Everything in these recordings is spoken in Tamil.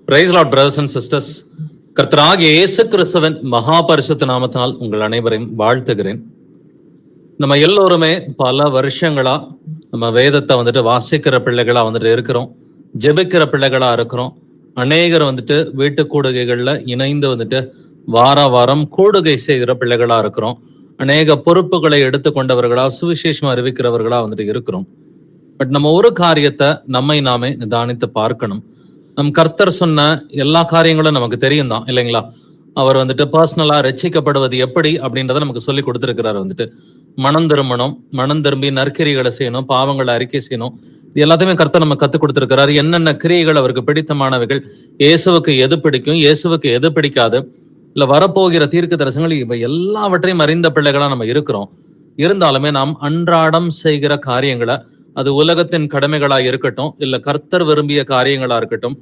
Price Lord brothers and sisters. கர்த்தராகிய இயேசு கிறிஸ்துவின் மகா பரிசுத்த நாமத்தினால் உங்கள் அனைவரையும் வாழ்த்துகிறேன். நம்ம எல்லோருமே பல வருஷங்களா நம்ம வேதத்தை வாசிக்கிற பிள்ளைகளா இருக்கிறோம், ஜெபிக்கிற பிள்ளைகளா இருக்கிறோம். அநேகர் வீட்டு கூடுகைகள்ல இணைந்து வார வாரம் கூடுகை செய்கிற பிள்ளைகளா இருக்கிறோம். அநேக பொறுப்புகளை எடுத்துக்கொண்டவர்களா சுவிசேஷம் அறிவிக்கிறவர்களா இருக்கிறோம். பட் நம்ம ஒரு காரியத்தை நம்மை நாமே நிதானித்து பார்க்கணும். நம் கர்த்தர் சொன்ன எல்லா காரியங்களும் நமக்கு தெரியும் தான் இல்லைங்களா? அவர் பர்சனலா ரட்சிக்கப்படுவது எப்படி அப்படின்றத நமக்கு சொல்லி கொடுத்திருக்கிறார். மனம் திரும்பணும், மனம் திரும்பி நற்கிரிகளை செய்யணும், பாவங்களை அறிக்கை செய்யணும். இது எல்லாத்தையுமே கர்த்தர் நம்ம கத்துக் கொடுத்திருக்கிறாரு. என்னென்ன கிரியைகள் அவருக்கு பிடித்தமானவைகள், இயேசுவுக்கு எது பிடிக்கும், இயேசுவுக்கு எது பிடிக்காது, இல்ல வரப்போகிற தீர்க்க தரிசனங்கள், இப்ப எல்லாவற்றையும் அறிந்த பிள்ளைகளா நம்ம இருக்கிறோம். இருந்தாலுமே நாம் அன்றாடம் செய்கிற காரியங்களை, அது உலகத்தின் கடமைகளா இருக்கட்டும், இல்ல கர்த்தர் விரும்பிய காரியங்களா இருக்கட்டும்,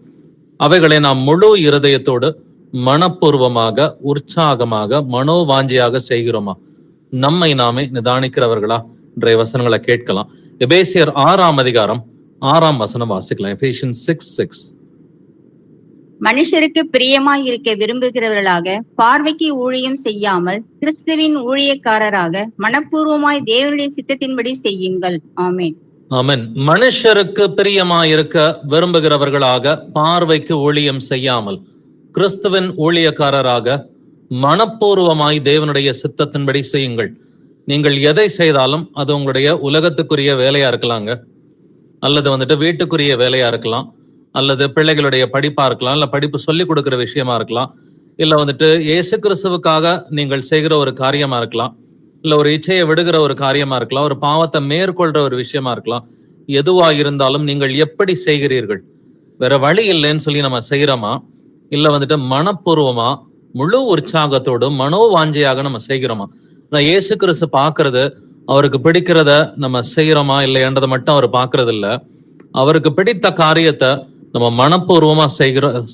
அவைகளை நாம் முழு இருதயத்தோடு மனப்பூர்வமாக உற்சாகமாக மனோவாஞ்சியாக செய்கிறோமா? நம்மை நாமே நிதானிக்கிறவர்களா? இன்றைய வசனங்களை கேட்கலாம். எபேசியர் 6ஆம் அதிகாரம் 6ஆம் வசனம் வாசிக்கலாம். எபேசியன்ஸ் 6:6. மனுஷருக்கு பிரியமாய் இருக்க விரும்புகிறவர்களாக, பார்வைக்கு ஊழியம் செய்யாமல் கிறிஸ்துவின் ஊழியக்காரராக மனப்பூர்வமாய் தேவனுடைய சித்தத்தின்படி செய்யுங்கள். ஆமென். ஆமென். மனுஷருக்கு பிரியமாயிருக்க விரும்புகிறவர்களாக, பார்வைக்கு ஊழியம் செய்யாமல் கிறிஸ்துவின் ஊழியக்காரராக மனப்பூர்வமாய் தேவனுடைய சித்தத்தின்படி செய்யுங்கள். நீங்கள் எதை செய்தாலும் அது உங்களுடைய உலகத்துக்குரிய வேலையா இருக்கலாங்க, அல்லது வீட்டுக்குரிய வேலையா இருக்கலாம், அல்லது பிள்ளைகளுடைய படிப்பா இருக்கலாம், இல்ல படிப்பு சொல்லிக் கொடுக்கிற விஷயமா இருக்கலாம், இல்ல இயேசு கிறிஸ்துவுக்காக நீங்கள் செய்கிற ஒரு காரியமா இருக்கலாம், இல்ல ஒரு இச்சையை விடுகிற ஒரு காரியமா இருக்கலாம், ஒரு பாவத்தை மேற்கொள்ற ஒரு விஷயமா இருக்கலாம். எதுவா இருந்தாலும் நீங்கள் எப்படி செய்கிறீர்கள்? வேற வழி இல்லைன்னு சொல்லி நம்ம செய்யறோமா, இல்ல மனப்பூர்வமா முழு உற்சாகத்தோடு மனோவாஞ்சையாக நம்ம செய்கிறோமா? இயேசு கிறிஸ்து பாக்குறது, அவருக்கு பிடிக்கிறத நம்ம செய்யறோமா இல்லையன்றதை மட்டும் அவர் பாக்குறது இல்ல, அவருக்கு பிடித்த காரியத்தை நம்ம மனப்பூர்வமா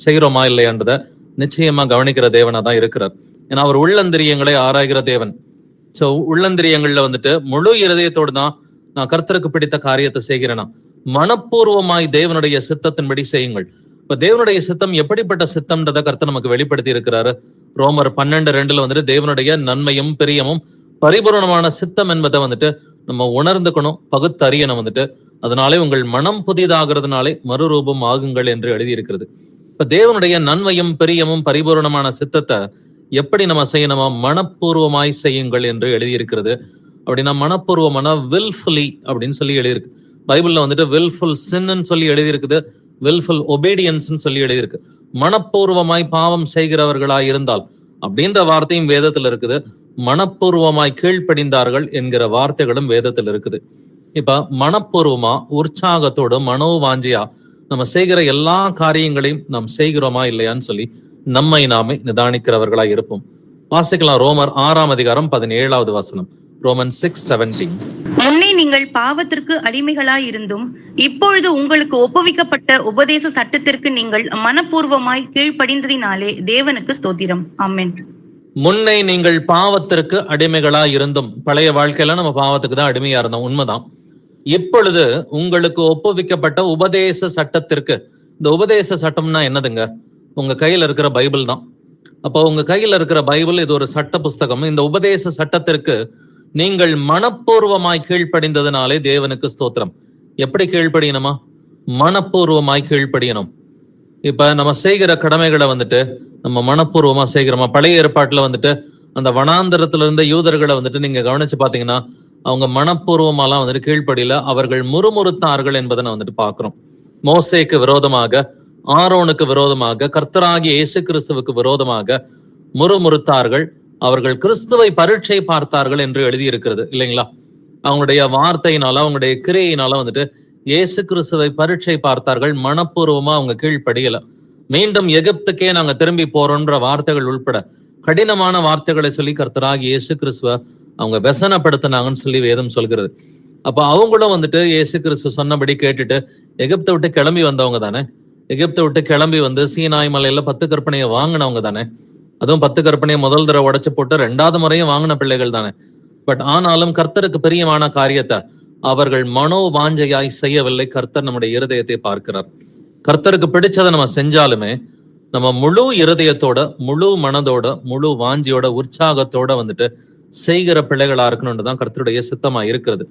செய்கிறோமா இல்லையன்றத நிச்சயமா கவனிக்கிற தேவனா தான் இருக்கிறார். ஏன்னா அவர் உள்ளந்திரியங்களை ஆராய்கிற தேவன். சோ உள்ளந்திரியங்கள்ல முழு இருதயத்தோடு தான் நான் கர்த்தருக்கு பிடித்த காரியத்தை செய்கிறேனா, மனப்பூர்வமாய் தேவனுடைய சித்தத்தின்படி செய்யுங்கள். இப்ப தேவனுடைய சித்தம் எப்படிப்பட்ட சித்தம்ன்றத கர்த்தர் நமக்கு வெளிப்படுத்தி இருக்கிறாரு. ரோமர் 12:2 தேவனுடைய நன்மையும் பிரியமும் பரிபூரணமான சித்தம் என்பதை நம்ம உணர்ந்துக்கணும், பகுத்தறியணும். அதனாலே உங்கள் மனம் புதிதாகிறதுனாலே மறுரூபம் ஆகுங்கள் என்று எழுதியிருக்கிறது. இப்ப தேவனுடைய நன்மையும் பிரியமும் பரிபூரணமான சித்தத்தை எப்படி நம்ம செய்யணுமா? மனப்பூர்வமாய் செய்யுங்கள் என்று எழுதியிருக்கிறது. அப்படின்னா மனப்பூர்வமான வில்ஃபுல்லி அப்படின்னு சொல்லி எழுதியிருக்கு. பைபிள்ல வில்ஃபுல் சின்னு சொல்லி எழுதியிருக்குது, வில்ஃபுல் ஒபீடியன்ஸ் சொல்லி எழுதியிருக்கு. மனப்பூர்வமாய் பாவம் செய்கிறவர்களாய் இருந்தால் அப்படின்ற வார்த்தையும் வேதத்துல இருக்குது. மனப்பூர்வமாய் கீழ்ப்படிந்தார்கள் என்கிற வார்த்தைகளும் வேதத்துல இருக்குது. இப்ப மனப்பூர்வமா உற்சாகத்தோடு மனோவாஞ்சியா நம்ம செய்கிற எல்லா காரியங்களையும் நாம் செய்கிறோமா இல்லையான்னு சொல்லி நம்மை நாமே நிதானிக்கிறவர்களாய் இருப்போம். வாசிக்கலாம். ரோமர் 6ஆம் அதிகாரம் 17வது வசனம். ரோமன் 6:17. முன்னே நீங்கள் பாவத்திற்கு அடிமைகளாய் இருந்தும் இப்பொழுது உங்களுக்கு ஒப்புவிக்கப்பட்ட உபதேச சட்டத்திற்கு நீங்கள் மனப்பூர்வமாய் கீழ்ப்படிந்ததினாலே தேவனுக்கு ஸ்தோத்திரம். ஆமென். முன்னே நீங்கள் பாவத்திற்கு அடிமைகளாய் இருந்தும், பழைய வாழ்க்கையில நம்ம பாவத்துக்கு தான் அடிமையா இருந்தோம், உண்மைதான். இப்பொழுது உங்களுக்கு ஒப்புவிக்கப்பட்ட உபதேச சட்டத்திற்கு, இந்த உபதேச சட்டம்னா என்னதுங்க? உங்க கையில இருக்கிற பைபிள் தான். அப்போ உங்க கையில இருக்கிற பைபிள் இது ஒரு சட்ட புஸ்தகம். இந்த உபதேச சட்டத்திற்கு நீங்கள் மனப்பூர்வமாய் கீழ்ப்படிந்ததுனாலே தேவனுக்கு ஸ்தோத்திரம். எப்படி கீழ்ப்படியணுமா? மனப்பூர்வமாய் கீழ்ப்படியணும். இப்ப நம்ம செய்கிற கடமைகளை நம்ம மனப்பூர்வமா செய்கிறோமா? பழைய ஏற்பாட்டுல அந்த வனாந்தரத்துல இருந்த யூதர்களை நீங்க கவனிச்சு பாத்தீங்கன்னா, அவங்க மனப்பூர்வமாலாம் கீழ்ப்படியில, அவர்கள் முறுமுறுத்தார்கள் என்பதை நான் பாக்குறோம். மோசேக்கு விரோதமாக, ஆரோனுக்கு விரோதமாக, கர்த்தராகிய இயேசு கிறிஸ்துவுக்கு விரோதமாக முறுமுறுத்தார்கள். அவர்கள் கிறிஸ்துவை பரீட்சை பார்த்தார்கள் என்று எழுதியிருக்கிறது இல்லைங்களா? அவங்களுடைய வார்த்தையினால, அவங்களுடைய கிரியையினால இயேசு கிறிஸ்துவை பரீட்சை பார்த்தார்கள். மனப்பூர்வமா அவங்க கீழ்ப்படியல. மீண்டும் எகிப்துக்கே நாங்க திரும்பி போறோம்ன்ற வார்த்தைகள் உள்பட கடினமான வார்த்தைகளை சொல்லி கர்த்தராகிய இயேசு கிறிஸ்துவ அவங்க வெசனப்படுத்தினாங்கன்னு சொல்லி வேதம் சொல்கிறது. அப்ப அவங்களும் இயேசு கிறிஸ்து சொன்னபடி கேட்டுட்டு எகிப்தை விட்டு கிளம்பி வந்தவங்க தானே. எகிப்தை விட்டு கிளம்பி சீனாய் மலையில 10 கற்பனையை வாங்கினவங்க தானே. அதுவும் 10 கற்பனையை முதல் தடவை உடைச்சு போட்டு 2வது முறையும் வாங்கின பிள்ளைகள் தானே. பட் ஆனாலும் கர்த்தருக்கு பிரியமான காரியத்தை அவர்கள் மனோவாஞ்சையாய் செய்யவில்லை. கர்த்தர் நம்முடைய இருதயத்தை பார்க்கிறார். கர்த்தருக்கு பிடிச்சதை நம்ம செஞ்சாலுமே நம்ம முழு இருதயத்தோட, முழு மனதோட, முழு வாஞ்சியோட, உற்சாகத்தோட வந்துட்டு செய்கிற பிள்ளைகளா இருக்கணும்ன்றதான் கர்த்தருடைய சித்தமா இருக்கிறது.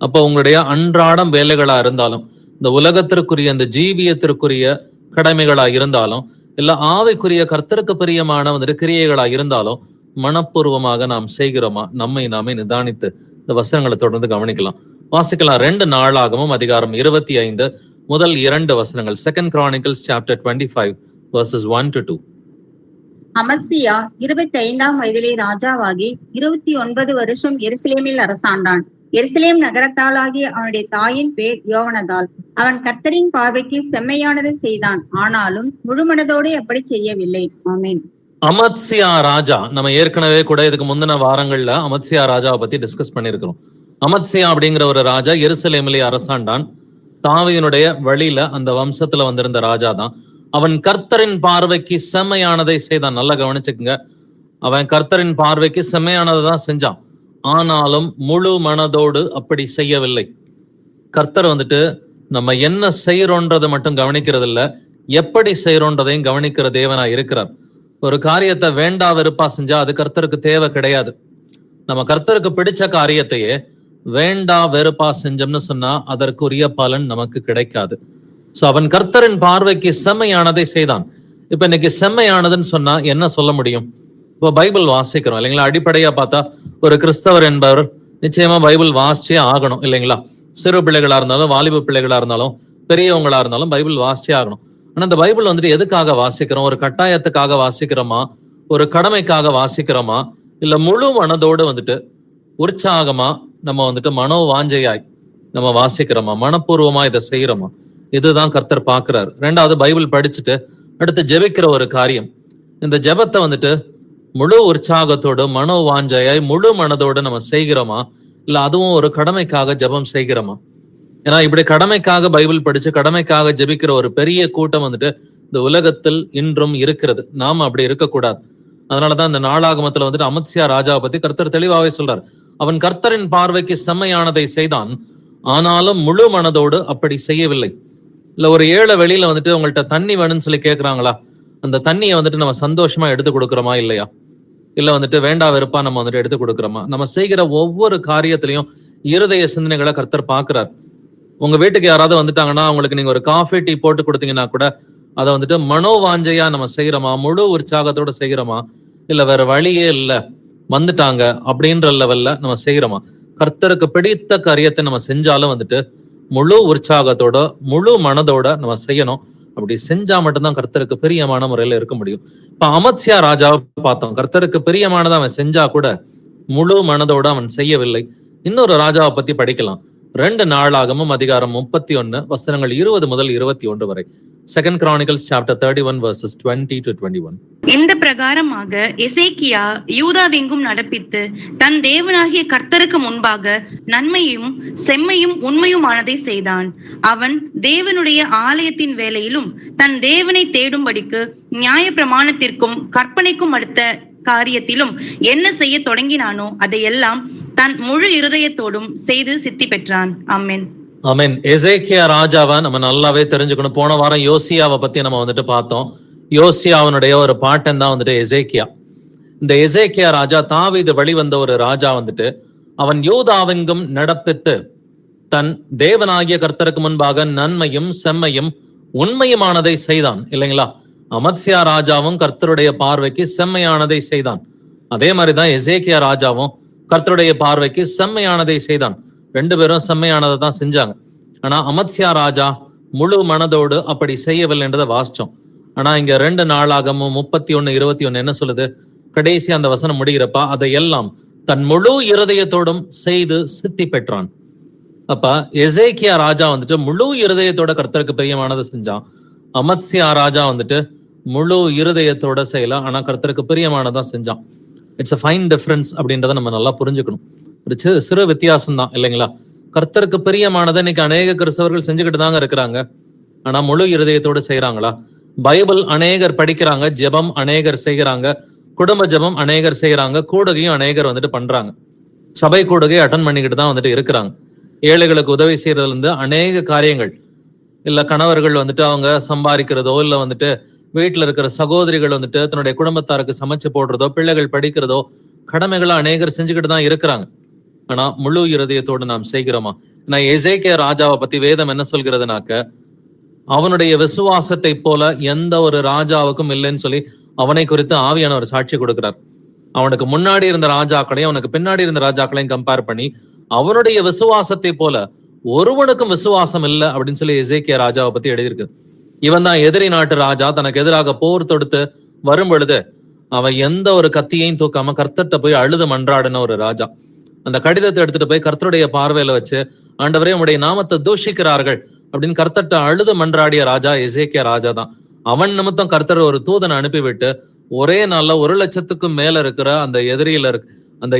அப்போ உங்களுடைய அன்றாடம் வேலைகளா இருந்தாலும், இந்த உலகத்திற்குரிய இந்த ஜீவியத்திற்குரிய கடமைகளா இருந்தாலும், இல்ல ஆவிக்குரிய கர்த்தருக்கு பிரியமான வந்துட்டு கிரியைகளா இருந்தாலும், மனப்பூர்வமாக நாம் செய்கிறோமா, நம்மை நாமே நிதானித்து இந்த வசனங்களை தொடர்ந்து கவனிக்கலாம். வாசிக்கலாம். 2 நாளாகமும் அதிகாரம் 25 முதல் 2 வசனங்கள். 2 Chronicles chapter 25 verses 1 to 2. அமத்சியா 25ஆம் வயதிலே ராஜாவாகி 29 வருஷம் எருசலேமில் அரசாண்டான். எருசலேம் நகரத்தாளாகிய அவனுடைய தாயின் பேர் யோவனதாள். அவன் கர்த்தரின் பார்வைக்கு செம்மையானதை செய்தான், ஆனாலும் முழுமனதோடு அப்படி செய்யவில்லை. ஆமென். அமத்சியா ராஜா, நம்ம ஏற்கனவே கூட இதுக்கு முந்தின வாரங்கள்ல அமத்சியா ராஜாவை பத்தி டிஸ்கஸ் பண்ணியிருக்கிறோம். அமத்சியா அப்படிங்கிற ஒரு ராஜா எருசலேமிலே அரசாண்டான். தாவீதினுடைய வழியில அந்த வம்சத்துல வந்திருந்த ராஜா தான். அவன் கர்த்தரின் பார்வைக்கு செம்மையானதை செய்தான். நல்லா கவனிச்சுக்குங்க. அவன் கர்த்தரின் பார்வைக்கு செம்மையானதை தான் செஞ்சான், ஆனாலும் முழு மனதோடு அப்படி செய்யவில்லை. கர்த்தர் வந்துட்டு நம்ம என்ன செய்யறோன்றதை மட்டும் கவனிக்கிறது இல்ல, எப்படி செய்யறோன்றதையும் கவனிக்கிற தேவனா இருக்கிறார். ஒரு காரியத்தை வேண்டா வெறுப்பா செஞ்சா அது கர்த்தருக்கு தேவை கிடையாது. நம்ம கர்த்தருக்கு பிடிச்ச காரியத்தையே வேண்டா வெறுப்பா செஞ்சோம்னு சொன்னா அதற்குரிய பலன் நமக்கு கிடைக்காது. சோ அவன் கர்த்தரின் பார்வைக்கு செம்மையானதை செய்தான். இப்ப இன்னைக்கு செம்மையானதுன்னு சொன்னா என்ன சொல்ல முடியும்? இப்போ பைபிள் வாசிக்கிறோம் இல்லைங்களா? அடிப்படையா பார்த்தா ஒரு கிறிஸ்தவர் என்பவர் நிச்சயமா பைபிள் வாசிச்சே ஆகணும் இல்லைங்களா? சிறு பிள்ளைகளா இருந்தாலும், வாலிப பிள்ளைகளா இருந்தாலும், பெரியவங்களா இருந்தாலும் பைபிள் வாசிச்சே ஆகணும். ஆனா இந்த பைபிள் வந்துட்டு எதுக்காக வாசிக்கிறோம்? ஒரு கட்டாயத்துக்காக வாசிக்கிறோமா, ஒரு கடமைக்காக வாசிக்கிறோமா, இல்ல முழு மனதோடு வந்துட்டு உற்சாகமா நம்ம வந்துட்டு மனோ வாஞ்சையாய் நம்ம வாசிக்கிறோமா, மனப்பூர்வமா இதை செய்யறோமா? இதுதான் கர்த்தர் பாக்குறாரு. 2வது, பைபிள் படிச்சுட்டு அடுத்து ஜெபிக்கிற ஒரு காரியம். இந்த ஜெபத்தை வந்துட்டு முழு உற்சாகத்தோடு மனோ வாஞ்சையாய் முழு மனதோடு நம்ம செய்கிறோமா, இல்ல அதுவும் ஒரு கடமைக்காக ஜெபம் செய்கிறோமா? ஏன்னா இப்படி கடமைக்காக பைபிள் படிச்சு கடமைக்காக ஜெபிக்கிற ஒரு பெரிய கூட்டம் வந்துட்டு இந்த உலகத்தில் இன்றும் இருக்கிறது. நாம அப்படி இருக்கக்கூடாது. அதனாலதான் இந்த நாளாகமத்துல வந்துட்டு அமத்சியா ராஜாவை பத்தி கர்த்தர் தெளிவாவே சொல்றாரு. அவன் கர்த்தரின் பார்வைக்கு செம்மையானதை செய்தான், ஆனாலும் முழு மனதோடு அப்படி செய்யவில்லை. இல்ல ஒரு ஏழை வெளியில வந்துட்டு உங்கள்கிட்ட தண்ணி வேணும்னு சொல்லி கேட்கறாங்களா, அந்த தண்ணியை வந்துட்டு நம்ம சந்தோஷமா எடுத்து கொடுக்குறோமா இல்லையா? இல்ல வந்துட்டு வேண்டா வெறுப்பா நம்ம வந்துட்டு எடுத்து கொடுக்குறோமா? நம்ம செய்கிற ஒவ்வொரு காரியத்திலையும் இருதய சிந்தனைகளை கர்த்தர் பாக்குறார். உங்க வீட்டுக்கு யாராவது வந்துட்டாங்கன்னா அவங்களுக்கு நீங்க ஒரு காஃபி டீ போட்டு கொடுத்தீங்கன்னா கூட அதை வந்துட்டு மனோவாஞ்சையா நம்ம செய்யறோமா, முழு உற்சாகத்தோட செய்யறோமா, இல்ல வேற வழியே இல்ல வந்துட்டாங்க அப்படின்ற லெவல்ல நம்ம செய்யறோமா? கர்த்தருக்கு பிடித்த காரியத்தை நம்ம செஞ்சாலும் வந்துட்டு முழு உற்சாகத்தோட முழு மனதோட நம்ம செய்யணும். அப்படி செஞ்சா மட்டும்தான் கர்த்தருக்கு பிரியமான முறையில இருக்க முடியும். இப்ப அமத்சியா ராஜாவை பார்த்தோம். கர்த்தருக்கு பிரியமானதை அவன் செஞ்சா கூட முழு மனதோட அவன் செய்யவில்லை. இன்னொரு ராஜாவை பத்தி படிக்கலாம். 2 நாளாகமும் அதிகாரம் 31 வசனங்கள் 20 முதல் 21 வரை. 2 Chronicles chapter 31 verses 20 to 21. இந்த பிரகாரமாக எசேக்கியா யூதாவெங்கும் நடப்பித்து தன் தேவனாகிய கர்த்தருக்கு முன்பாக நன்மையும் செம்மையும் உண்மையுமானதை செய்தான். அவன் தேவனுடைய ஆலயத்தின் வேலையிலும் தன் தேவனை தேடும்படிக்கு நியாய பிரமாணத்திற்கும் கற்பனைக்கும் அடுத்த காரியத்திலும் என்ன செய்ய தொடங்கினானோ அதையெல்லாம் தன் முழு இருதயத்தோடும் செய்து சித்தி பெற்றான். ஆமென். ஆமென். எசேக்கியா ராஜாவை நம்ம நல்லாவே தெரிஞ்சுக்கணும். போன வாரம் யோசியாவை பத்தி நம்ம வந்துட்டு பார்த்தோம். யோசியாவனுடைய ஒரு பாட்டன் தான் வந்துட்டு எசேக்கியா. இந்த எசேக்கியா ராஜா தாவீது வழிவந்த ஒரு ராஜா வந்துட்டு அவன் யூதாவெங்கும் நடப்பித்து தன் தேவனாகிய கர்த்தருக்கு முன்பாக நன்மையும் செம்மையும் உண்மையுமானதை செய்தான் இல்லைங்களா? அமத்சியா ராஜாவும் கர்த்தருடைய பார்வைக்கு செம்மையானதை செய்தான். அதே மாதிரிதான் எசேக்கியா ராஜாவும் கர்த்தருடைய பார்வைக்கு செம்மையானதை செய்தான். 2 பேரும் செம்மையானதை தான் செஞ்சாங்க. ஆனா அமத்சியா ராஜா முழு மனதோடு அப்படி செய்யவில்லை என்றதை வாசிச்சோம். ஆனா இங்க 2 நாளாகமும் 31-21 என்ன சொல்லுது? கடைசி அந்த வசனம் முடிகிறப்ப அதையெல்லாம் தன் முழு இருதயத்தோடும் செய்து சித்தி பெற்றான். அப்ப எசேக்கியா ராஜா வந்துட்டு முழு இருதயத்தோட கர்த்தருக்கு பிரியமானதை செஞ்சான். அமத்சியா ராஜா வந்துட்டு முழு இருதயத்தோட செய்யல, ஆனா கர்த்தருக்கு பிரியமானதான் செஞ்சான். இட்ஸ் அ ஃபைன் டிஃபரன்ஸ் அப்படின்றத நம்ம நல்லா புரிஞ்சுக்கணும். ஒரு சிறு வித்தியாசம் தான் இல்லைங்களா? கர்த்தருக்கு பிரியமானதை இன்னைக்கு அநேக கிறிஸ்தவர்கள் செஞ்சுக்கிட்டு தாங்க இருக்கிறாங்க. ஆனா முழு இருதயத்தோடு செய்யறாங்களா? பைபிள் அநேகர் படிக்கிறாங்க, ஜெபம் அநேகர் செய்கிறாங்க, குடும்ப ஜெபம் அநேகர் செய்யறாங்க, கூடுகையும் அநேகர் வந்துட்டு பண்றாங்க, சபை கூடுகை அட்டன் பண்ணிக்கிட்டு தான் வந்துட்டு இருக்கிறாங்க. ஏழைகளுக்கு உதவி செய்யறதுல இருந்து அநேக காரியங்கள், இல்ல கணவர்கள் வந்துட்டு அவங்க சம்பாதிக்கிறதோ இல்ல வந்துட்டு வீட்டுல இருக்கிற சகோதரிகள் வந்துட்டு தன்னுடைய குடும்பத்தாருக்கு சமைச்சு போடுறதோ, பிள்ளைகள் படிக்கிறதோ கடமைகளை அநேகர் செஞ்சுக்கிட்டு தான் இருக்கிறாங்க. ஆனா முழு இருதயத்தோடு நாம் செய்கிறோமா? நான் எசேக்கியா ராஜாவை பத்தி வேதம் என்ன சொல்கிறதுனாக்க, அவனுடைய விசுவாசத்தை போல எந்த ஒரு ராஜாவுக்கும் இல்லைன்னு சொல்லி அவனை குறித்து ஆவியானவர் சாட்சி கொடுக்கிறார். அவனுக்கு முன்னாடி இருந்த ராஜாக்களையும் அவனுக்கு பின்னாடி இருந்த ராஜாக்களையும் கம்பேர் பண்ணி அவனுடைய விசுவாசத்தை போல ஒருவனுக்கும் விசுவாசம் இல்லை அப்படின்னு சொல்லி எசேக்கியா ராஜாவை பத்தி எழுதியிருக்கு. இவன் தான் எதிரி நாட்டு ராஜா, தனக்கு எதிராக போர் தொடுத்து வரும் பொழுது அவன் எந்த ஒரு கத்தியையும் தூக்காம கர்த்தர்ட்ட போய் அழுது மன்றாடின ஒரு ராஜா. அந்த கடிதத்தை எடுத்துட்டு போய் கர்த்தருடைய பார்வையில வச்சு, ஆண்டவரே உம்முடைய நாமத்தை தூஷிக்கிறார்கள் அப்படின்னு கர்த்தர்ட்ட அழுது மன்றாடிய ராஜா எசேக்கியா ராஜா தான். அவன் நிமித்தம் கர்த்தர் ஒரு தூதனை அனுப்பிவிட்டு ஒரே நாள்ல 1,00,000க்கும் மேல இருக்கிற அந்த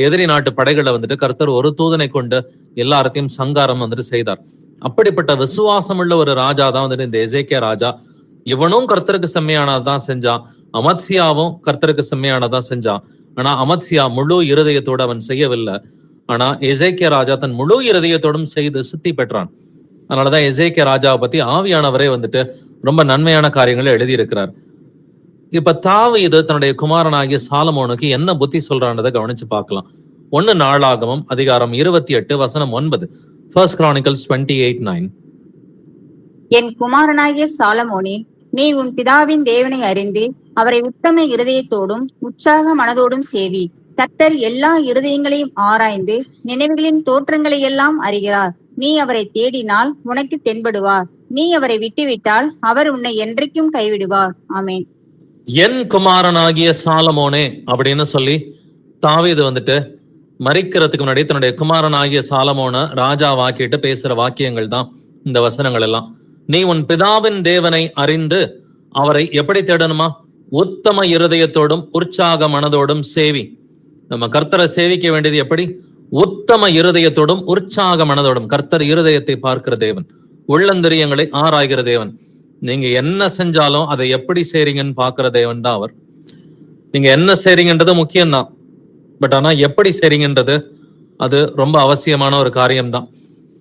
எதிரி நாட்டு படைகளை வந்துட்டு கர்த்தர் ஒரு தூதனை கொண்டு எல்லாத்தையும் சங்காரம் வந்துட்டு செய்தார். அப்படிப்பட்ட விசுவாசம் உள்ள ஒரு ராஜா தான் வந்துட்டு இந்த எசேக்கியா ராஜா. இவனும் கர்த்தருக்கு செம்மையானதான் செஞ்சான், அமத்சியாவும் கர்த்தருக்கு செம்மையானதான் செஞ்சான். ஆனா அமத்சியா முழு இருதயத்தோடு அவன் செய்யவில்லை. ஆனா எசேக்கியா ராஜா தன் முழு இருதயத்தோடும் செய்து சித்தி பெற்றான். அதனாலதான் எசேக்கியா ராஜாவை பத்தி ஆவியானவரே வந்துட்டு ரொம்ப நன்மையான காரியங்களை எழுதியிருக்கிறார். இப்ப தாவீது தன்னுடைய குமாரனாகிய சாலமோனுக்கு என்ன புத்தி சொல்றான்றதை கவனிச்சு பார்க்கலாம். 1 நாளாகமம் அதிகாரம் 28 வசனம் 9. 1 Chronicles 28:9. என் குமாரனாகிய சாலமோனே, நீ உன் பிதாவின் தேவனை அறிந்து அவரை உத்தம இருதயத்தோடும் உற்சாக மனதோடும் சேவி. கர்த்தர் எல்லா இருதயங்களையும் ஆராய்ந்து நினைவுகளின் தோற்றங்களை எல்லாம் அறிகிறார். நீ அவரை தேடினால் உனக்கு தென்படுவார். நீ அவரை விட்டுவிட்டால் அவர் உன்னை என்றைக்கும் கைவிடுவார். ஆமென். என் குமாரனாகிய சாலமோனே அப்படின்னு சொல்லி தாவீது வந்துட்டு மரிக்கிறதுக்கு முன்னாடி தன்னுடைய குமாரனாகிய சாலமோனை ராஜா வாக்கிட்டு பேசுற வாக்கியங்கள் தான் இந்த வசனங்கள் எல்லாம். நீ உன் பிதாவின் தேவனை அறிந்து அவரை எப்படி தேடணுமா? உத்தம இருதயத்தோடும் உற்சாக மனதோடும் சேவி. நம்ம கர்த்தரை சேவிக்க வேண்டியது எப்படி? உத்தம இருதயத்தோடும் உற்சாக மனதோடும். கர்த்தர் இருதயத்தை பார்க்கிற தேவன், உள்ளந்தரியங்களை ஆராய்கிற தேவன். நீங்க என்ன செஞ்சாலும் அதை எப்படி செய்றீங்கன்னு பாக்குற தேவன் தான் அவர். நீங்க என்ன செய்றீங்கன்றது முக்கியம்தான், பட் ஆனா எப்படி செய்றீங்கன்றது அது ரொம்ப அவசியமான ஒரு காரியம்தான்.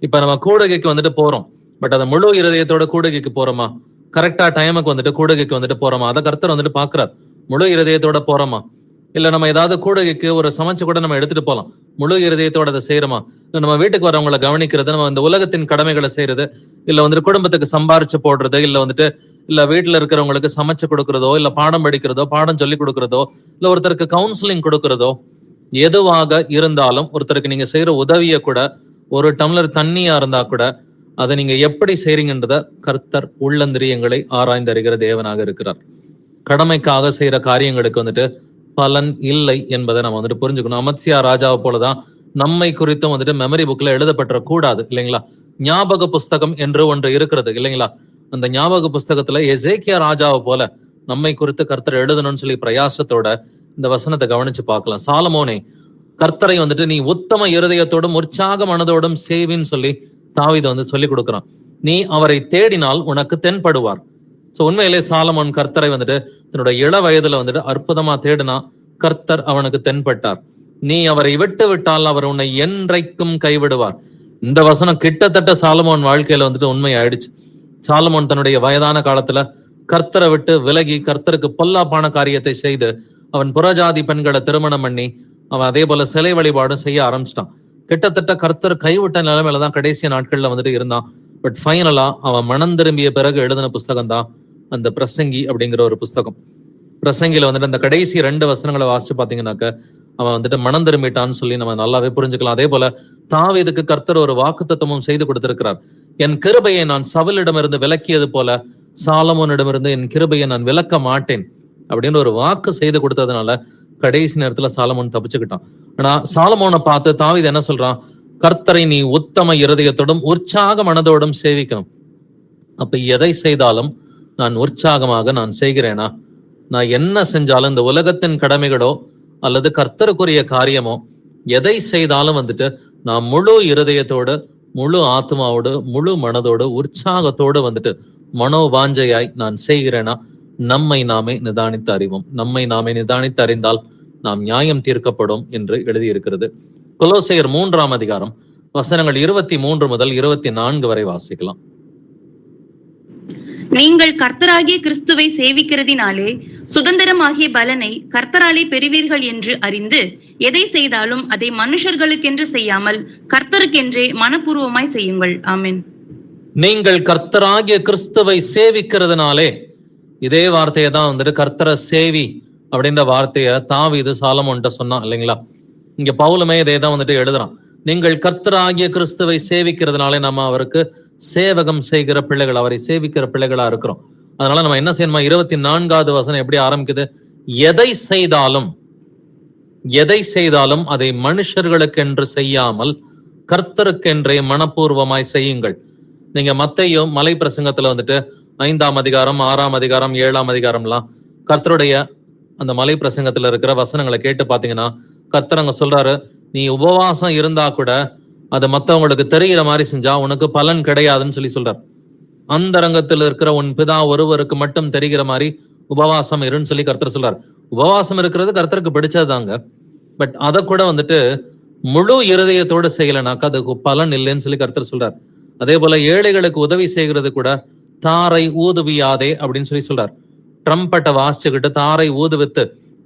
இப்ப நம்ம கூடுகைக்கு வந்துட்டு போறோம், பட் அதை முழு இருதயத்தோட கூடுகைக்கு போறோமா? கரெக்டா டைமுக்கு வந்துட்டு கூடுகைக்கு வந்துட்டு போறோமா? அதை கர்த்தர் வந்துட்டு பாக்குறார். முழு இருதயத்தோட போறோமா? இல்ல நம்ம ஏதாவது கூடுகைக்கு ஒரு சமைச்சு கூட நம்ம எடுத்துட்டு போலாம், முழு இருதயத்தோட அதை செய்யறோமா? இல்ல நம்ம வீட்டுக்கு வரவங்களை கவனிக்கிறது, நம்ம இந்த உலகத்தின் கடமைகளை செய்யறது, இல்ல வந்துட்டு குடும்பத்துக்கு சம்பாரிச்சு போடுறது, இல்ல வீட்டுல இருக்கிறவங்களுக்கு சமைச்சு கொடுக்கறதோ, இல்ல பாடம் படிக்கிறதோ, பாடம் சொல்லி கொடுக்கறதோ, இல்ல ஒருத்தருக்கு கவுன்சிலிங் கொடுக்கறதோ, எதுவாக இருந்தாலும் ஒருத்தருக்கு நீங்க செய்யற உதவிய கூட, ஒரு டம்ளர் தண்ணியா இருந்தா கூட அதை நீங்க எப்படி செய்றீங்கன்றத கர்த்தர் உள்ளந்திரியங்களை ஆராய்ந்து அறிகிற தேவனாக இருக்கிறார். கடமைக்காக செய்யற காரியங்களுக்கு வந்துட்டு பலன் இல்லை என்பதை நம்ம வந்துட்டு புரிஞ்சுக்கணும். அமத்சியா ராஜாவை போலதான் நம்மை குறித்தும் வந்துட்டு மெமரி புக்ல எழுதப்பட்ட கூடாது இல்லைங்களா? ஞாபக புஸ்தகம் என்று ஒன்று இருக்கிறது இல்லைங்களா? அந்த ஞாபக புஸ்தகத்துல எசேக்கியா ராஜாவை போல நம்மை குறித்து கர்த்தர் எழுதணும்னு சொல்லி பிரயாசத்தோட இந்த வசனத்தை கவனிச்சு பார்க்கலாம். சாலமோனே, கர்த்தரை வந்துட்டு நீ உத்தம இருதயத்தோடும் உற்சாக மனதோடும் சேவின்னு சொல்லி தாவீது வந்து சொல்லி கொடுக்குறான். நீ அவரை தேடினால் உனக்கு தென்படுவார். சோ உண்மையிலே சாலமோன் கர்த்தரை வந்துட்டு தன்னோட இள வயதுல வந்துட்டு அற்புதமா தேடினா கர்த்தர் அவனுக்கு தென்பட்டார். நீ அவரை விட்டு விட்டால் அவர் உன்னை என்றைக்கும் கைவிடுவார். இந்த வசனம் கிட்டத்தட்ட சாலமோன் வாழ்க்கையில வந்துட்டு உண்மை ஆயிடுச்சு. சாலமோன் தன்னுடைய வயதான காலத்துல கர்த்தரை விட்டு விலகி கர்த்தருக்கு பொல்லாப்பான காரியத்தை செய்து அவன் புறஜாதி பெண்களை திருமணம் பண்ணி அவன் அதே போல சிலை வழிபாடும் செய்ய ஆரம்பிச்சிட்டான். கிட்டத்தட்ட கர்த்தர் கைவிட்ட நிலைமையில தான் கடைசி நாட்கள்ல வந்துட்டு இருந்தான். பட் ஃபைனலா அவன் மனம் திரும்பிய பிறகு எழுதின புஸ்தகம் தான் அந்த பிரசங்கி அப்படிங்கிற ஒரு புஸ்தகம். பிரசங்கில வந்துட்டு அந்த கடைசி 2 வசனங்களை வாசிச்சு பாத்தீங்கன்னாக்க அவன் வந்துட்டு மனம் திரும்பிட்டான்னு சொல்லி நம்ம நல்லாவே புரிஞ்சுக்கலாம். அதே போல தாவீதுக்கு கர்த்தர் ஒரு வாக்குத்தத்தமும் செய்து கொடுத்திருக்கிறார். என் கிருபையை நான் சவுலிடமிருந்து விலக்கியது போல சாலமோனிடமிருந்து என் கிருபையை நான் விலக்க மாட்டேன் அப்படின்னு ஒரு வாக்கு செய்து கொடுத்ததுனால கடைசி நேரத்துல சாலமோன் தப்பிச்சுக்கிட்டான். ஆனா சாலமோனை பார்த்து தாவீது என்ன சொல்றான்? கர்த்தரை நீ உத்தம இருதயத்தோடும் உற்சாக மனதோடும் சேவிக்கணும். அப்ப எதை செய்தாலும் நான் உற்சாகமாக நான் செய்கிறேனா? நான் என்ன செஞ்சாலும் இந்த உலகத்தின் கடமைகளோ அல்லது கர்த்தருக்குரிய காரியமோ எதை செய்தாலும் வந்துட்டு நான் முழு இருதயத்தோடு, முழு ஆத்மாவோடு, முழு மனதோடு, உற்சாகத்தோடு வந்துட்டு மனோவாஞ்சையாய் நான் செய்கிறேனா? நம்மை நாமே நிதானித்து அறிவோம். நம்மை நாமே நிதானித்து அறிந்தால் நாம் நியாயம் தீர்க்கப்படும் என்று எழுதியிருக்கிறது. கொலோசையர் 3ஆம் அதிகாரம் வசனங்கள் 23 முதல் 24 வரை வாசிக்கலாம். நீங்கள் கர்த்தராகிய கிறிஸ்துவை சேவிக்கிறதினாலே சுதந்திரமாகிய பலனை கர்த்தராலே பெறுவீர்கள் என்று அறிந்து எதை செய்தாலும் அதை மனுஷர்களுக்கென்று செய்யாமல் கர்த்தருக்கென்றே மனப்பூர்வமாய் செய்யுங்கள். ஆமென். நீங்கள் கர்த்தராகிய கிறிஸ்துவை சேவிக்கிறதுனாலே, இதே வார்த்தையை தான் வந்துட்டு கர்த்தரை சேவி அப்படின்ற வார்த்தைய தாவீது சாலமோன்ட்ட சொன்னான் இல்லைங்களா? இங்க பவுலுமே இதே தான் வந்துட்டு எழுதுறான். நீங்கள் கர்த்தராகிய கிறிஸ்துவை சேவிக்கிறதுனாலே நம்ம அவருக்கு சேவகம் செய்கிற பிள்ளைகள், அவரை சேவிக்கிற பிள்ளைகளா இருக்கிறோம். அதனால நம்ம என்ன செய்யணுமா? 24வது வசனம் எப்படி ஆரம்பிக்குது? எதை செய்தாலும் அதை மனுஷர்களுக்கென்று செய்யாமல் கர்த்தருக்கென்றே மனப்பூர்வமாய் செய்யுங்கள். நீங்க மத்தேயு மலை பிரசங்கத்துல வந்துட்டு 5ஆம் அதிகாரம் 6ஆம் அதிகாரம் 7ஆம் அதிகாரம்லாம் கர்த்தருடைய அந்த மலை பிரசங்கத்துல இருக்கிற வசனங்களை கேட்டு பாத்தீங்கன்னா, கர்த்தர் அங்க சொல்றாரு, நீ உபவாசம் இருந்தா கூட அது மத்தவங்களுக்கு தெரிகிற மாதிரி செஞ்சா உனக்கு பலன் கிடையாதுன்னு சொல்றார். அந்த ரங்கத்தில் இருக்கிற உன் பிதா ஒருவருக்கு மட்டும் தெரிகிற மாதிரி உபவாசம் இருன்னு சொல்லி கர்த்தர் சொல்றார். உபவாசம் இருக்கிறது கர்த்தருக்கு பிடிச்சதுதாங்க. பட் அதை கூட வந்துட்டு முழு இருதயத்தோடு செய்யலைனாக்கா அதுக்கு பலன் இல்லைன்னு சொல்லி கர்த்தர் சொல்றார். அதே போல ஏழைகளுக்கு உதவி செய்கிறது கூட தாரை ஊதுவியாதே அப்படின்னு சொல்லி சொல்றார். ட்ரம்பட்டை வாசிச்சுக்கிட்டு தாரை ஊதுவித்து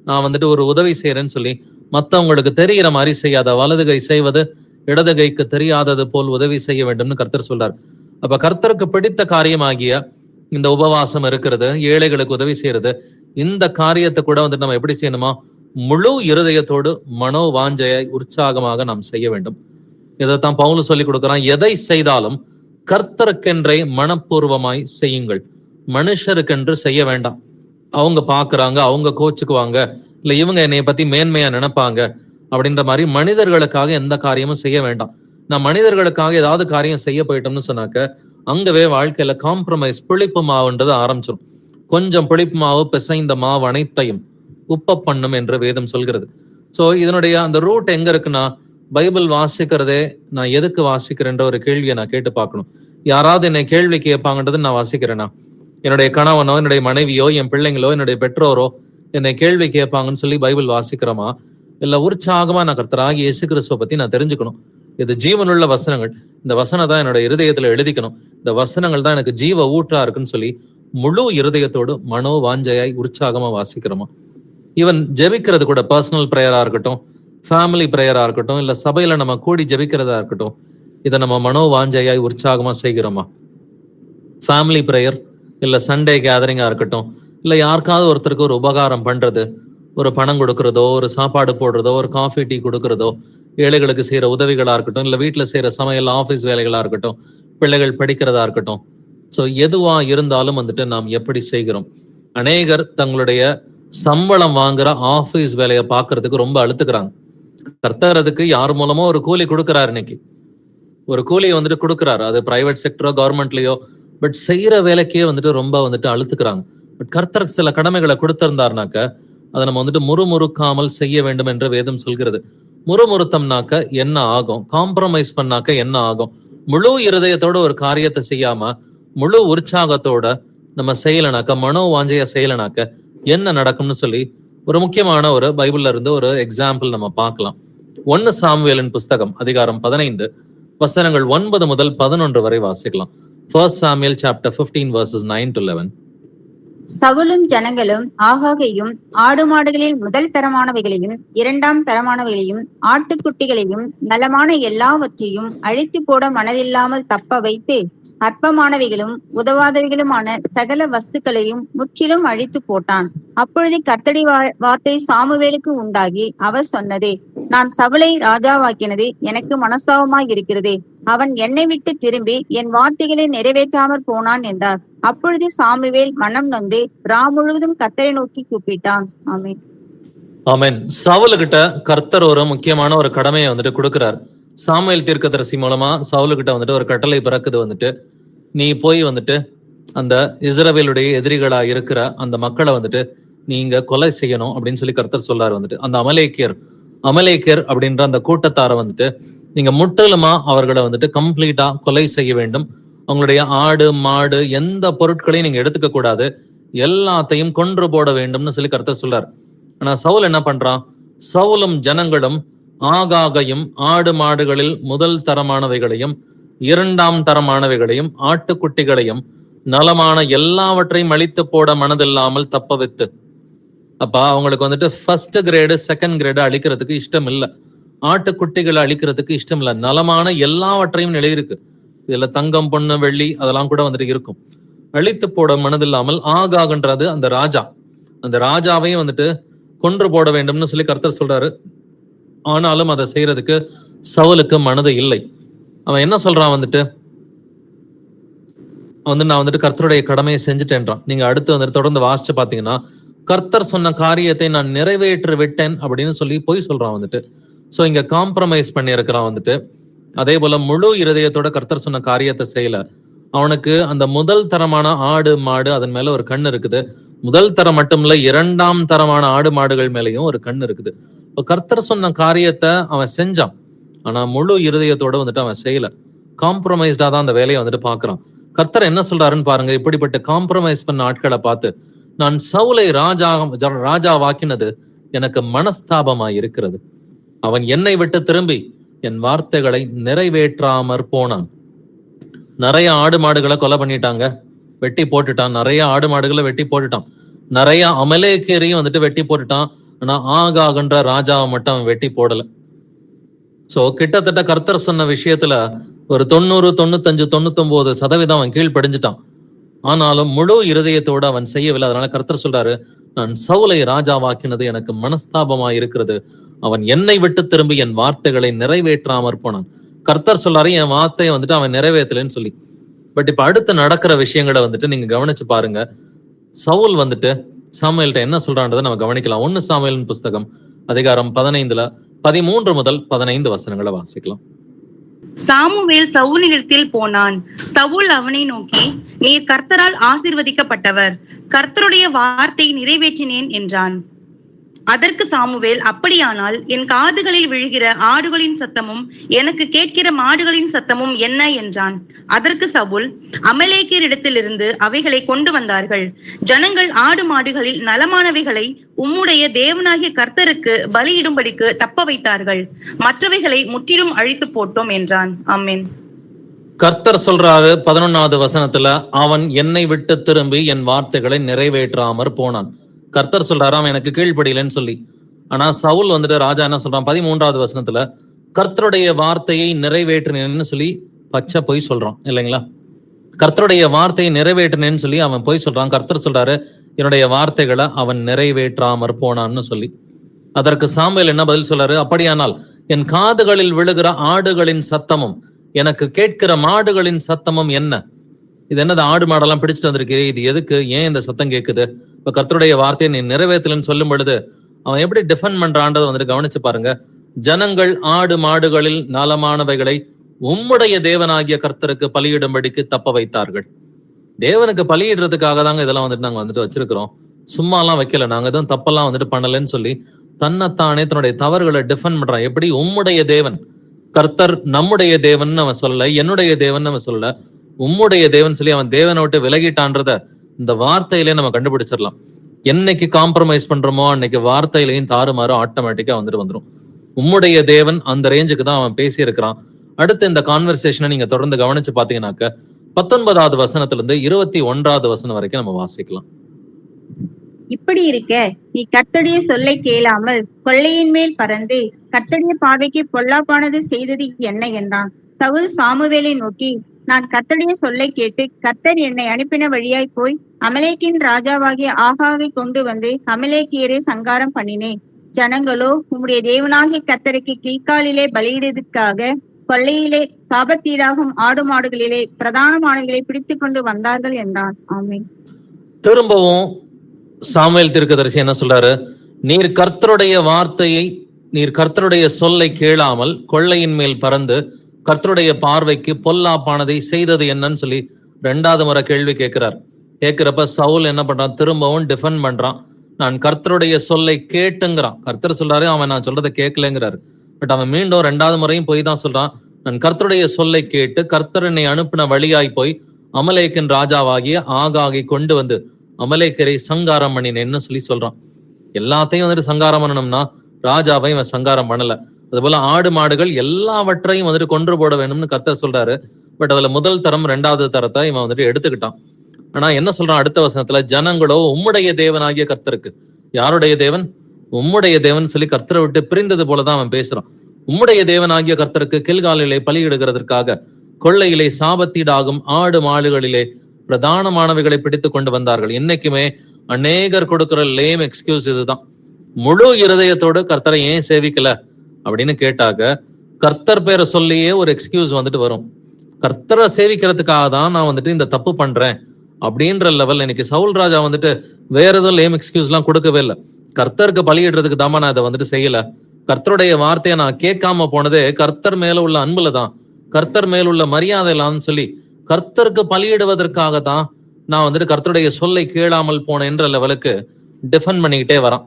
நான் வந்துட்டு ஒரு உதவி செய்யறேன்னு சொல்லி மத்தவங்களுக்கு தெரிகிற மாதிரி செய்யாத, வலது கை செய்வது இடது கைக்கு தெரியாதது போல் உதவி செய்ய வேண்டும்னு கர்த்தர் சொல்றார். அப்ப கர்த்தருக்கு பிடித்த காரியமாகிய இந்த உபவாசம் இருக்கிறது, ஏழைகளுக்கு உதவி செய்யறது, இந்த காரியத்தை கூட வந்துட்டு நம்ம எப்படி செய்யணுமா? முழு இருதயத்தோடு மனோ வாஞ்சையாய் உற்சாகமாக நாம் செய்ய வேண்டும். இதைத்தான் பவுல் சொல்லி கொடுக்கிறான். எதை செய்தாலும் கர்த்தருக்கென்றே மனப்பூர்வமாய் செய்யுங்கள், மனுஷருக்கென்று செய்ய வேண்டாம். அவங்க பாக்குறாங்க, அவங்க கோச்சுக்குவாங்க, இல்ல இவங்க என்னைய பத்தி மேன்மையா நினைப்பாங்க அப்படின்ற மாதிரி மனிதர்களுக்காக எந்த காரியமும் செய்ய வேண்டாம். நான் மனிதர்களுக்காக ஏதாவது காரியம் செய்ய போயிட்டோம்னு சொன்னாக்க அங்கவே வாழ்க்கையில காம்ப்ரமைஸ், புளிப்பு மாவுன்றது ஆரம்பிச்சிடும். கொஞ்சம் புளிப்பு மாவு பிசைந்த மாவு அனைத்தையும் உப்ப பண்ணும் என்று வேதம் சொல்கிறது. சோ இதனுடைய அந்த ரூட் எங்க இருக்குன்னா, பைபிள் வாசிக்கிறதே நான் எதுக்கு வாசிக்கிறேன்ற ஒரு கேள்வியை நான் கேட்டு பார்க்கணும். யாராவது என்னை கேள்வி கேட்பாங்கன்றது நான் வாசிக்கிறேன்னா, என்னுடைய கணவனோ என்னுடைய மனைவியோ என் பிள்ளைங்களோ என்னுடைய பெற்றோரோ என்னை கேள்வி கேட்பாங்கன்னு சொல்லி பைபிள் வாசிக்கிறோமா? இல்ல உற்சாகமா நான் கர்த்தராகிய இயேசு கிறிஸ்துவை பத்தி நான் தெரிஞ்சுக்கணும். இது ஜீவனுள்ள வசனங்கள், இந்த வசனம் தான் என்னோட இருதயத்துல எழுதிக்கணும், இந்த வசனங்கள் தான் எனக்கு ஜீவ ஊற்றா இருக்குன்னு சொல்லி முழு இருதயத்தோடு மனோ வாஞ்சையாய் உற்சாகமா வாசிக்கிறோமா? ஈவன் ஜெபிக்கிறது கூட, பர்சனல் பிரேயரா இருக்கட்டும், ஃபேமிலி பிரேயரா இருக்கட்டும், இல்ல சபையில நம்ம கூடி ஜெபிக்கிறதா இருக்கட்டும், இதை நம்ம மனோ வாஞ்சையாய் உற்சாகமா செய்கிறோமா? ஃபேமிலி பிரேயர் இல்ல சண்டே கேதரிங்கா இருக்கட்டும், இல்ல யாருக்காவது ஒருத்தருக்கு ஒரு உபகாரம் பண்றது, ஒரு பணம் கொடுக்கறதோ, ஒரு சாப்பாடு போடுறதோ, ஒரு காஃபி டீ கொடுக்கறதோ, ஏழைகளுக்கு செய்யற உதவிகளா இருக்கட்டும், இல்ல வீட்டுல செய்யற சமையல், ஆபீஸ் வேலைகளா இருக்கட்டும், பிள்ளைகள் படிக்கிறதா இருக்கட்டும், சோ எதுவா இருந்தாலும் வந்துட்டு நாம் எப்படி செய்கிறோம்? அநேகர் தங்களுடைய சம்பளம் வாங்குற ஆபீஸ் வேலையை பாக்குறதுக்கு ரொம்ப அழுத்துக்கிறாங்க. கர்த்தருக்கு யார் மூலமோ ஒரு கூலி கொடுக்கிறாரு, இன்னைக்கு ஒரு கூலியை வந்துட்டு கொடுக்குறாரு, அது பிரைவேட் செக்டரோ கவர்மெண்ட்லயோ, பட் செய்யற வேலைக்கே வந்துட்டு ரொம்ப வந்துட்டு அழுத்துக்கிறாங்க. பட் கர்த்தருக்கு சில கடமைகளை கொடுத்திருந்தாருனாக்க அதை நம்ம வந்துட்டு முறுமுறுக்காமல் செய்ய வேண்டும் என்று வேதம் சொல்கிறது. முறுமுறுத்தம்னாக்க என்ன ஆகும்? காம்ப்ரமைஸ் பண்ணாக்க என்ன ஆகும்? முழு இருதயத்தோட ஒரு காரியத்தை செய்யாம முழு உற்சாகத்தோட நம்ம செய்யலனாக்க, மனோ வாஞ்சையா செய்யலனாக்க என்ன நடக்கும்னு சொல்லி ஒரு முக்கியமான ஒரு பைபிள்ல இருந்து ஒரு எக்ஸாம்பிள் நம்ம பார்க்கலாம். 1 சாமுவேலின் புஸ்தகம் அதிகாரம் 15 வசனங்கள் 9 முதல் 11 வரை வாசிக்கலாம். 1 Samuel chapter 15 verses 9 to 11. சவுலும் ஜனங்களும் ஆகாகையும் ஆடு மாடுகளில் முதல் தரமானவைகளையும் 2ஆம் தரமானவைகளையும் ஆட்டுக்குட்டிகளையும் நலமான எல்லாவற்றையும் அழித்து போட மனதில்லாமல் தப்ப வைத்து அற்பமானவைகளும் உதவாதவைகளுமான சகல வஸ்துக்களையும் முற்றிலும் அழித்து போட்டான். அப்பொழுது கர்த்தருடைய வார்த்தை சாமுவேலுக்கு உண்டாகி அவர் சொன்னதே, நான் சவுலை ராஜாவாக்கினது எனக்கு மனசாபமாய் இருக்கிறதே, அவன் என்னை விட்டு திரும்பி என் வார்த்தைகளை நிறைவேற்றாமற் போனான் என்றார். அப்பொழுது சாமுவேல் மனம் நொந்து முழுவதும் கர்த்தரை நோக்கி கூப்பிட்டான். ஆமென். ஆமென். சவுலுகிட்ட கர்த்தர் ஒரு முக்கியமான ஒரு கடமையை வந்துட்டு கொடுக்கிறார். சாமுவேல் தீர்க்கதரிசி மூலமா சவுலுகிட்ட வந்துட்டு ஒரு கட்டளை பிறக்குது, வந்துட்டு நீ போய் வந்துட்டு அந்த இஸ்ரவேலுடைய எதிரிகளா இருக்கிற அந்த மக்களை வந்துட்டு நீங்க கொலை செய்யணும் அப்படின்னு சொல்லி கர்த்தர் சொல்றாரு. வந்துட்டு அந்த அமலேக்கியர் அப்படின்ற அந்த கூட்டத்தாரை வந்துட்டு நீங்க முற்றிலுமா அவர்களை வந்துட்டு கம்ப்ளீட்டா கொலை செய்ய வேண்டும். அவங்களுடைய ஆடு மாடு எந்த பொருட்களையும் நீங்க எடுத்துக்க கூடாது, எல்லாத்தையும் கொன்று போட வேண்டும்னு சொல்லி கர்த்தர் சொல்றாரு. ஆனா சவுல் என்ன பண்றான்? சவுலும் ஜனங்களும் ஆகாகையும் ஆடு மாடுகளில் முதல் தரமானவைகளையும் 2ஆம் தரமானவைகளையும் ஆட்டுக்குட்டிகளையும் நலமான எல்லாவற்றையும் அழித்து போட மனதில்லாமல் தப்ப வைத்து. அப்ப அவங்களுக்கு வந்துட்டு ஃபர்ஸ்ட் கிரேடு செகண்ட் கிரேடு அழிக்கிறதுக்கு இஷ்டம் இல்லை, ஆட்டுக்குட்டிகளை அழிக்கிறதுக்கு இஷ்டம் இல்லை. நலமான எல்லாவற்றையும் நிலை இருக்கு. இதுல தங்கம் பொண்ணு வெள்ளி அதெல்லாம் கூட வந்துட்டு இருக்கும். அழித்து போட மனதில்லாமல் ஆகாகன்றது அந்த ராஜா, அந்த ராஜாவையும் வந்துட்டு கொன்று போட வேண்டும்னு சொல்லி கர்த்தர் சொல்றாரு. ஆனாலும் அதை செய்யறதுக்கு சவுலுக்கு மனது இல்லை. அவன் என்ன சொல்றான் வந்துட்டு, நான் வந்துட்டு கர்த்தருடைய கடமையை செஞ்சுட்டேன்றான். நீங்க அடுத்து வந்துட்டு தொடர்ந்து வாசிச்சு பாத்தீங்கன்னா, கர்த்தர் சொன்ன காரியத்தை நான் நிறைவேற்றி விட்டேன் அப்படின்னு சொல்லி போய் சொல்றான் வந்துட்டு. சோ இங்க காம்ப்ரமைஸ் பண்ணி இருக்கிறான் வந்துட்டு. அதே போல முழு இருதயத்தோட கர்த்தர் சொன்ன காரியத்தை செய்யல. அவனுக்கு அந்த முதல் தரமான ஆடு மாடு அதன் மேல ஒரு கண் இருக்குது. முதல் தரம் மட்டும் இல்ல, இரண்டாம் தரமான ஆடு மாடுகள் மேலேயும் ஒரு கண் இருக்குது. இப்போ கர்த்தர் சொன்ன காரியத்தை அவன் செஞ்சான், ஆனா முழு இருதயத்தோட வந்துட்டு அவன் செய்யல. காம்ப்ரமைஸ்டா தான் அந்த வேலையை வந்துட்டு பாக்குறான். கர்த்தர் என்ன சொல்றாருன்னு பாருங்க. இப்படிப்பட்ட காம்ப்ரமைஸ் பண்ண ஆட்களை பார்த்து, நான் சவுலை ராஜாவாக்கினது எனக்கு மனஸ்தாபமாய் இருக்கிறது. அவன் என்னை விட்டு திரும்பி என் வார்த்தைகளை நிறைவேற்றாமற் போனான். நிறைய ஆடு மாடுகளை கொலை பண்ணிட்டாங்க, வெட்டி போட்டுட்டான். நிறைய ஆடு மாடுகளை வெட்டி போட்டுட்டான். நிறைய அமலேக்கேரையும் வந்துட்டு வெட்டி போட்டுட்டான். ஆனா ஆகாகன்ற ராஜாவை மட்டும் அவன் வெட்டி போடல. சோ கிட்டத்தட்ட கர்த்தர் சொன்ன விஷயத்துல ஒரு 90, 95, 99% அவன் கீழ்ப்படிஞ்சிட்டான். ஆனாலும் முழு இருதயத்தோடு அவன் செய்யவில்லை. அதனால கர்த்தர் சொல்றாரு, நான் சவுலை ராஜாவாக்கினது எனக்கு மனஸ்தாபமாய் இருக்கிறது. அவன் என்னை விட்டு திரும்பி என் வார்த்தைகளை நிறைவேற்றாமற் போனான். கர்த்தர் சொல்றாரு, என் வார்த்தையை வந்துட்டு அவன் நிறைவேற்றலன்னு சொல்லி. பட் இப்ப அடுத்து நடக்கிற விஷயங்களை வந்துட்டு நீங்க கவனிச்சு பாருங்க. சவுல் வந்துட்டு சாமுவேல்கிட்ட என்ன சொல்றான்றதை நம்ம கவனிக்கலாம். 1 சாமுவேலின் புஸ்தகம் அதிகாரம் 15 13 முதல் 15 வசனங்களை வாசிக்கலாம். சாமுவேல் சவுலிடத்தில் போனான். சவுல் அவனை நோக்கி, நீர் கர்த்தரால் ஆசீர்வதிக்கப்பட்டவர், கர்த்தருடைய வார்த்தை நிறைவேற்றினேன் என்றான். அதற்கு சாமுவேல், அப்படியானால் என் காதுகளில் விழுகிற ஆடுகளின் சத்தமும் எனக்கு கேட்கிற மாடுகளின் சத்தமும் என்ன என்றான். அதற்கு சவுல், அமலேக்கியரிடத்திலிருந்து அவைகளை கொண்டு வந்தார்கள். ஜனங்கள் ஆடு மாடுகளில் நலமானவைகளை உம்முடைய தேவனாகிய கர்த்தருக்கு பலியிடும்படிக்கு தப்ப வைத்தார்கள், மற்றவைகளை முற்றிலும் அழித்து போட்டோம் என்றான். ஆமென். கர்த்தர் சொல்றாரு 11வது வசனத்துல, அவன் என்னை விட்டு திரும்பி என் வார்த்தைகளை நிறைவேற்றாமற் போனான். கர்த்தர் சொல்றாரு அவன் எனக்கு கீழ்ப்படியலன்னு சொல்லி. ஆனா சவுல் வந்துட்டு ராஜா என்ன சொல்றான் 13வது வசனத்துல, கர்த்தருடைய வார்த்தையை நிறைவேற்றினேன்னு சொல்லி பச்சை பொய் சொல்றான் இல்லைங்களா. கர்த்தருடைய வார்த்தையை நிறைவேற்றினேன்னு சொல்லி அவன் பொய் சொல்றான். கர்த்தர் சொல்றாரு என்னுடைய வார்த்தைகளை அவன் நிறைவேற்றாமற் போனான்னு சொல்லி. அதற்கு சாமுவேல் என்ன பதில் சொல்றாரு, அப்படியானால் என் காதுகளில் விழுகிற ஆடுகளின் சத்தமும் எனக்கு கேட்கிற மாடுகளின் சத்தமும் என்ன? இது என்னது, ஆடு மாடெல்லாம் பிடிச்சிட்டு வந்திருக்கிறே, இது எதுக்கு, ஏன் இந்த சத்தம் கேட்குது? இப்ப கர்த்தருடைய வார்த்தையை நீ நிறைவேற்றலன்னு சொல்லும் பொழுது அவன் எப்படி டிஃபெண்ட் பண்றான்றதை வந்துட்டு கவனிச்சு பாருங்க. ஜனங்கள் ஆடு மாடுகளில் நலமானவைகளை உம்முடைய தேவனாகிய கர்த்தருக்கு பலியிடும்படிக்கு தப்ப வைத்தார்கள். தேவனுக்கு பலியிடுறதுக்காக தாங்க இதெல்லாம் வந்துட்டு நாங்க வந்துட்டு வச்சிருக்கிறோம், சும்மா எல்லாம் வைக்கல, நாங்க எதுவும் தப்பெல்லாம் வந்துட்டு பண்ணலன்னு சொல்லி தன்னைத்தானே தன்னுடைய தவறுகளை டிஃபெண்ட் பண்றான். எப்படி உம்முடைய தேவன், கர்த்தர் நம்முடைய தேவன் அவன் சொல்லல, என்னுடைய தேவன் அவன் சொல்லல, உம்முடைய தேவன் சொல்லி அவன் தேவனை விட்டு விலகிட்டான்றத இந்த வார்த்தையிலே நம்ம கண்டுபிடிச்சிடலாம். என்னைக்கு காம்ப்ரமைஸ் பண்றோமோ அன்னைக்கு வார்த்தையிலையும் தாறுமாறும் ஆட்டோமேட்டிக்கா வந்துடும். உம்முடைய தேவன் அந்த ரேஞ்சுக்கு தான் அவன் பேசி இருக்கிறான். அடுத்து இந்த கான்வர்சேஷனை நீங்க தொடர்ந்து கவனிச்சு பாத்தீங்கன்னாக்க 19வது வசனத்திலிருந்து 21வது வசனம் வரைக்கும் நம்ம வாசிக்கலாம். இப்படி இருக்க நீ கர்த்தருடைய சொல்லை கேளாமல் கொள்ளையின் மேல் பறந்து கர்த்தருடைய பார்வைக்கு பொல்லாப்பானது செய்தது என்ன என்றான். சவுல் சாமுவேலை நோக்கி, நான் கர்த்தருடைய சொல்லை கேட்டு கர்த்தர் என்னை அனுப்பின வழியாய் போய் அமலேக்கின் ராஜாவாகிய ஆகாவை கொண்டு வந்து அமலேக்கியரை சங்காரம் பண்ணினேன். ஜனங்களோ உம்முடைய தேவனாகிய கர்த்தருக்கு கீழ்காலிலே பலியிடுவதற்காக கொள்ளையிலே சாபத்தீடாகும் ஆடு மாடுகளிலே பிரதானமானவைகளை பிடித்து கொண்டு வந்தார்கள் என்றான். ஆமென். திரும்பவும் சாமுவேல் தீர்க்கதரிசி என்ன சொல்றாரு, நீர் கர்த்தருடைய வார்த்தையை, நீர் கர்த்தருடைய சொல்லை கேளாமல் கொள்ளையின் மேல் பறந்து கர்த்தருடைய பார்வைக்கு பொல்லாப்பானதை செய்தது என்னன்னு சொல்லி 2வது முறை கேள்வி கேட்கிறார். கேட்கிறப்ப சவுல் என்ன பண்றான், திரும்பவும் டிஃபெண்ட் பண்றான். நான் கர்த்தருடைய சொல்லை கேட்டுங்கிறான். கர்த்தர் சொல்றாரு, அவன் நான் சொல்றதை கேட்கலங்கிறாரு. பட் அவன் மீண்டும் 2வது முறையும் போய் தான் சொல்றான், நான் கர்த்தருடைய சொல்லை கேட்டு கர்த்தர் என்னை அனுப்பின வழியாய் போய் அமலேக்கின் ராஜாவாகிய ஆகாகை கொண்டு வந்து அமலேக்கரை சங்காரம் பண்ணினேன்னு சொல்லி சொல்றான். எல்லாத்தையும் வந்துட்டு சங்காரம் பண்ணணும்னா ராஜாவை இவன் சங்காரம் பண்ணல. அதுபோல ஆடு மாடுகள் எல்லாவற்றையும் வந்துட்டு கொன்று போட வேணும்னு கர்த்தர் சொல்றாரு. பட் அதுல முதல் தரம் 2வது தரத்தை இவன் வந்துட்டு எடுத்துக்கிட்டான். ஆனா என்ன சொல்றான் அடுத்த வசனத்துல, ஜனங்களோ உம்முடைய தேவனாகிய கர்த்தருக்கு. யாருடைய தேவன்? உம்முடைய தேவன் சொல்லி கர்த்தரை விட்டு பிரிந்தது போலதான் அவன் பேசுறான். உம்முடைய தேவனாகிய கர்த்தருக்கு கில்காலிலே பலியிடுகிறதற்காக கொள்ளையிலே சாபத்தீடாகும் ஆடு மாடுகளிலே பிரதானமானவைகளை பிடித்து கொண்டு வந்தார்கள். இன்னைக்குமே அநேகர் கொடுக்கிற லேம் எக்ஸ்கியூஸ் இதுதான். முழு இருதயத்தோடு கர்த்தரை ஏன் சேவிக்கல அப்படின்னு கேட்டாக்க, கர்த்தர் பேரை சொல்லியே ஒரு எக்ஸ்கியூஸ் வந்துட்டு வரும். கர்த்தரை சேவிக்கிறதுக்காக தான் நான் வந்துட்டு இந்த தப்பு பண்றேன் அப்படின்ற லெவல். இன்னைக்கு சவுல் ராஜா வந்துட்டு வேற ஏதோ லேம் எக்ஸ்கியூஸ் எல்லாம் கொடுக்கவே இல்லை. கர்த்தருக்கு பலியிடுறதுக்கு தாமா நான் இதை வந்துட்டு செய்யல, கர்த்தருடைய வார்த்தையை நான் கேட்காம போனதே கர்த்தர் மேல உள்ள அன்புல தான், கர்த்தர் மேல உள்ள மரியாதைலான்னு சொல்லி கர்த்தருக்கு பலியிடுவதற்காக தான் நான் வந்துட்டு கர்த்தருடைய சொல்லை கேளாமல் போனேன்ற லெவலுக்கு டிஃபெண்ட் பண்ணிக்கிட்டே வரான்.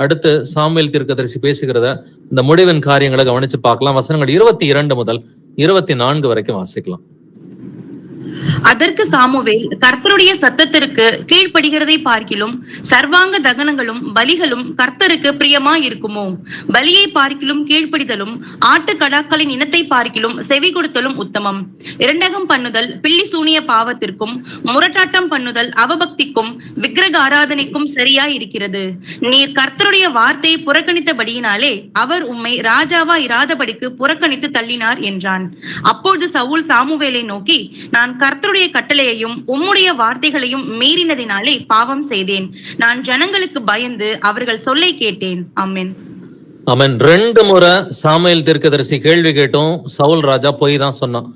அடுத்து சாமுவேல் தீர்க்கதரிசி பேசுகிறத இந்த முடிவின் காரியங்களை கவனிச்சு பார்க்கலாம். வசனங்கள் 22 முதல் 24 வரைக்கும் வாசிக்கலாம். அதற்கு சாமுவேல், கர்த்தருடைய சத்தத்திற்கு கீழ்ப்படுகிறதை பார்க்கிலும் சர்வாங்க தகனங்களும் பலிகளும் கர்த்தருக்கு பிரியமா இருக்குமோ? பலியை பார்க்கிலும் கீழ்ப்படிதலும் ஆட்டுக்கடாக்களின் இனத்தை பார்க்கிலும் செவி கொடுத்தலும் உத்தமம். இரண்டகம் பண்ணுதல் பில்லி சூனிய பாவத்திற்கும் முரட்டாட்டம் பண்ணுதல் அவபக்திக்கும் விக்கிரக ஆராதனைக்கும் சரியா இருக்கிறது. நீர் கர்த்தருடைய வார்த்தையை புறக்கணித்தபடியினாலே அவர் உம்மை ராஜாவா இராதபடிக்கு புறக்கணித்து தள்ளினார் என்றான். அப்பொழுது சவுல் சாமுவேலை நோக்கி, நான் கர்த்தருடைய கட்டளையையும் உம்முடைய வார்த்தைகளையும் மீறினதினாலே பாவம் செய்தேன். நான் ஜனங்களுக்கு பயந்து அவர்கள் சொல்லை கேட்டேன். ஆமென். ஆமென். 2 முறை சாமுவேல் தீர்க்கதரிசி கேள்வி கேட்டும் சவுல் ராஜா போய் தான் சொன்னான்.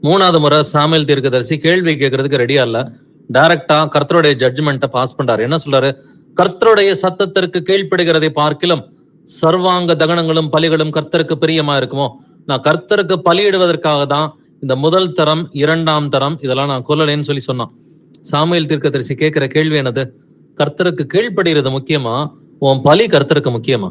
3வது முறை சாமுவேல் தீர்க்கதரிசி கேள்வி கேட்கறதுக்கு ரெடியா இல்ல, டைரக்டா கர்த்தருடைய ஜட்ஜ்மெண்ட்டை பாஸ் பண்றாரு. என்ன சொல்றாரு? கர்த்தருடைய சத்தத்திற்கு கீழ்ப்படுகிறதை பார்க்கிலும் சர்வாங்க தகனங்களும் பலிகளும் கர்த்தருக்கு பிரியமா இருக்குமோ? நான் கர்த்தருக்கு பலியிடுவதற்காக தான் இந்த முதல் தரம் 2ஆம் தரம் இதெல்லாம் நான் கொல்லலேன்னு சொல்லி சொன்னான். சாமுவேல் தீர்க்கதரிசி கேட்கிற கேள்வி என்னது? கர்த்தருக்கு கீழ்ப்படுகிறது முக்கியமா, உன் பலி கர்த்தருக்கு முக்கியமா?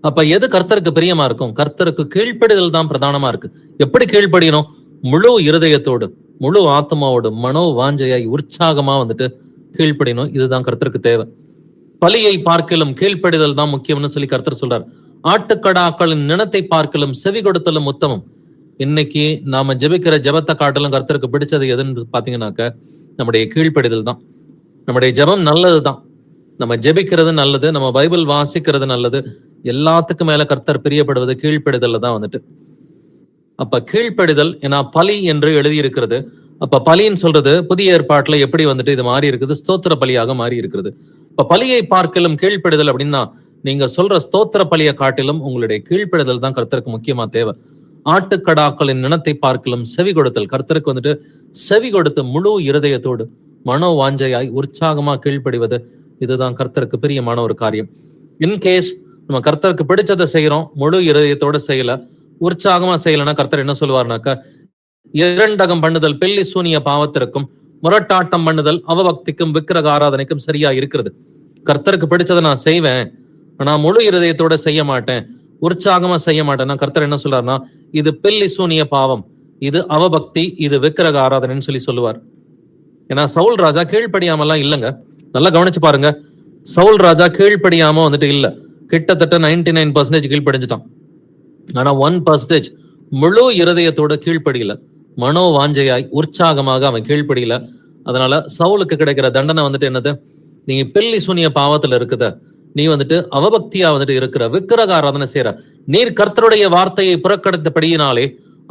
அப்ப எது கர்த்தருக்கு பிரியமா இருக்கும்? கர்த்தருக்கு கீழ்ப்படிதல் தான் பிரதானமா இருக்கு. எப்படி கீழ்ப்படியணும்? முழு இருதயத்தோடு முழு ஆத்மாவோடு மனோ வாஞ்சையாய் உற்சாகமா வந்துட்டு கீழ்ப்படியணும். இதுதான் கர்த்தருக்கு தேவை. பலியை பார்க்கலும் கீழ்ப்படிதல் தான் முக்கியம்னு சொல்லி கர்த்தர் சொல்றார். ஆட்டுக்கடாக்களின் நினத்தை பார்க்கலும் செவி கொடுத்தலும் உத்தமம். இன்னைக்கு நாம ஜெபிக்கிற ஜெபத்தை காட்டிலும் கர்த்தருக்கு பிடிச்சது எதுன்னு பாத்தீங்கன்னாக்க நம்முடைய கீழ்ப்படிதல் தான். நம்முடைய ஜெபம் நல்லது தான், நம்ம ஜெபிக்கிறது நல்லது, நம்ம பைபிள் வாசிக்கிறது நல்லது. எல்லாத்துக்கும் மேல கர்த்தர் பிரியப்படுவது கீழ்ப்படிதல்ல தான் வந்துட்டு. அப்ப கீழ்ப்படிதல் ஏன்னா பலி என்று எழுதி இருக்கிறது. அப்ப பலின்னு சொல்றது புதிய ஏற்பாட்டுல எப்படி வந்துட்டு இது மாறி இருக்குது? ஸ்தோத்திர பலியாக மாறி இருக்கிறது. இப்ப பலியை பார்க்கலும் கீழ்ப்படிதல் அப்படின்னா நீங்க சொல்ற ஸ்தோத்திர பலியை காட்டிலும் உங்களுடைய கீழ்ப்படிதல் தான் கர்த்தருக்கு முக்கியமா தேவை. ஆட்டுக்கடாக்களின் நினத்தை பார்க்கலும் செவி கொடுத்தல். கர்த்தருக்கு வந்துட்டு செவி கொடுத்து முழு இருதயத்தோடு மனோ வாஞ்சையாய் உற்சாகமா கீழ்ப்படிவது, இதுதான் கர்த்தருக்கு பிரியமான ஒரு காரியம். இன்கேஸ் நம்ம கர்த்தருக்கு பிடிச்சதை செய்யறோம், முழு இருதயத்தோட செய்யல, உற்சாகமா செய்யலன்னா கர்த்தர் என்ன சொல்லுவார்னாக்க, இரண்டகம் பண்ணுதல் பில்லி சூனிய பாவத்திற்கும் முரட்டாட்டம் பண்ணுதல் அவபக்திக்கும் விக்கிரக ஆராதனைக்கும் சரியா இருக்கிறது. கர்த்தருக்கு பிடிச்சதை நான் செய்வேன், ஆனா முழு இருதயத்தோட செய்ய மாட்டேன், உற்சாகமா செய்ய மாட்டேன்னா கர்த்தர் என்ன சொல்றாருன்னா, இது பில்லி சூனிய பாவம், இது அவபக்தி, இது விக்கிரக ஆராதனைன்னு சொல்லி சொல்லுவார். ஏன்னா சவுல் ராஜா கீழ்ப்படியாமலாம் இல்லைங்க. நல்லா கவனிச்சு பாருங்க. சவுல் ராஜா கீழ்ப்படியாம வந்துட்டு இல்ல, கிட்டத்தட்ட 99% கீழ்ப்படிஞ்சுட்டான். ஆனா 1% முழு இருதயத்தோட கீழ்ப்படியில, மனோ வாஞ்சையாய் உற்சாகமாக அவன் கீழ்ப்படியில. அதனால சவுலுக்கு கிடைக்கிற தண்டனை வந்துட்டு என்னது? நீ பில்லி சூனிய பாவத்துல இருக்குத, நீ வந்துட்டு அவபக்தியா வந்துட்டு இருக்கிற, விக்கிரக ஆராதனை செய்யற, நீர் கர்த்தருடைய வார்த்தையை புறக்கணித்தபடியினாலே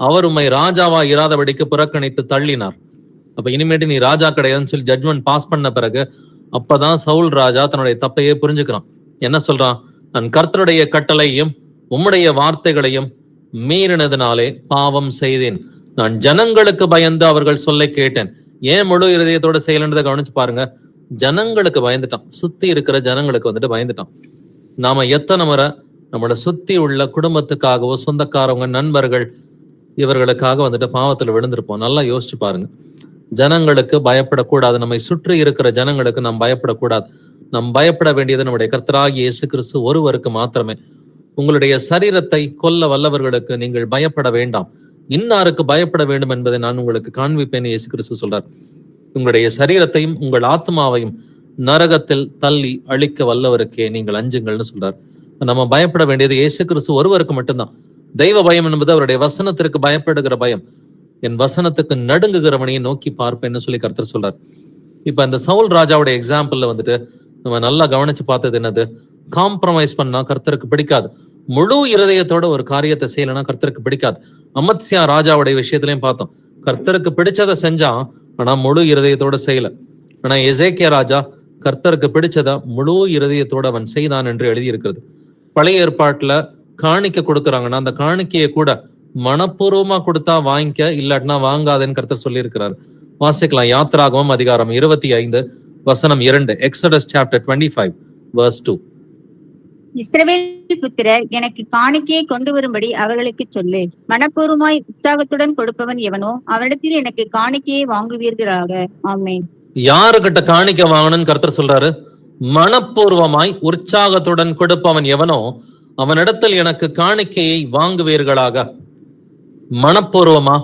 அவர் உம்மை ராஜாவா இராதபடிக்கு புறக்கணித்து தள்ளினார். அப்ப இனிமேட்டு நீ ராஜா கிடையாதுன்னு சொல்லி ஜட்மெண்ட் பாஸ் பண்ண பிறகு அப்பதான் சவுல் ராஜா தன்னுடைய தப்பையே புரிஞ்சுக்கிறான். என்ன சொல்றான்? நான் கர்த்தருடைய கட்டளையும் உம்முடைய வார்த்தைகளையும் மீறினதுனாலே பாவம் செய்தேன். நான் ஜனங்களுக்கு பயந்து அவர்கள் சொல்ல கேட்டேன். ஏன் முழு இருதயத்தோட செய்யலன்றதை கவனிச்சு பாருங்க. ஜனங்களுக்கு பயந்துட்டான், சுத்தி இருக்கிற ஜனங்களுக்கு வந்துட்டு பயந்துட்டான். நாம எத்தனை முறை நம்மளோட சுத்தி உள்ள குடும்பத்துக்காகவோ சொந்தக்காரவங்க நண்பர்கள் இவர்களுக்காக வந்துட்டு பாவத்துல விழுந்திருப்போம். நல்லா யோசிச்சு பாருங்க. ஜனங்களுக்கு பயப்படக்கூடாது, நம்மை சுற்றி இருக்கிற ஜனங்களுக்கு நாம் பயப்படக்கூடாது. நாம் பயப்பட வேண்டியது நம்முடைய கர்த்தராகிய இயேசு கிறிஸ்து ஒருவருக்கு மாத்திரமே. உங்களுடைய சரீரத்தை கொல்ல வல்லவர்களுக்கு நீங்கள் பயப்பட வேண்டாம், இன்னாருக்கு பயப்பட வேண்டும் என்பதை நான் உங்களுக்கு காண்பிப்பேன் இயேசு கிறிஸ்து சொல்றார். உங்களுடைய சரீரத்தையும் உங்கள் ஆத்மாவையும் நரகத்தில் தள்ளி அழிக்க வல்லவருக்கே நீங்கள் அஞ்சுங்கள்னு சொல்றார். நம்ம பயப்பட வேண்டியது இயேசு கிறிஸ்து ஒருவருக்கு மட்டும்தான். தெய்வ பயம் என்பது அவருடைய வசனத்திற்கு பயப்படுகிற பயம். என் வசனத்துக்கு நடுங்குகிறவனையை நோக்கி பார்ப்பேன்னு சொல்லி கர்த்தர் சொல்றார். இப்ப இந்த சவுல் ராஜாவோட எக்ஸாம்பிள்ல வந்துட்டு நம்ம நல்லா கவனிச்சு பார்த்தது என்னது, காம்ப்ரமைஸ் பண்ணா கர்த்தருக்கு பிடிக்காது. முழு இருதயத்தோட ஒரு காரியத்தை செய்யலைன்னா கர்த்தருக்கு பிடிக்காது. அமத்சியா ராஜாவுடைய விஷயத்திலையும் பார்த்தோம், கர்த்தருக்கு பிடிச்சதை செஞ்சான், ஆனா முழு இருதயத்தோட செய்யல. ஆனா எசேக்கியா ராஜா கர்த்தருக்கு பிடிச்சதா முழு இருதயத்தோட அவன் செய்தான் என்று எழுதி இருக்கிறது. பழைய ஏற்பாட்டுல காணிக்கை கொடுக்குறாங்கன்னா அந்த காணிக்கையை கூட மனப்பூர்வமா கொடுத்தா வாங்கிக்க, இல்லாட்டினா வாங்காதேன்னு கர்த்தர் சொல்லி இருக்கிறார். வாசிக்கலாம், யாத்திராகமம் அதிகாரம் 25 வசனம் 2, எக்ஸடஸ் சாப்டர் 25 verse 2. இஸ்ரவேல் புத்திரர் எனக்கு காணிக்கையை கொண்டு வரும்படி அவர்களுக்கு சொல்லு. மனப்பூர்வமாய் உற்சாகத்துடன் கொடுப்பவன் எவனோ அவனிடத்தில் எனக்கு காணிக்கையை வாங்குவீர்களாக. ஆமென். யாருகிட்ட காணிக்கை வாங்கணும்னு கர்த்தர் சொல்றாரு? மனப்பூர்வமாய் உற்சாகத்துடன் கொடுப்பவன் எவனோ அவனிடத்தில் எனக்கு காணிக்கையை வாங்குவீர்களாக. மனப்பூர்வமா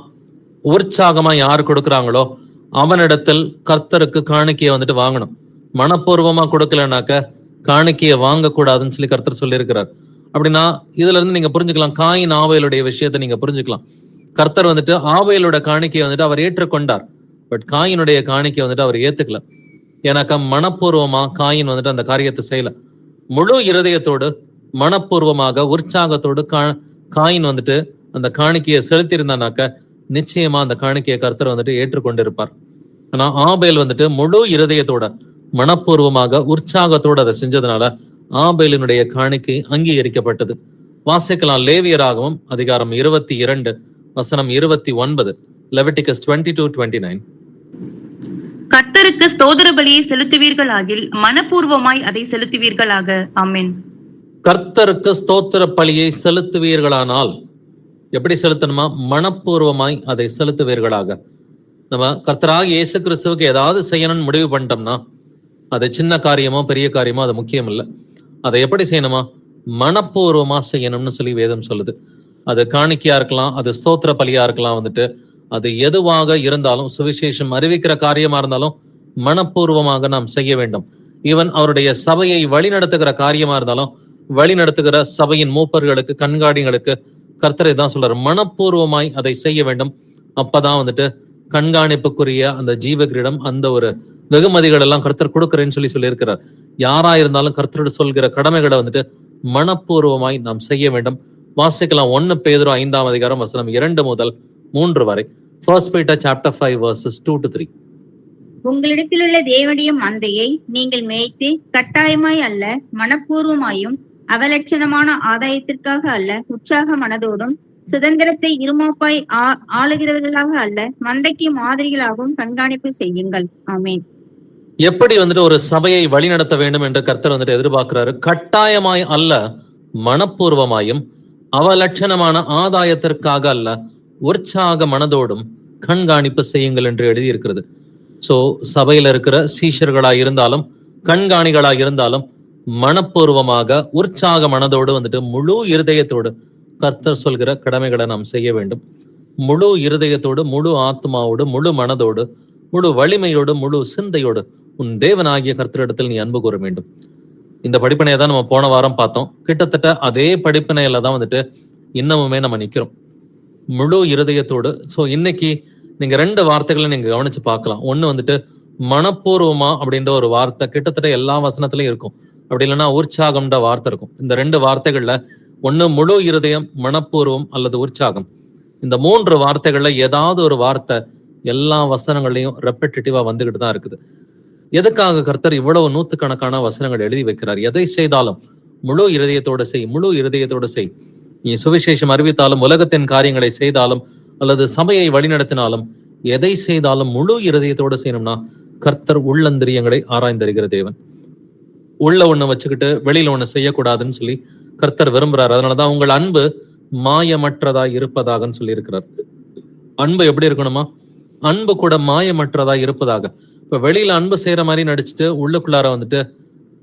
உற்சாகமா யாரு கொடுக்குறாங்களோ அவனிடத்தில் கர்த்தருக்கு காணிக்கையை வந்துட்டு வாங்கணும். மனப்பூர்வமா கொடுக்கலனாக்க காணிக்கையை வாங்கக்கூடாதுன்னு சொல்லி கர்த்தர் சொல்லியிருக்கிறார். அப்படின்னா இதுல இருந்து நீங்க புரிஞ்சுக்கலாம், காயின் ஆவேலுடைய விஷயத்தை நீங்க புரிஞ்சுக்கலாம். கர்த்தர் வந்துட்டு ஆவேலோட காணிக்கையை வந்துட்டு அவர் ஏற்றுக்கொண்டார், பட் காயினுடைய காணிக்கை வந்துட்டு அவர் ஏத்துக்கல. ஏன்னாக்கா மனப்பூர்வமா காயின் வந்துட்டு அந்த காரியத்தை செய்யல. முழு இருதயத்தோடு மனப்பூர்வமாக உற்சாகத்தோடு காயின் வந்துட்டு அந்த காணிக்கையை செலுத்தியிருந்தானாக்க நிச்சயமா அந்த காணிக்கையை கர்த்தர் வந்துட்டு ஏற்றுக்கொண்டிருப்பார். ஆனா ஆபேல் வந்துட்டு முழு இருதயத்தோட மனப்பூர்வமாக உற்சாகத்தோடு அதை செஞ்சதுனால ஆபேலினுடைய காணிக்கை அங்கீகரிக்கப்பட்டது. வாசிக்கலாம், லேவியராகவும் அதிகாரம் 22 வசனம் 29, லெவிட்டிகஸ் 22:29. கர்த்தருக்கு ஸ்தோத்திர பலியை செலுத்துவீர்களாகில் மனப்பூர்வமாய் அதை செலுத்துவீர்களாக. ஆமென். கர்த்தருக்கு ஸ்தோத்திர பலியை செலுத்துவீர்களானால் எப்படி செலுத்தணுமா? மனப்பூர்வமாய் அதை செலுத்துவீர்களாக. நம்ம கர்த்தராக இயேசு கிறிஸ்துவுக்கு ஏதாவது செய்யணும்னு முடிவு பண்ணிட்டோம்னா அது சின்ன காரியமோ பெரிய காரியமோ அது முக்கியம் இல்லை. அதை எப்படி செய்யணுமா? மனப்பூர்வமா செய்யணும்னு சொல்லி வேதம் சொல்லுது. அது காணிக்கையா இருக்கலாம், அது ஸ்தோத்திர பலியா இருக்கலாம், வந்துட்டு அது எதுவாக இருந்தாலும், சுவிசேஷம் அறிவிக்கிற காரியமா இருந்தாலும் மனப்பூர்வமாக நாம் செய்ய வேண்டும். ஈவன் அவருடைய சபையை வழிநடத்துகிற காரியமா இருந்தாலும், வழிநடத்துகிற சபையின் மூப்பர்களுக்கு, கண்காணிகளுக்கு கர்த்தரை தான் சொல்றாரு, மனப்பூர்வமாய் அதை செய்ய வேண்டும். அப்பதான் வந்துட்டு கண்காணிப்புக்குரிய அந்த ஜீவகிரிடம் அந்த ஒரு வெகுமதிகள் எல்லாம் கர்த்தர் கொடுக்கிறேன்னு சொல்லியிருக்கிறார். யாரா இருந்தாலும் கர்த்தரோட சொல்கிற கடமைகளை வந்துட்டு மனப்பூர்வமாய் நாம் செய்ய வேண்டும். வாசிக்கலாம், 1 பேதுரு 5ஆம் அதிகாரம் வசனம் 2 முதல் 3 வரை. 1 Peter chapter 5 verses 2 to 3. உங்களிடத்திலுள்ள தேவனுடைய மந்தையை நீங்கள் மேய்த்து கட்டாயமாய் அல்ல, மனப்பூர்வமாயும் அவலட்சணமான ஆதாயத்திற்காக அல்ல, உற்சாக மனதோடும் சுதந்திரத்தை இருமாப்பாய் ஆளுகிறவர்களாக அல்ல, மந்தைக்கு மாதிரிகளாகவும் கண்காணிப்பு செய்யுங்கள். ஆமென். எப்படி வந்துட்டு ஒரு சபையை வழிநடத்த வேண்டும் என்று கர்த்தர் வந்துட்டு எதிர்பார்க்கிறாரு? கட்டாயமாய் அல்ல, மனப்பூர்வமாயும் அவலட்சணமான ஆதாயத்திற்காக அல்ல, உற்சாக மனதோடும் கண்காணிப்பு செய்யுங்கள் என்று எழுதியிருக்கிறது. சோ சபையில இருக்கிற சீஷர்களாய் இருந்தாலும் கண்காணிகளாய் இருந்தாலும் மனப்பூர்வமாக உற்சாக மனதோடு வந்துட்டு முழு இருதயத்தோடு கர்த்தர் சொல்கிற கடமைகளை நாம் செய்ய வேண்டும். முழு இருதயத்தோடு, முழு ஆத்மாவோடு, முழு மனதோடு, முழு வலிமையோடு, முழு சிந்தையோடு உன் தேவனாகிய கர்த்தரிடத்தில் நீ அன்பு கூற வேண்டும். இந்த படிப்பினையை தான் நம்ம போன வாரம் பார்த்தோம். கிட்டத்தட்ட அதே படிப்பினையில தான் வந்துட்டு இன்னமுமே நம்ம நிக்கிறோம், முழு இருதயத்தோடு. ஸோ இன்னைக்கு நீங்க 2 வார்த்தைகளை நீங்க கவனிச்சு பார்க்கலாம். ஒண்ணு வந்துட்டு மனப்பூர்வமா அப்படின்ற ஒரு வார்த்தை கிட்டத்தட்ட எல்லா வசனத்திலையும் இருக்கும். அப்படி இல்லைன்னா உற்சாகம்ன்ற வார்த்தை இருக்கும். இந்த 2 வார்த்தைகள்ல ஒண்ணு முழு இருதயம், மனப்பூர்வம் அல்லது உற்சாகம். இந்த 3 வார்த்தைகள்ல ஏதாவது ஒரு வார்த்தை எல்லா வசனங்களையும் ரெப்படிட்டிவா வந்துகிட்டு தான் இருக்குது. எதுக்காக கர்த்தர் இவ்வளவு 100கணக்கான வசனங்கள் எழுதி வைக்கிறார்? எதை செய்தாலும் முழு இருதயத்தோட செய், முழு இருதயத்தோட செய். நீ சுவிசேஷம் அறிவித்தாலும், உலகத்தின் காரியங்களை செய்தாலும், அல்லது சபையை வழிநடத்தினாலும், எதை செய்தாலும் முழு இருதயத்தோட செய்யணும்னா கர்த்தர் உள்ளந்திரியங்களை ஆராய்ந்தறிகிற தேவன். உள்ள ஒண்ணு வச்சுக்கிட்டு வெளியில ஒண்ணு செய்யக்கூடாதுன்னு சொல்லி கர்த்தர் விரும்புறாரு. அதனாலதான் உங்கள் அன்பு மாயமற்றதா இருப்பதாகன்னு சொல்லி இருக்கிறார். அன்பு எப்படி இருக்கணுமா? அன்பு கூட மாயமற்றதா இருப்பதாக. இப்ப வெளியில அன்பு செய்யற மாதிரி நடிச்சுட்டு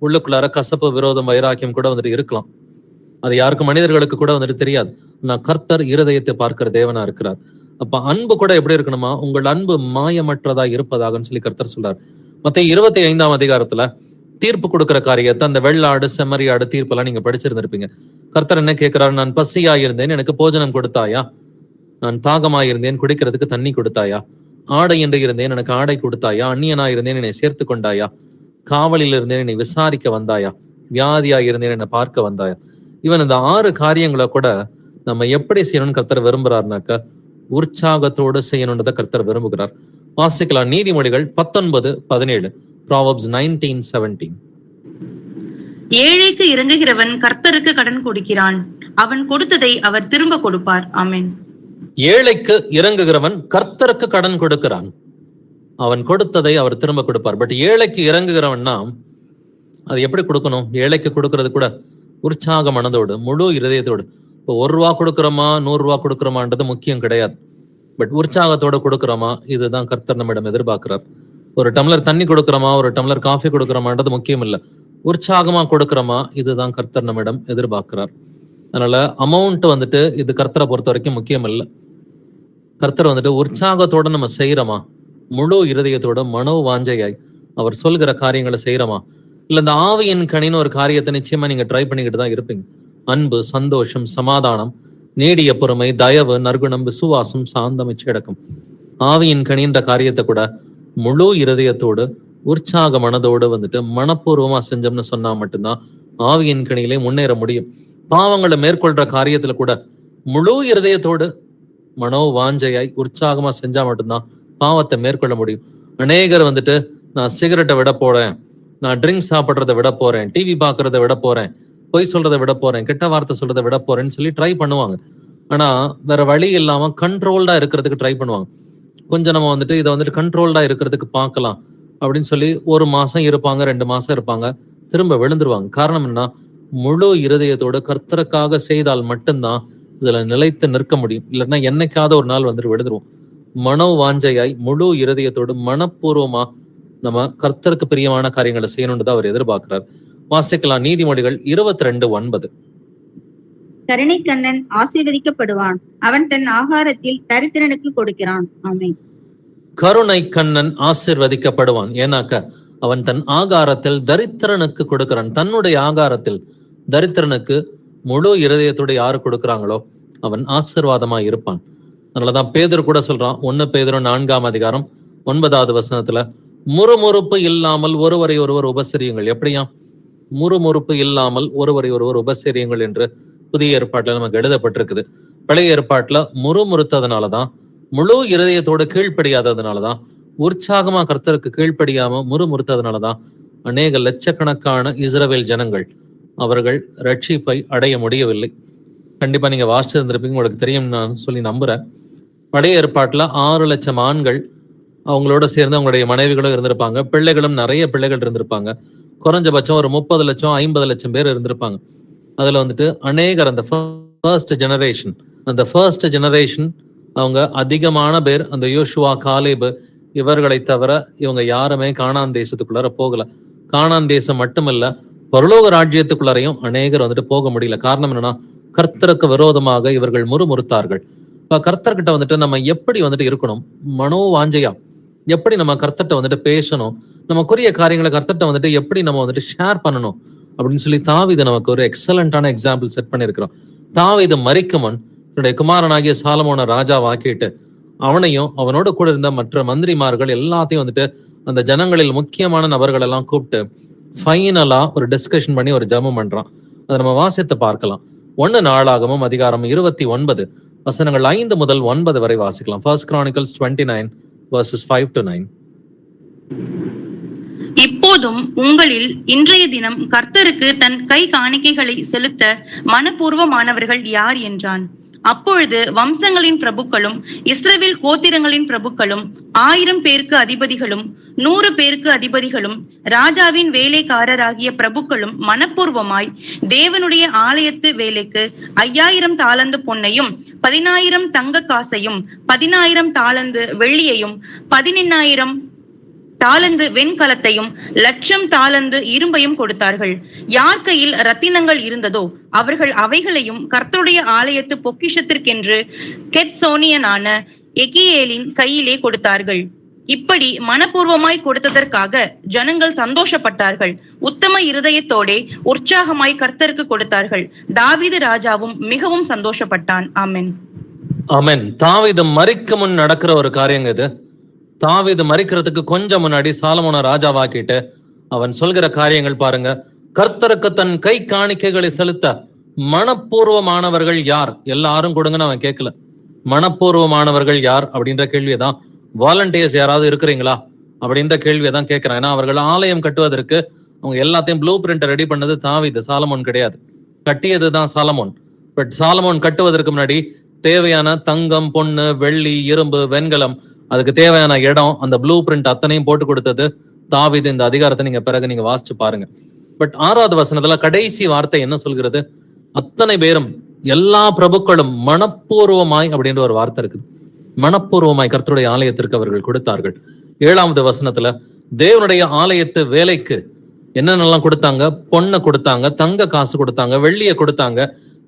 உள்ளுக்குள்ளார கசப்பு, விரோதம், வைராக்கியம் கூட வந்துட்டு இருக்கலாம். அது யாருக்கும், மனிதர்களுக்கு கூட வந்துட்டு தெரியாது. நான் கர்த்தர் இருதயத்தை பார்க்கிற தேவனா இருக்கிறார். அப்ப அன்பு கூட எப்படி இருக்கணுமா? உங்கள் அன்பு மாயமற்றதா இருப்பதாகன்னு சொல்லி கர்த்தர் சொல்றார். மத்தேயு 25ஆம் அதிகாரத்துல தீர்ப்பு கொடுக்கிற காரியத்தை, அந்த வெள்ளாடு செம்மறியாடு தீர்ப்பெல்லாம் நீங்க படிச்சிருந்திருப்பீங்க. கர்த்தர் என்ன கேட்கிறாரு? நான் பசியாயிருந்தேன், எனக்கு போஜனம் கொடுத்தாயா? நான் தாகமாயிருந்தேன், குடிக்கிறதுக்கு தண்ணி கொடுத்தாயா? ஆடை என்று இருந்தேன், எனக்கு ஆடை கொடுத்தாயா? அந்நியனா இருந்தேன், என்னை சேர்த்து கொண்டாயா? காவலில் இருந்தேன், என்னை விசாரிக்க வந்தாயா? வியாதியா இருந்தேன், என்னை பார்க்க வந்தாயா? இவன் இந்த 6 காரியங்களை கூட நம்ம எப்படி செய்யணும்னு கர்த்தர் விரும்புறாருனாக்க உற்சாகத்தோடு செய்யணும்ன்றதை கர்த்தர் விரும்புகிறார். வாசிக்கலாம் நீதிமொழிகள் 19:17. Proverbs 19:17. ஏழைக்கு இறங்குகிறவன் கர்த்தருக்கு கடன் கொடுக்கிறான், அவன் கொடுத்ததை அவர் திரும்ப கொடுப்பார். ஆமென். ஏழைக்கு இறங்குகிறவன் கர்த்தருக்கு கடன் கொடுக்கிறான், அவன் கொடுத்ததை அவர் திரும்ப கொடுப்பார். பட் ஏழைக்கு இறங்குகிறவன்னா அது எப்படி கொடுக்கணும்? ஏழைக்கு கொடுக்கறது கூட உற்சாக மனதோடு, முழு இருதயத்தோடு. இப்போ 1 ரூபா கொடுக்குறோமா 100 ரூபா கொடுக்குறோமான்றது முக்கியம் கிடையாது. பட் உற்சாகத்தோட கொடுக்குறோமா, இதுதான் கர்த்தர் நம்மிடம் எதிர்பார்க்கிறார். ஒரு டம்ளர் தண்ணி கொடுக்குறோமா, ஒரு டம்ளர் காஃபி கொடுக்குறோமான்றது முக்கியம் இல்லை. உற்சாகமா கொடுக்குறோமா, இதுதான் கர்த்தர் நம்மிடம் எதிர்பார்க்கிறார். அதனால அமௌண்ட் வந்துட்டு இது கர்த்தரை பொறுத்த வரைக்கும் முக்கியம் இல்லை. கர்த்தர் வந்துட்டு உற்சாகத்தோட நம்ம செய்யறோமா, முழு இருதயத்தோட மனோ வாஞ்சையாய் அவர் சொல்கிற காரியங்களை செய்யறோமா? இல்ல இந்த ஆவியின் கனின்னு ஒரு காரியத்தை நிச்சயமா நீங்க ட்ரை பண்ணிக்கிட்டு தான் இருப்பீங்க. அன்பு, சந்தோஷம், சமாதானம், நீடிய பொறுமை, தயவு, நற்குணம், விசுவாசம், சாந்தம், இச்சையடக்கம். ஆவியின் கனின்ற காரியத்தை கூட முழு இருதயத்தோடு உற்சாக மனதோடு வந்துட்டு மனப்பூர்வமா செஞ்சோம்னு சொன்னா மட்டும்தான் ஆவியின் கனியிலே முன்னேற முடியும். பாவங்களை மேற்கொள்ற காரியத்துல கூட முழு இருதயத்தோடு மனோ வாஞ்சையாய் உற்சாகமா செஞ்சா மட்டும்தான் பாவத்தை மேற்கொள்ள முடியும். அநேகர் வந்துட்டு நான் சிகரெட்டை விட போறேன், நான் ட்ரிங்க்ஸ் சாப்பிட்றதை விட போறேன், டிவி பாக்குறத விட போறேன், பொய் சொல்றதை விட போறேன், கெட்ட வார்த்தை சொல்றதை விட போறேன்னு சொல்லி ட்ரை பண்ணுவாங்க. ஆனா வேற வழி இல்லாம கண்ட்ரோல்டா இருக்கிறதுக்கு ட்ரை பண்ணுவாங்க. கொஞ்சம் நம்ம வந்துட்டு இதை வந்துட்டு கண்ட்ரோல்டா இருக்கிறதுக்கு பார்க்கலாம் அப்படின்னு சொல்லி 1 மாசம் இருப்பாங்க, 2 மாசம் இருப்பாங்க, திரும்ப விழுந்துருவாங்க. காரணம் என்ன? முழு இருதயத்தோடு கர்த்தருக்காக செய்தால் மட்டும்தான் இதுல நிலைத்து நிற்க முடியும். இல்லைன்னா என்னைக்காவது ஒரு நாள் வந்துட்டு விழுந்துருவோம். மனோ வாஞ்சையாய் முழு இருதயத்தோடு மனப்பூர்வமா நம்ம கர்த்தருக்கு பிரியமான காரியங்களை செய்யணும்னு தான் அவர் எதிர்பார்க்கிறார். வாசிக்கலாம் நீதிமொழிகள் 22:9. கருணை கண்ணன் ஆசீர்வதிக்கப்படுவான், அவன் தன் ஆகாரத்தில் தரித்திரனுக்கு கொடுக்கிறான். ஆமென். கருணை கண்ணன் ஆசீர்வதிக்கப்படுவான். ஏன்னாக்க அவன் தன் ஆகாரத்தில் தரித்திரனுக்கு கொடுக்கிறான். தன்னுடைய ஆகாரத்தில் தரித்திரனுக்கு முழு இருதயத்தோடு யாரு கொடுக்கிறாங்களோ அவன் ஆசீர்வாதமா இருப்பான். அதனாலதான் பேதுரு கூட சொல்றான், 1 பேதுரு 4:9 முறுமுறுப்பு இல்லாமல் ஒருவரை ஒருவர் உபசரியுங்கள். எப்படியா? முறுமுறுப்பு இல்லாமல் ஒருவரை ஒருவர் உபசரியுங்கள் என்று புதிய ஏற்பாட்டுல நமக்கு எழுதப்பட்டிருக்குது. பழைய ஏற்பாட்டுல முறுமுறுத்ததுனாலதான், முழு இருதயத்தோடு கீழ்ப்படியாததுனாலதான், உற்சாகமா கர்த்தருக்கு கீழ்ப்படியாம முறுமுறுத்ததுனாலதான் அநேக லட்சக்கணக்கான இஸ்ரவேல் ஜனங்கள் அவர்கள் ரட்சிப்பை அடைய முடியவில்லை. கண்டிப்பா நீங்க வாசிச்சிருந்திருப்பீங்க, உங்களுக்கு தெரியும் நான் சொல்லி நம்புறேன். பழைய ஏற்பாட்டுல 6 லட்சம் ஆண்கள் அவங்களோட சேர்ந்து அவங்களுடைய மனைவிகளும் இருந்திருப்பாங்க, பிள்ளைகளும் நிறைய பிள்ளைகள் இருந்திருப்பாங்க. குறைஞ்சபட்சம் ஒரு 30 லட்சம் 50 லட்சம் பேர் இருந்திருப்பாங்க. அதுல வந்துட்டு அநேகர் அந்த ஃபர்ஸ்ட் ஜெனரேஷன் அவங்க அதிகமான பேர் அந்த யோசுவா, காலேபு இவர்களை தவிர இவங்க யாருமே கானான் தேசத்துக்குள்ளார போகல. கானான் தேசம் மட்டுமல்ல, பரலோக ராஜ்யத்துக்குள்ளாரையும் அநேகர் வந்துட்டு போக முடியல. காரணம் என்னன்னா, கர்த்தருக்கு விரோதமாக இவர்கள் முறுமுறுத்தார்கள். இப்ப கர்த்தர்கிட்ட வந்துட்டு நம்ம எப்படி வந்துட்டு இருக்கணும்? மனோ வாஞ்சையா எப்படி நம்ம கர்த்தர்ட்ட வந்துட்டு பேசணும், நமக்குரிய காரியங்களை கர்த்தர்ட்ட வந்துட்டு எப்படி நம்ம வந்துட்டு ஷேர் பண்ணணும் அப்படின்னு சொல்லி தாவீது நமக்கு ஒரு எக்ஸலண்டான எக்ஸாம்பிள் செட் பண்ணியிருக்கிறோம். தாவீது மரிக்குமன் தன்னுடைய குமாரனாகிய சாலமோனை ராஜாவாக்கிட்டு அவனையும் அவனோட கூட இருந்த மற்ற மந்திரிமார்கள் எல்லாத்தையும் வந்துட்டு அந்த ஜனங்களில் முக்கியமான நபர்கள் எல்லாம் கூப்பிட்டு ஃபைனலா ஒரு டிஸ்கஷன் பண்ணி ஒரு ஜெபம் பண்றான். அதை நம்ம வாசித்து பார்க்கலாம். 1 நாளாகமம் அதிகாரம் 29 வசனங்கள் 5 முதல் 9 வரை வாசிக்கலாம். 1 Chronicles 29 verses 5 to 9. இப்போதும் உங்களில் இன்றைய தினம் கர்த்தருக்கு தன் கை காணிக்கைகளை செலுத்த மனப்பூர்வமானவர்கள் யார் என்றான். அப்பொழுது வம்சங்களின் பிரபுக்களும் இஸ்ரவேல் கோத்திரங்களின் பிரபுக்களும் 1000 பேருக்கு அதிபதிகளும் 100 பேருக்கு அதிபதிகளும் ராஜாவின் வேலைக்காரராகிய பிரபுக்களும் மனப்பூர்வமாய் தேவனுடைய ஆலயத்து வேலைக்கு 5000 தாலந்து பொன்னையும் 10000 தங்க காசையும் 10000 தாலந்து வெள்ளியையும் 18000 தாலந்து வெண்கலத்தையும் 1,00,000 தாலந்து இரும்பையும் கொடுத்தார்கள். யார் கையில் ரத்தினங்கள் இருந்ததோ அவர்கள் அவைகளையும் கர்த்தருடைய ஆலயத்து பொக்கிஷத்திற்கென்று கெட்சோனியனான எகியேலின் கையிலே கொடுத்தார்கள். இப்படி மனப்பூர்வமாய் கொடுத்ததற்காக ஜனங்கள் சந்தோஷப்பட்டார்கள். உத்தம இருதயத்தோடே உற்சாகமாய் கர்த்தருக்கு கொடுத்தார்கள். தாவீது ராஜாவும் மிகவும் சந்தோஷப்பட்டான். ஆமென். ஆமென். தாவீது மரிக்க முன் நடக்கிற ஒரு காரியங்க இது. தாவீது மரிக்கிறதுக்கு கொஞ்சம் முன்னாடி சாலமோனை ராஜாவாக்கிட்டு அவன் சொல்கிற காரியங்கள் பாருங்க. கர்த்தருக்கு தன் கை காணிக்கைகளை செலுத்த மனப்பூர்வமானவர்கள் யார்? எல்லாரும் கொடுங்கன்னு அவன் கேட்கல. மனப்பூர்வமானவர்கள் யார் அப்படின்ற கேள்வியதான், வாலண்டியர்ஸ் யாராவது இருக்கிறீங்களா அப்படின்ற கேள்வியை தான் கேட்கிறான். ஏன்னா அவர்கள் ஆலயம் கட்டுவதற்கு அவங்க எல்லாத்தையும் ப்ளூ பிரிண்ட் ரெடி பண்ணது தாவீது, சாலமோன் கிடையாது. கட்டியதுதான் சாலமோன். பட் சாலமோன் கட்டுவதற்கு முன்னாடி தேவையான தங்கம், பொண்ணு, வெள்ளி, இரும்பு, வெண்கலம், அதுக்கு தேவையான இடம், அந்த ப்ளூ பிரிண்ட் அத்தனையும் போட்டு கொடுத்தது தாவீது. இந்த அதிகாரத்தை நீங்க பிறகு நீங்க வாசிச்சு பாருங்க. பட் 6வது வசனத்துல கடைசி வார்த்தை என்ன சொல்கிறது? அத்தனை பேரும், எல்லா பிரபுக்களும் மனப்பூர்வமாய் அப்படின்ற ஒரு வார்த்தை இருக்குது. மனப்பூர்வமாய் கர்த்தருடைய ஆலயத்திற்கு அவர்கள் கொடுத்தார்கள். 7வது வசனத்துல தேவனுடைய ஆலயத்து வேலைக்கு என்னென்னலாம் கொடுத்தாங்க? பொண்ணை கொடுத்தாங்க, தங்க காசு கொடுத்தாங்க, வெள்ளியை கொடுத்தாங்க,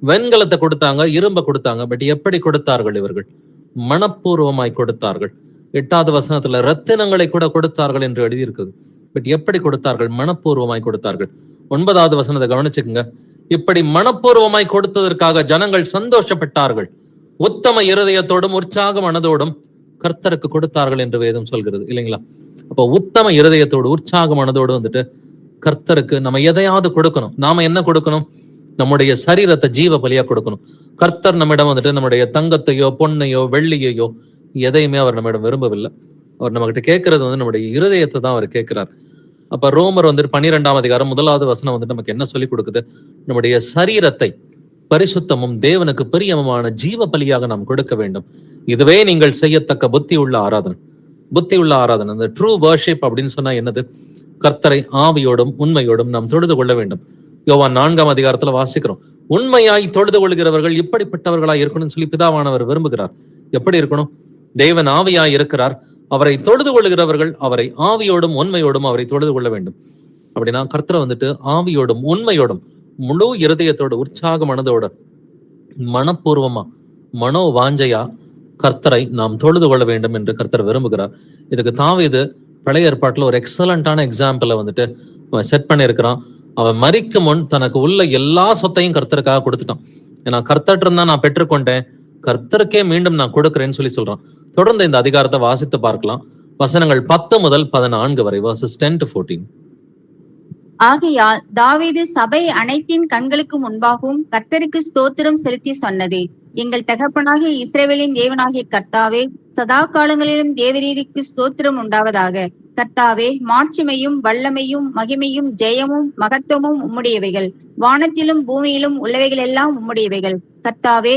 வெண்கலத்தை கொடுத்தாங்க, இரும்பை கொடுத்தாங்க. பட் எப்படி கொடுத்தார்கள்? இவர்கள் மனப்பூர்வமாய் கொடுத்தார்கள். 8வது வசனத்துல ரத்தினங்களை கூட கொடுத்தார்கள் என்று எழுதியிருக்குது. பட் எப்படி கொடுத்தார்கள்? மனப்பூர்வமாய் கொடுத்தார்கள். 9வது வசனத்தை கவனிச்சுக்குங்க. இப்படி மனப்பூர்வமாய் கொடுத்ததற்காக ஜனங்கள் சந்தோஷப்பட்டார்கள், உத்தம இருதயத்தோடும் உற்சாக மனதோடும் கர்த்தருக்கு கொடுத்தார்கள் என்று வேதம் சொல்கிறது, இல்லைங்களா? அப்போ உத்தம இருதயத்தோடு உற்சாக மனதோடு வந்துட்டு கர்த்தருக்கு நம்ம எதையாவது கொடுக்கணும். நாம என்ன கொடுக்கணும்? நம்முடைய சரீரத்தை ஜீவ பலியா கொடுக்கணும். கர்த்தர் நம்மிடம் வந்துட்டு நம்முடைய தங்கத்தையோ, பொண்ணையோ, வெள்ளியையோ எதையுமே அவர் நம்மிடம் விரும்பவில்லை. அவர் நம்ம கிட்ட கேட்கறது வந்து நம்முடைய இருதயத்தை தான் அவர் கேட்கிறார். அப்ப ரோமர் வந்துட்டு 12ஆம் அதிகாரம் 1வது வசனம் வந்துட்டு நமக்கு என்ன சொல்லி கொடுக்குது? நம்முடைய சரீரத்தை பரிசுத்தமும் தேவனுக்கு பிரியமுமான ஜீவ பலியாக நாம் கொடுக்க வேண்டும். இதுவே நீங்கள் செய்யத்தக்க புத்தி உள்ள ஆராதனை. புத்தி உள்ள ஆராதனை, அந்த ட்ரூ வர்ஷிப் அப்படின்னு சொன்னா என்னது? கர்த்தரை ஆவியோடும் உண்மையோடும் நாம் தொழுது கொள்ள வேண்டும். யோவான் 4ஆம் அதிகாரத்துல வாசிக்கிறோம், உண்மையாய் தொழுது கொள்கிறவர்கள் இப்படிப்பட்டவர்களாய் இருக்கணும்னு சொல்லி பிதாவானவர் விரும்புகிறார். எப்படி இருக்கணும்? தேவன் ஆவியாய் இருக்கிறார். அவரை தொழுது கொள்கிறவர்கள் அவரை ஆவியோடும் உண்மையோடும் அவரை தொழுது கொள்ள வேண்டும். அப்படின்னா கர்த்தரை வந்துட்டு ஆவியோடும் உண்மையோடும் முழு இருதயத்தோட உற்சாக மனதோட மனப்பூர்வமா மனோ வாஞ்சையா கர்த்தரை நாம் தொழுது கொள்ள வேண்டும் என்று கர்த்தர் விரும்புகிறார். இதுக்கு தாவீது பழைய ஏற்பாட்டுல ஒரு எக்ஸலண்டான எக்ஸாம்பிளை வந்துட்டு அவன் செட் பண்ணியிருக்கிறான். அவன் மரிக்கும் முன் தனக்கு உள்ள எல்லா சொத்தையும் கர்த்தருக்காக கொடுத்துட்டான். ஏன்னா கர்த்தர் இருந்தா நான் பெற்றுக்கொண்டேன், கர்த்தருக்கே மீண்டும் நான் கொடுக்கிறேன்னு சொல்லி சொல்றான். தொடர்ந்து இந்த அதிகாரத்தை வாசித்து பார்க்கலாம். வசனங்கள் 10 முதல் 14 வரை, verses 10 to 14. ஆகையால் தாவீது சபை அனைத்தின் கண்களுக்கு முன்பாகவும் கர்த்தருக்கு ஸ்தோத்திரம் செலுத்தி சொன்னது, எங்கள் தகப்பனாகிய இஸ்ரவேலின் தேவனாகிய கர்த்தாவே, சதா காலங்களிலும் தேவரீருக்கு ஸ்தோத்திரம் உண்டாவதாக. கர்த்தாவே, மாட்சிமையும் வல்லமையும் மகிமையும் ஜெயமும் மகத்துவமும் உம்முடையவைகள். வானத்திலும் பூமியிலும் உள்ளவைகள் எல்லாம் உம்முடையவைகள். கர்த்தாவே,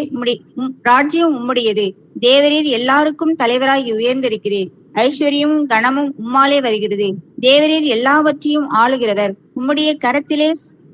ராஜ்யம் உம்முடையது. தேவரீர் எல்லாருக்கும் தலைவராய் உயர்ந்திருக்கிறீர். ஐஸ்வர்யமும் கனமும் உம்மாலே வருகிறது. தேவரீர் எல்லாவற்றையும் ஆளுகிறவர். உம்முடைய கரத்திலே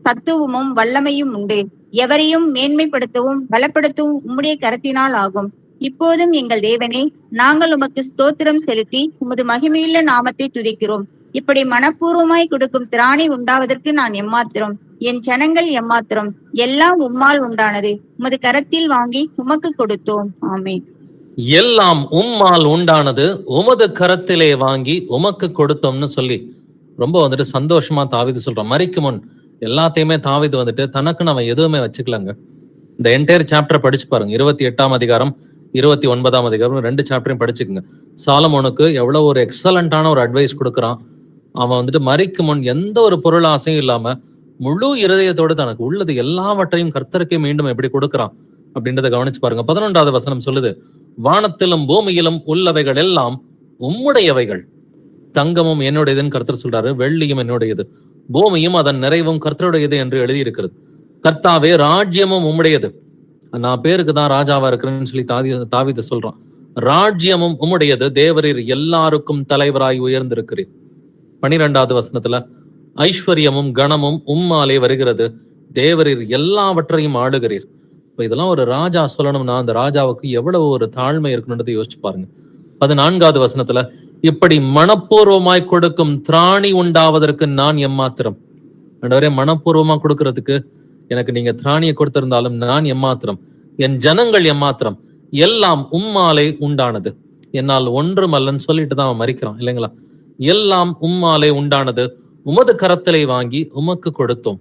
சத்துவமும் வல்லமையும் உண்டு. எவரையும் மேன்மைப்படுத்தவும் பலப்படுத்தவும் உம்முடைய கரத்தினால் ஆகும். இப்போதும் எங்கள் தேவனே, நாங்கள் உமக்கு ஸ்தோத்திரம் செலுத்தி உமது மகிமையுள்ள நாமத்தை துதிக்கிறோம். இப்படி மனப்பூர்வமாய் கொடுக்கும் திராணி உண்டாவதற்கு நான் எம்மாத்திரம், என் ஜனங்கள் எம்மாத்திரம். எல்லாம் உம்மால் உண்டானது, உமது கரத்தில் வாங்கி உமக்கு கொடுத்தோம். ஆமென். எல்லாம் உம்மால் உண்டானது, உமது கரத்திலே வாங்கி உமக்கு கொடுத்தோம்னு சொல்லி ரொம்ப வந்துட்டு சந்தோஷமா தாவீது சொல்றான். மரிக்கும் முன் எல்லாத்தையுமே தாவீது வந்துட்டு தனக்குன்னு அவன் எதுவுமே வச்சுக்கலாங்க. இந்த என்டையர் சாப்டர் படிச்சு பாருங்க. 28ஆம் அதிகாரம் 29ஆம் அதிகாரம் 2 சாப்டரையும் படிச்சுக்குங்க. சாலமோனுக்கு எவ்வளவு ஒரு எக்ஸலண்டான ஒரு அட்வைஸ் கொடுக்குறான். அவன் வந்துட்டு மரிக்கும் முன் எந்த ஒரு பொருள் ஆசையும் இல்லாம முழு இருதயத்தோடு தனக்கு உள்ளது எல்லாவற்றையும் கர்த்தருக்கே மீண்டும் எப்படி கொடுக்குறான் அப்படின்றத கவனிச்சு பாருங்க. 11வது வசனம் சொல்லுது, வானத்திலும் பூமியிலும் உள்ளவைகள் எல்லாம் உம்முடையவைகள். தங்கமும் என்னுடையதுன்னு கர்த்தர் சொல்றாரு, வெள்ளியும் என்னுடையது, பூமியும் அதன் நிறைவும் கர்த்தருடையது என்று எழுதியிருக்கிறது. கர்த்தாவே, ராஜ்யமும் உம்முடையது. நான் பேருக்கு தான் ராஜாவா இருக்கிறேன்னு சொல்லி தாவீது சொல்றான். ராஜ்யமும் உம்முடையது, தேவரீர் எல்லாருக்கும் தலைவராய் உயர்ந்திருக்கிறீர். 12வது வசனத்துல, ஐஸ்வர்யமும் கணமும் உம்மாலே வருகிறது, தேவரீர் எல்லாவற்றையும் ஆளுகிறீர். இப்ப இதெல்லாம் ஒரு ராஜா சொல்லணும்னா அந்த ராஜாவுக்கு எவ்வளவு ஒரு தாழ்மை இருக்கணும்ன்றதை யோசிச்சு பாருங்க. 14வது வசனத்துல, இப்படி மனப்பூர்வமாய் கொடுக்கும் திராணி உண்டாவதற்கு நான் எம்மாத்திரம். ஆண்டவரே, மனப்பூர்வமா கொடுக்கறதுக்கு எனக்கு நீங்க திராணியை கொடுத்திருந்தாலும் நான் எம்மாத்திரம், என் ஜனங்கள் எம்மாத்திரம். எல்லாம் உம்மாலே உண்டானது, என்னால் ஒன்றும் அல்லன்னு சொல்லிட்டு தான் அவன் மரிக்கிறான், இல்லைங்களா? எல்லாம் உம்மாலே உண்டானது, உமது கரத்திலே வாங்கி உமக்கு கொடுத்தோம்.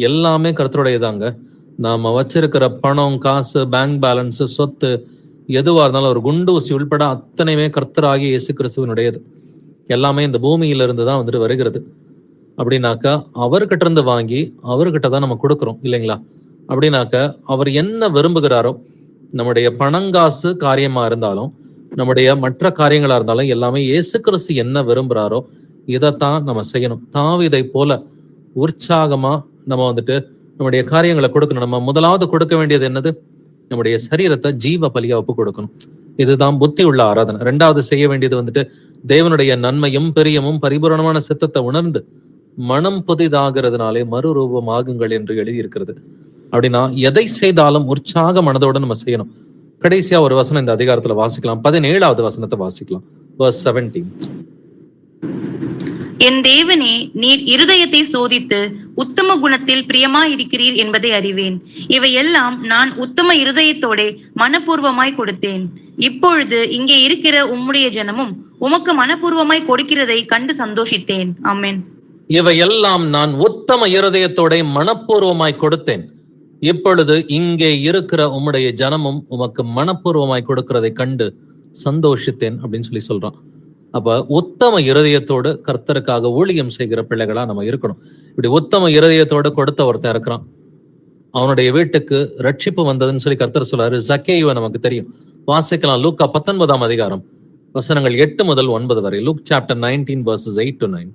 எல்லாமே கர்த்தருடையதாங்க. நாம வச்சிருக்கிற பணம், காசு, பேங்க் பேலன்ஸ், சொத்து எதுவா இருந்தாலும் ஒரு குண்டூசி உள்பட அத்தனையுமே கர்த்தராகிய இயேசு கிறிஸ்துவனுடையது. எல்லாமே இந்த பூமியிலிருந்து தான் வந்துட்டு வருகிறது. அப்படின்னாக்கா அவர்கிட்ட இருந்து வாங்கி அவர்கிட்ட தான் நம்ம கொடுக்குறோம் இல்லைங்களா? அப்படின்னாக்க அவர் என்ன விரும்புகிறாரோ, நம்முடைய பணங்காசு காரியமா இருந்தாலும், நம்முடைய மற்ற காரியங்களா இருந்தாலும் எல்லாமே இயேசு கிறிஸ்து என்ன விரும்புகிறாரோ இதைத்தான் நம்ம செய்யணும். தாவீதை போல உற்சாகமா நம்ம வந்துட்டு நம்முடைய காரியங்களை கொடுக்கணும். நம்ம முதலாவது கொடுக்க வேண்டியது என்னது? நம்முடைய சரீரத்தை ஜீவ பலியா ஒப்பு கொடுக்கணும். இதுதான் புத்தி உள்ள ஆராதனை. ரெண்டாவது செய்ய வேண்டியது வந்துட்டு தேவனுடைய நன்மையும் பெரியமும் பரிபூரணமான சித்தத்தை உணர்ந்து மனம் புதிதாகிறதுனாலே மறுரூபமாகுங்கள் என்று எழுதியிருக்கிறது. அப்படின்னா எதை செய்தாலும் உற்சாக மனதோட நம்ம செய்யணும். கடைசியா ஒரு வசனம் இந்த அதிகாரத்துல வாசிக்கலாம். 17வது வசனத்தை வாசிக்கலாம். verse 17. என் தேவனே, நீர் இருதயத்தை சோதித்து உத்தம குணத்தில் பிரியமாயிருக்கிறீர் என்பதை அறிவேன். இவையெல்லாம் நான் உத்தம இருதயத்தோட மனப்பூர்வமாய் கொடுத்தேன். இப்பொழுது இங்கே இருக்கிற உம்முடைய ஜனமும் உமக்கு மனப்பூர்வமாய் கொடுக்கிறதை கண்டு சந்தோஷித்தேன். ஆமென். இவையெல்லாம் நான் உத்தம இருதயத்தோட மனப்பூர்வமாய் கொடுத்தேன். இப்பொழுது இங்கே இருக்கிற உம்முடைய ஜனமும் உமக்கு மனப்பூர்வமாய் கொடுக்கிறதை கண்டு சந்தோஷித்தேன் அப்படின்னு சொல்லி சொல்றான். அப்ப உத்தம இருதயத்தோடு கர்த்தருக்காக ஊழியம் செய்கிற பிள்ளைகளா நம்ம இருக்கணும். இப்படி உத்தம இருதயத்தோடு கொடுத்த ஒருத்தன் இருக்கிறான். அவனுடைய வீட்டுக்கு ரட்சிப்பு வந்ததுன்னு சொல்லி கர்த்தர் சொல்றாரு. சக்கேயுவை நமக்கு தெரியும். வாசிக்கலாம். லூக்கா 19ஆம் அதிகாரம் வசனங்கள் 8 முதல் 9 வரை. Look chapter 19 verses 8 to 9.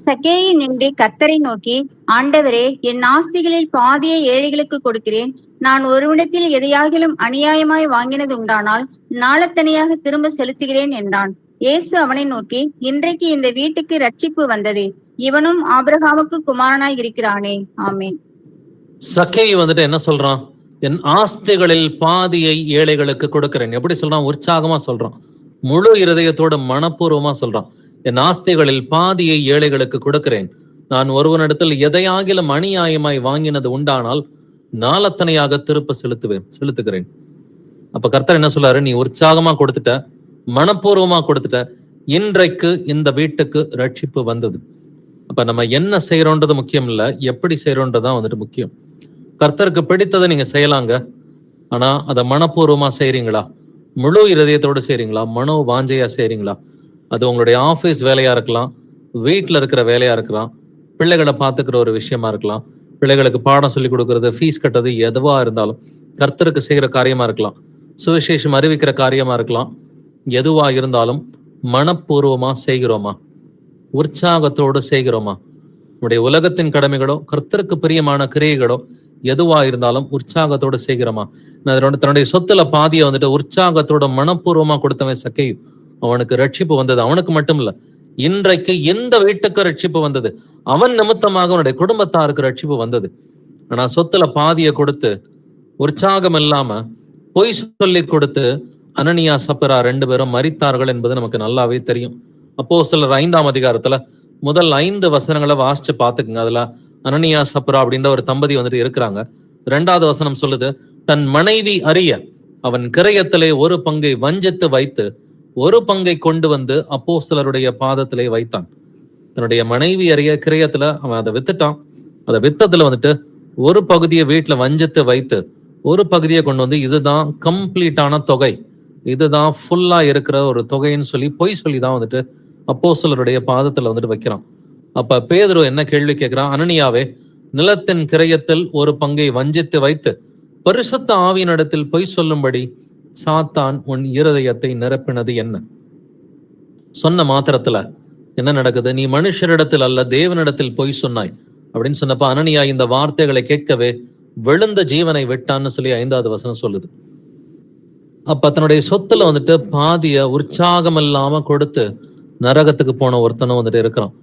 சக்கேயு நின்று கர்த்தரை நோக்கி, ஆண்டவரே, என் ஆஸ்திகளில் பாதியை ஏழைகளுக்கு கொடுக்கிறேன். நான் ஒருவனிடத்தில் எதையாகிலும் அநியாயமாய் வாங்கினது உண்டானால் நாளத்தனையாக திரும்ப செலுத்துகிறேன் என்றான். இயேசு அவனை நோக்கி, இன்றைக்கு இந்த வீட்டுக்கு ரட்சிப்பு வந்தது, இவனும் ஆபிரகாமுக்கு குமாரனாய் இருக்கிறானே. ஆமென். சக்கேயு வந்துட்டு என்ன சொல்றான்? என் ஆஸ்திகளில் பாதியை ஏழைகளுக்கு கொடுக்கிறேன். எப்படி சொல்றான்? உற்சாகமா சொல்றான். முழு இருதயத்தோட மனப்பூர்வமா சொல்றான். என் ஆஸ்திகளில் பாதியை ஏழைகளுக்கு கொடுக்கிறேன். நான் ஒருவனிடத்தில் எதையாகிலும் அநியாயமாய் வாங்கினது உண்டானால் நாளத்தனையாக திருப்ப செலுத்துகிறேன். அப்ப கர்த்தர் என்ன சொல்றாரு? நீ உற்சாகமா கொடுத்துட்ட, மனப்பூர்வமா கொடுத்துட்ட, இன்றைக்கு இந்த வீட்டுக்கு ரட்சிப்பு வந்தது. அப்ப நம்ம என்ன செய்யறோன்றது முக்கியம் இல்ல, எப்படி செய்யறோன்றதுதான் வந்துட்டு முக்கியம். கர்த்தருக்கு பிடித்ததை நீங்க செய்யலாங்க. ஆனா அதை மனப்பூர்வமா செய்றீங்களா? முழு இருதயத்தோடு செய்றீங்களா? மனோ வாஞ்சையா செய்றீங்களா? அது உங்களுடைய ஆபீஸ் வேலையா இருக்கலாம், வீட்டுல இருக்கிற வேலையா இருக்கலாம், பிள்ளைகளை பார்த்துக்கிற ஒரு விஷயமா இருக்கலாம், பிள்ளைகளுக்கு பாடம் சொல்லி கொடுக்கறது, ஃபீஸ் கட்டுறது, எதுவா இருந்தாலும் கர்த்தருக்கு செய்கிற காரியமா இருக்கலாம், சுவிசேஷம் அறிவிக்கிற காரியமா இருக்கலாம். எதுவா இருந்தாலும் மனப்பூர்வமா செய்கிறோமா? உற்சாகத்தோடு செய்கிறோமா? நம்முடைய உலகத்தின் கடமைகளோ கர்த்தருக்கு பிரியமான கிரியைகளோ எதுவா இருந்தாலும் உற்சாகத்தோடு செய்கிறோமா? தன்னுடைய சொத்துல பாதியை வந்துட்டு உற்சாகத்தோட மனப்பூர்வமா கொடுத்தவன் சக்கேயு. அவனுக்கு ரட்சிப்பு வந்தது. அவனுக்கு மட்டும் இல்ல, இன்றைக்கு எந்த வீட்டுக்கு ரட்சிப்பு வந்தது? அவன் நிமித்தமாக அவனுடைய குடும்பத்தாருக்கு ரட்சிப்பு வந்தது. ஆனா சொத்துல பாதியை கொடுத்து உற்சாகம் இல்லாம பொய் சொல்லி கொடுத்து அனனியா சப்பரா 2 பேரும் மரித்தார்கள் என்பது நமக்கு நல்லாவே தெரியும். அப்போஸ்தலர் 5ஆம் அதிகாரத்துல முதல் 5 வசனங்களை வாசிச்சு பாத்துக்குங்க. அதுல அனனியா சப்பரா அப்படின்ற ஒரு தம்பதி வந்துட்டு இருக்கிறாங்க. 2வது வசனம் சொல்லுது, தன் மனைவி அறிய அவன் கிரயத்திலே ஒரு பங்கை வஞ்சித்து வைத்து ஒரு பங்கை கொண்டு வந்து அப்போஸ்தலருடைய பாதத்திலே வைத்தான். தன்னுடைய மனைவி அறிய கிரயத்துல அவன் அதை வித்துட்டான். அதை வித்ததுல வந்துட்டு ஒரு பகுதியை வீட்டுல வஞ்சித்து வைத்து ஒரு பகுதியை கொண்டு வந்து இதுதான் கம்ப்ளீட்டான தொகை, இதுதான் ஃபுல்லா இருக்கிற ஒரு தொகைன்னு சொல்லி பொய் சொல்லிதான் வந்துட்டு அப்போஸ்தலருடைய பாதத்துல வந்துட்டு வைக்கிறான். அப்ப பேதுரு என்ன கேள்வி கேட்கிறான்? அனனியாவே, நிலத்தின் கிரயத்தில் ஒரு பங்கை வஞ்சித்து வைத்து பரிசுத்த ஆவியினிடத்தில் பொய் சொல்லும்படி சாத்தான் உன் இருதயத்தை நிரப்பினது என்ன? சொன்ன மாத்திரத்துல என்ன நடக்குது? நீ மனுஷரிடத்தில் அல்ல தேவனிடத்தில் பொய் சொன்னாய் அப்படின்னு சொன்னப்ப அனனியா இந்த வார்த்தைகளை கேட்கவே விழுந்த ஜீவனை விட்டான்னு சொல்லி 5வது வசனம் சொல்லுது. அப்ப தன்னுடைய சொத்துல வந்துட்டு பாதிய உற்சாகம் இல்லாம கொடுத்து நரகத்துக்கு போன ஒருத்தனும் வந்துட்டு இருக்கிறான்.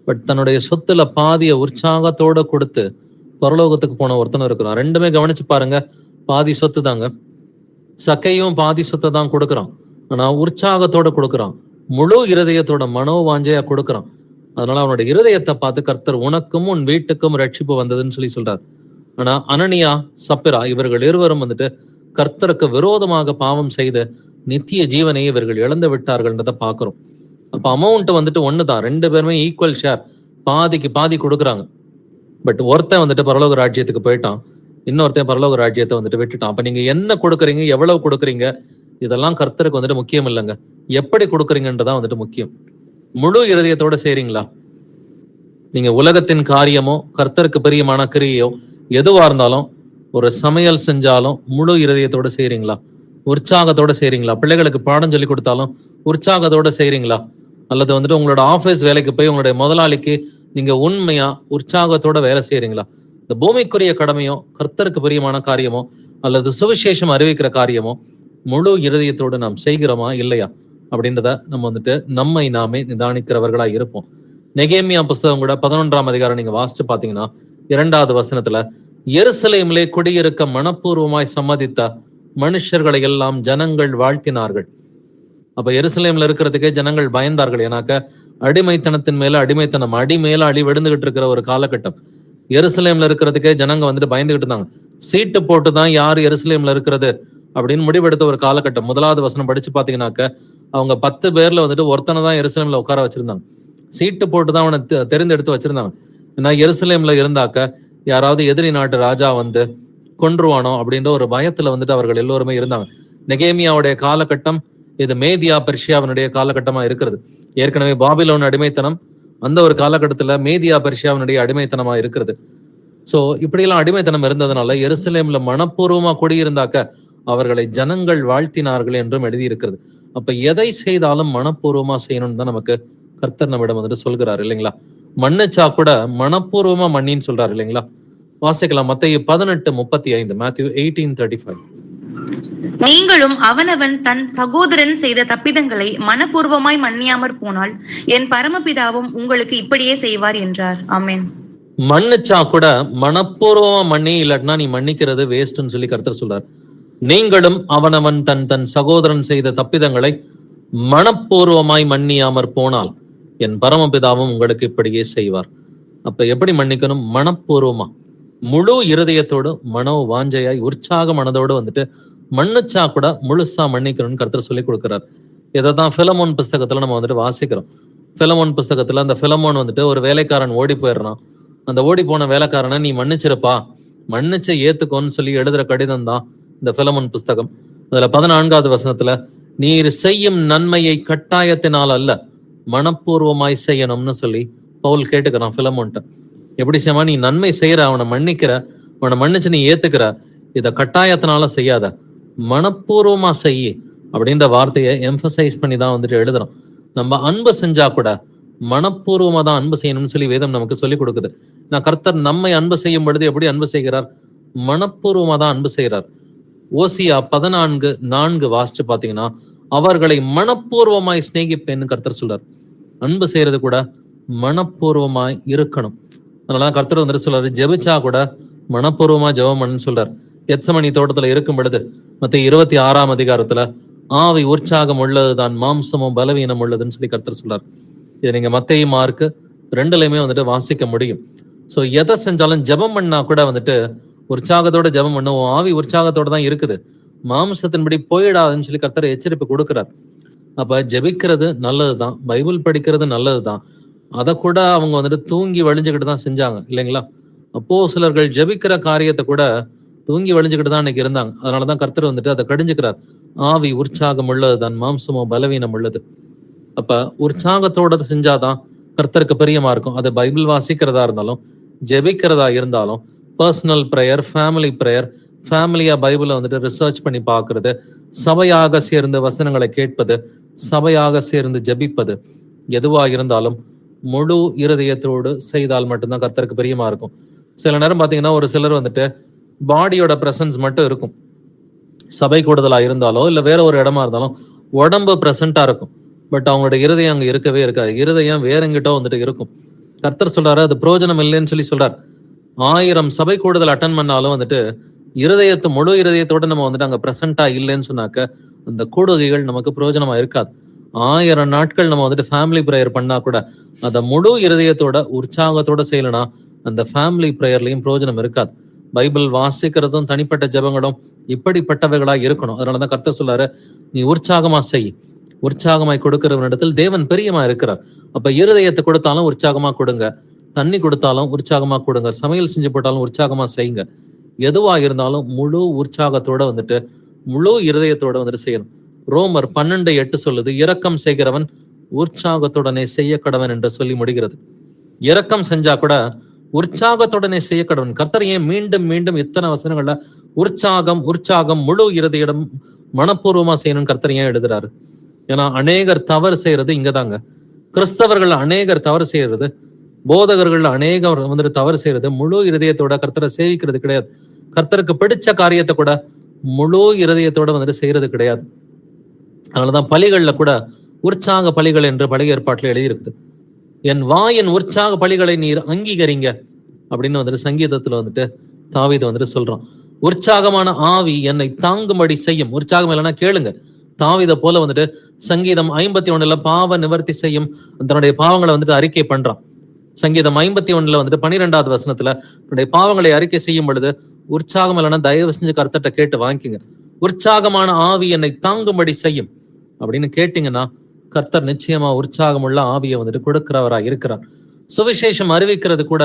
பட் தன்னுடைய சொத்துல பாதிய உற்சாகத்தோட கொடுத்து பரலோகத்துக்கு போன ஒருத்தனும் இருக்கிறான். ரெண்டுமே கவனிச்சு பாருங்க, பாதி சொத்து தாங்க. சக்கையும் பாதி சொத்தை தான் கொடுக்குறான், ஆனா உற்சாகத்தோட கொடுக்குறான், முழு இருதயத்தோட மனோவாஞ்சையா கொடுக்குறான். அதனால அவனுடைய இருதயத்தை பார்த்து கர்த்தர் உனக்கும் உன் வீட்டுக்கும் ரட்சிப்பு வந்ததுன்னு சொல்லி சொல்றார். ஆனா அனனியா சப்பிரா இவர்கள் இருவரும் வந்துட்டு கர்த்தருக்கு விரோதமாக பாவம் செய்து நித்திய ஜீவனையை இவர்கள் இழந்து விட்டார்கள்ன்றத பாக்குறோம். அப்ப அமௌண்ட் வந்துட்டு ஒண்ணுதான், 2 பேருமே ஈக்குவல் ஷேர், பாதிக்கு பாதி கொடுக்குறாங்க. பட் ஒருத்தன் வந்துட்டு பரலோக ராஜ்யத்துக்கு போயிட்டான், இன்னொருத்தன் பரலோக ராஜ்யத்தை வந்துட்டு விட்டுட்டான். அப்ப நீங்க என்ன கொடுக்குறீங்க, எவ்வளவு கொடுக்குறீங்க, இதெல்லாம் கர்த்தருக்கு வந்துட்டு முக்கியம் இல்லைங்க. எப்படி கொடுக்குறீங்கன்றதான் வந்துட்டு முக்கியம். முழு இருதயத்தோட செய்றீங்களா? நீங்க உலகத்தின் காரியமோ கர்த்தருக்கு பிரியமான கிரியையோ எதுவா இருந்தாலும், ஒரு சமையல் செஞ்சாலும் முழு இருதயத்தோட செய்றீங்களா? உற்சாகத்தோட செய்றீங்களா? பிள்ளைகளுக்கு பாடம் சொல்லி கொடுத்தாலும் உற்சாகத்தோட செய்றீங்களா? அல்லது வந்துட்டு உங்களோட ஆபீஸ் வேலைக்கு போய் உங்களுடைய முதலாளிக்கு நீங்க உண்மையா உற்சாகத்தோட வேலை செய்றீங்களா? இந்த பூமிக்குரிய கடமையோ கர்த்தருக்கு பிரியமான காரியமோ அல்லது சுவிசேஷம் அறிவிக்கிற காரியமோ முழு இருதயத்தோடு நாம் செய்கிறோமா இல்லையா அப்படின்றத நம்ம வந்துட்டு நம்மை நாமே நிதானிக்கிறவர்களா இருப்போம். நெகேமியா புஸ்தகம் கூட 11ஆம் அதிகாரம் நீங்க வாசிச்சு பாத்தீங்கன்னா 2வது வசனத்துல, எருசலேமிலே குடியிருக்க மனப்பூர்வமாய் சம்மதித்த மனுஷர்களை எல்லாம் ஜனங்கள் வாழ்த்தினார்கள். அப்ப எருசலேம்ல இருக்கிறதுக்கே ஜனங்கள் பயந்தார்கள். ஏன்னாக்க அடிமைத்தனத்தின் மேல அடிமைத்தனம், அடி மேல அடி விழுந்துகிட்டு இருக்கிற ஒரு காலகட்டம். எருசலேம்ல இருக்கிறதுக்கே ஜனங்க வந்துட்டு பயந்துகிட்டு இருந்தாங்க. சீட்டு போட்டுதான் யாரு எருசலேம்ல இருக்கிறது அப்படின்னு முடிவெடுத்த ஒரு காலகட்டம். 1வது வசனம் படிச்சு பாத்தீங்கன்னாக்க, அவங்க 10 பேர்ல வந்துட்டு ஒருத்தனை தான் எருசலேம்ல உட்கார வச்சிருந்தாங்க. சீட்டு போட்டுதான் அவனை தெரிந்தெடுத்து வச்சிருந்தாங்க. ஏன்னா எருசலேம்ல இருந்தாக்க யாராவது எதிரி நாட்டு ராஜா வந்து கொன்றுவானோ அப்படின்ற ஒரு பயத்துல வந்துட்டு அவர்கள் எல்லோருமே இருந்தாங்க. நெகேமியாவுடைய காலகட்டம் இது மேதியா பெர்ஷியாவினுடைய காலகட்டமா இருக்கிறது. ஏற்கனவே பாபிலோன் அடிமைத்தனம் அந்த ஒரு காலகட்டத்துல மேதியா பெர்ஷியாவினுடைய அடிமைத்தனமா இருக்கிறது. சோ இப்படியெல்லாம் அடிமைத்தனம் இருந்ததுனால எருசலேம்ல மனப்பூர்வமா குடியிருந்தாக்க அவர்களை ஜனங்கள் வாழ்த்தினார்கள் என்றும் எழுதியிருக்கிறது. அப்ப எதை செய்தாலும் மனப்பூர்வமா செய்யணும்னு தான் நமக்கு கர்த்தர் நம்மிடம் வந்துட்டு சொல்கிறார் இல்லைங்களா? மன்னிச்சா கூட மனப்பூர்வமா மன்னின்னு சொல்றாரு இல்லைங்களா? வாசிக்கலாம் மத்தேயு 18:35, Matthew 18:35. நீங்களும் அவனவன் தன் சகோதரன் செய்த தப்பிதங்களை மனப்பூர்வமாய் மன்னியாமற் போனால் என் பரமபிதாவும் உங்களுக்கு இப்படியே செய்வார் என்றார். ஆமென். மன்னிச்சா கூட மனப்பூர்வமா மன்னி, இல்லாட்டினா நீ மன்னிக்கிறது வேஸ்ட்னு சொல்லி கர்த்தர் சொல்றார். நீங்களும் அவனவன் தன் தன் சகோதரன் செய்த தப்பிதங்களை மனப்பூர்வமாய் மன்னியாமற் போனால் என் பரமபிதாவும் உங்களுக்கு இப்படியே செய்வார். அப்ப எப்படி மன்னிக்கணும்? மனப்பூர்வமா, முழு இருதயத்தோடு, மனோ வாஞ்சையாய், உற்சாக மனதோடு வந்துட்டு மன்னிச்சா கூட முழுசா மன்னிக்கணும்னு கர்த்தர் சொல்லி கொடுக்கிறார். இதைதான் பிலமோன் புஸ்தகத்துல நம்ம வந்துட்டு வாசிக்கிறோம். பிலமோன் புஸ்தகத்துல அந்த பிலமோன் வந்துட்டு ஒரு வேலைக்காரன் ஓடி போயிடுறான். அந்த ஓடி போன வேலைக்காரனை நீ மன்னிச்சிருப்பா, மன்னிச்சு ஏத்துக்கோன்னு சொல்லி எழுதுற கடிதம் தான் இந்த பிலமோன் புஸ்தகம். அதுல 14வது வசனத்துல, நீர் செய்யும் நன்மையை கட்டாயத்தினால் அல்ல மனப்பூர்வமாய் செய்யணும்னு சொல்லி பவுல் கேட்டுக்கிறான் பிலமோன்ட்ட. எப்படி செய்யமா? நீ நன்மை செய்யற, அவனை மன்னிக்கிற, அவனை மன்னிச்சு நீ ஏத்துக்கிற, இத கட்டாயத்தினால செய்யாத, மனப்பூர்வமா செய்ய அப்படின்ற வார்த்தையை எம்பசைஸ் பண்ணி தான் வந்துட்டு எழுதுறோம். நம்ம அன்பு செஞ்சா கூட மனப்பூர்வமா தான் அன்பு செய்யணும்னு சொல்லி வேதம் நமக்கு சொல்லி கொடுக்குது. நான் கர்த்தர் நம்மை அன்பு செய்யும் பொழுது எப்படி அன்பு செய்கிறார்? மனப்பூர்வமா தான் அன்பு செய்கிறார். ஓசியா 14:4 வாசிச்சு பாத்தீங்கன்னா, அவர்களை மனப்பூர்வமாய் சிநேகிப்பேன்னு கர்த்தர் சொல்றார். அன்பு செய்யறது கூட மனப்பூர்வமாய் இருக்கணும். அதனால கர்த்தர் வந்துட்டு சொல்றாரு, ஜெபிச்சா கூட மனப்பூர்வமா ஜெபம் பண்ணுன்னு சொல்றார். கெத்சமனி தோட்டத்துல இருக்கும் பொழுது மத்தேயு 26ஆம் அதிகாரத்துல, ஆவி உற்சாகம் உள்ளதுதான், மாம்சமும் பலவீனம் உள்ளதுன்னு சொல்லி கர்த்தர் சொல்றார். இதை நீங்க மத்தேயு மார்க்கு 2லயுமே வந்துட்டு வாசிக்க முடியும். சோ எதை செஞ்சாலும் ஜெபம் பண்ணா கூட வந்துட்டு உற்சாகத்தோட ஜெபம் பண்ணும். ஆவி உற்சாகத்தோட தான் இருக்குது, மாம்சத்தின்படி போயிடாதுன்னு சொல்லி கர்த்தர் எச்சரிப்பு கொடுக்கிறார். அப்ப ஜெபிக்கிறது நல்லதுதான், பைபிள் படிக்கிறது நல்லதுதான். அதை கூட அவங்க வந்துட்டு தூங்கி வழிஞ்சுக்கிட்டு தான் செஞ்சாங்க இல்லைங்களா? அப்போஸ்தலர்கள் ஜெபிக்கிற காரியத்தை கூட தூங்கி வழிஞ்சுக்கிட்டு தான் அன்னைக்கு இருந்தாங்க. அதனாலதான் கர்த்தர் வந்துட்டு அதை கடிஞ்சுக்கிறார். ஆவி உற்சாகம் உள்ளதுதான், மாம்சமோ பலவீனம் உள்ளது. அப்ப உற்சாகத்தோட செஞ்சாதான் கர்த்தருக்கு பிரியமா இருக்கும். அது பைபிள் வாசிக்கிறதா இருந்தாலும், ஜெபிக்கிறதா இருந்தாலும், பர்சனல் பிரேயர், ஃபேமிலி பிரேயர், ஃபேமிலியா பைபிளை வந்துட்டு ரிசர்ச் பண்ணி பார்க்கறது, சபையாக சேர்ந்து வசனங்களை கேட்பது, சபையாக சேர்ந்து ஜெபிப்பது, எதுவா இருந்தாலும் முழு இருதயத்தோடு செய்தால் மட்டும்தான் கர்த்தருக்கு பிரியமா இருக்கும். சில நேரம் பாத்தீங்கன்னா ஒரு சிலர் வந்துட்டு பாடியோட பிரசன்ஸ் மட்டும் இருக்கும், சபை கூடுதலா இருந்தாலோ இல்ல வேற ஒரு இடமா இருந்தாலும் உடம்பு பிரசன்டா இருக்கும், பட் அவங்களோட இருதயம் அங்க இருக்கவே இருக்காது. இருதயம் வேற எங்கிட்டோ வந்துட்டு இருக்கும். கர்த்தர் சொல்றாரு அது பிரயோஜனம் இல்லைன்னு சொல்லி சொல்றார். 1000 சபை கூடுதல் அட்டன் பண்ணாலும் வந்துட்டு இருதயத்தை முழு இருதயத்தோட நம்ம வந்துட்டு அங்க பிரசன்டா இல்லைன்னு சொன்னாக்க அந்த கூடுகைகள் நமக்கு பிரயோஜனமா இருக்காது. 1000 நாட்கள் நம்ம வந்துட்டு ஃபேமிலி பிரேயர் பண்ணா கூட அதை முழு இருதயத்தோட உற்சாகத்தோட செய்யலனா அந்த ஃபேமிலி பிரேயர்லயும் பிரயோஜனம் இருக்காது. பைபிள் வாசிக்கிறதும் தனிப்பட்ட ஜெபங்களும் இப்படிப்பட்டவைகளா இருக்கணும். அதனாலதான் கர்த்தர் சொல்றாரு, நீ உற்சாகமா செய், உற்சாகமாய் கொடுக்கிறவனிடத்தில் தேவன் பிரியமா இருக்கிறார். அப்ப இருதயத்தை கொடுத்தாலும் உற்சாகமா கொடுங்க, தண்ணி கொடுத்தாலும் உற்சாகமா கொடுங்க, சமையல் செஞ்சு போட்டாலும் உற்சாகமா செய்யுங்க. எதுவா இருந்தாலும் முழு உற்சாகத்தோட வந்துட்டு முழு இருதயத்தோட வந்துட்டு செய்யணும். ரோமர் 12:8 சொல்லுது, இரக்கம் செய்கிறவன் உற்சாகத்துடனே செய்ய கடவன் என்று சொல்லி முடிகிறது. இரக்கம் செஞ்சா கூட உற்சாகத்துடனே செய்ய கடவன். கர்த்தர் ஏன் மீண்டும் மீண்டும் இத்தனை வசனங்கள்ல உற்சாகம் உற்சாகம் முழு இருதயம் மனப்பூர்வமா செய்யணும்னு கர்த்தர் ஏன் எழுதுறாரு? ஏன்னா அநேகர் தவறு செய்யறது இங்கதாங்க. கிறிஸ்தவர்கள் அநேகர் தவறு செய்யறது, போதகர்கள் அநேகர் வந்துட்டு தவறு செய்யறது முழு இருதயத்தோட கர்த்தரை சேவிக்கிறது கிடையாது. கர்த்தருக்கு பிடிச்ச காரியத்தை கூட முழு இருதயத்தோட வந்துட்டு செய்யறது கிடையாது. அதனாலதான் பலிகள்ல கூட உற்சாக பலிகள் என்று பழைய ஏற்பாட்டில் எழுதியிருக்குது. என் வாயின் உற்சாக பலிகளை நீர் அங்கீகரிங்க அப்படின்னு வந்துட்டு சங்கீதத்துல வந்துட்டு தாவீது வந்துட்டு சொல்றான். உற்சாகமான ஆவி என்னை தாங்கும்படி செய்யும். உற்சாகம் இல்லைன்னா கேளுங்க. தாவீத போல வந்துட்டு சங்கீதம் 51 பாவ நிவர்த்தி செய்யும், தன்னுடைய பாவங்களை வந்துட்டு அறிக்கை பண்றான். சங்கீதம் 51 வந்துட்டு 12வது வசனத்துல தன்னுடைய பாவங்களை அறிக்கை செய்யும் பொழுது உற்சாகம் இல்லைன்னா தயவு செஞ்சு கர்த்தர்ட்ட கேட்டு வாங்கிக்கங்க. உற்சாகமான ஆவி என்னை தாங்கும்படி செய்யும் அப்படின்னு கேட்டீங்கன்னா கர்த்தர் நிச்சயமா உற்சாகமுள்ள ஆவியை வந்துட்டு கொடுக்கிறவரா இருக்கிறார். சுவிசேஷம் அறிவிக்கிறது கூட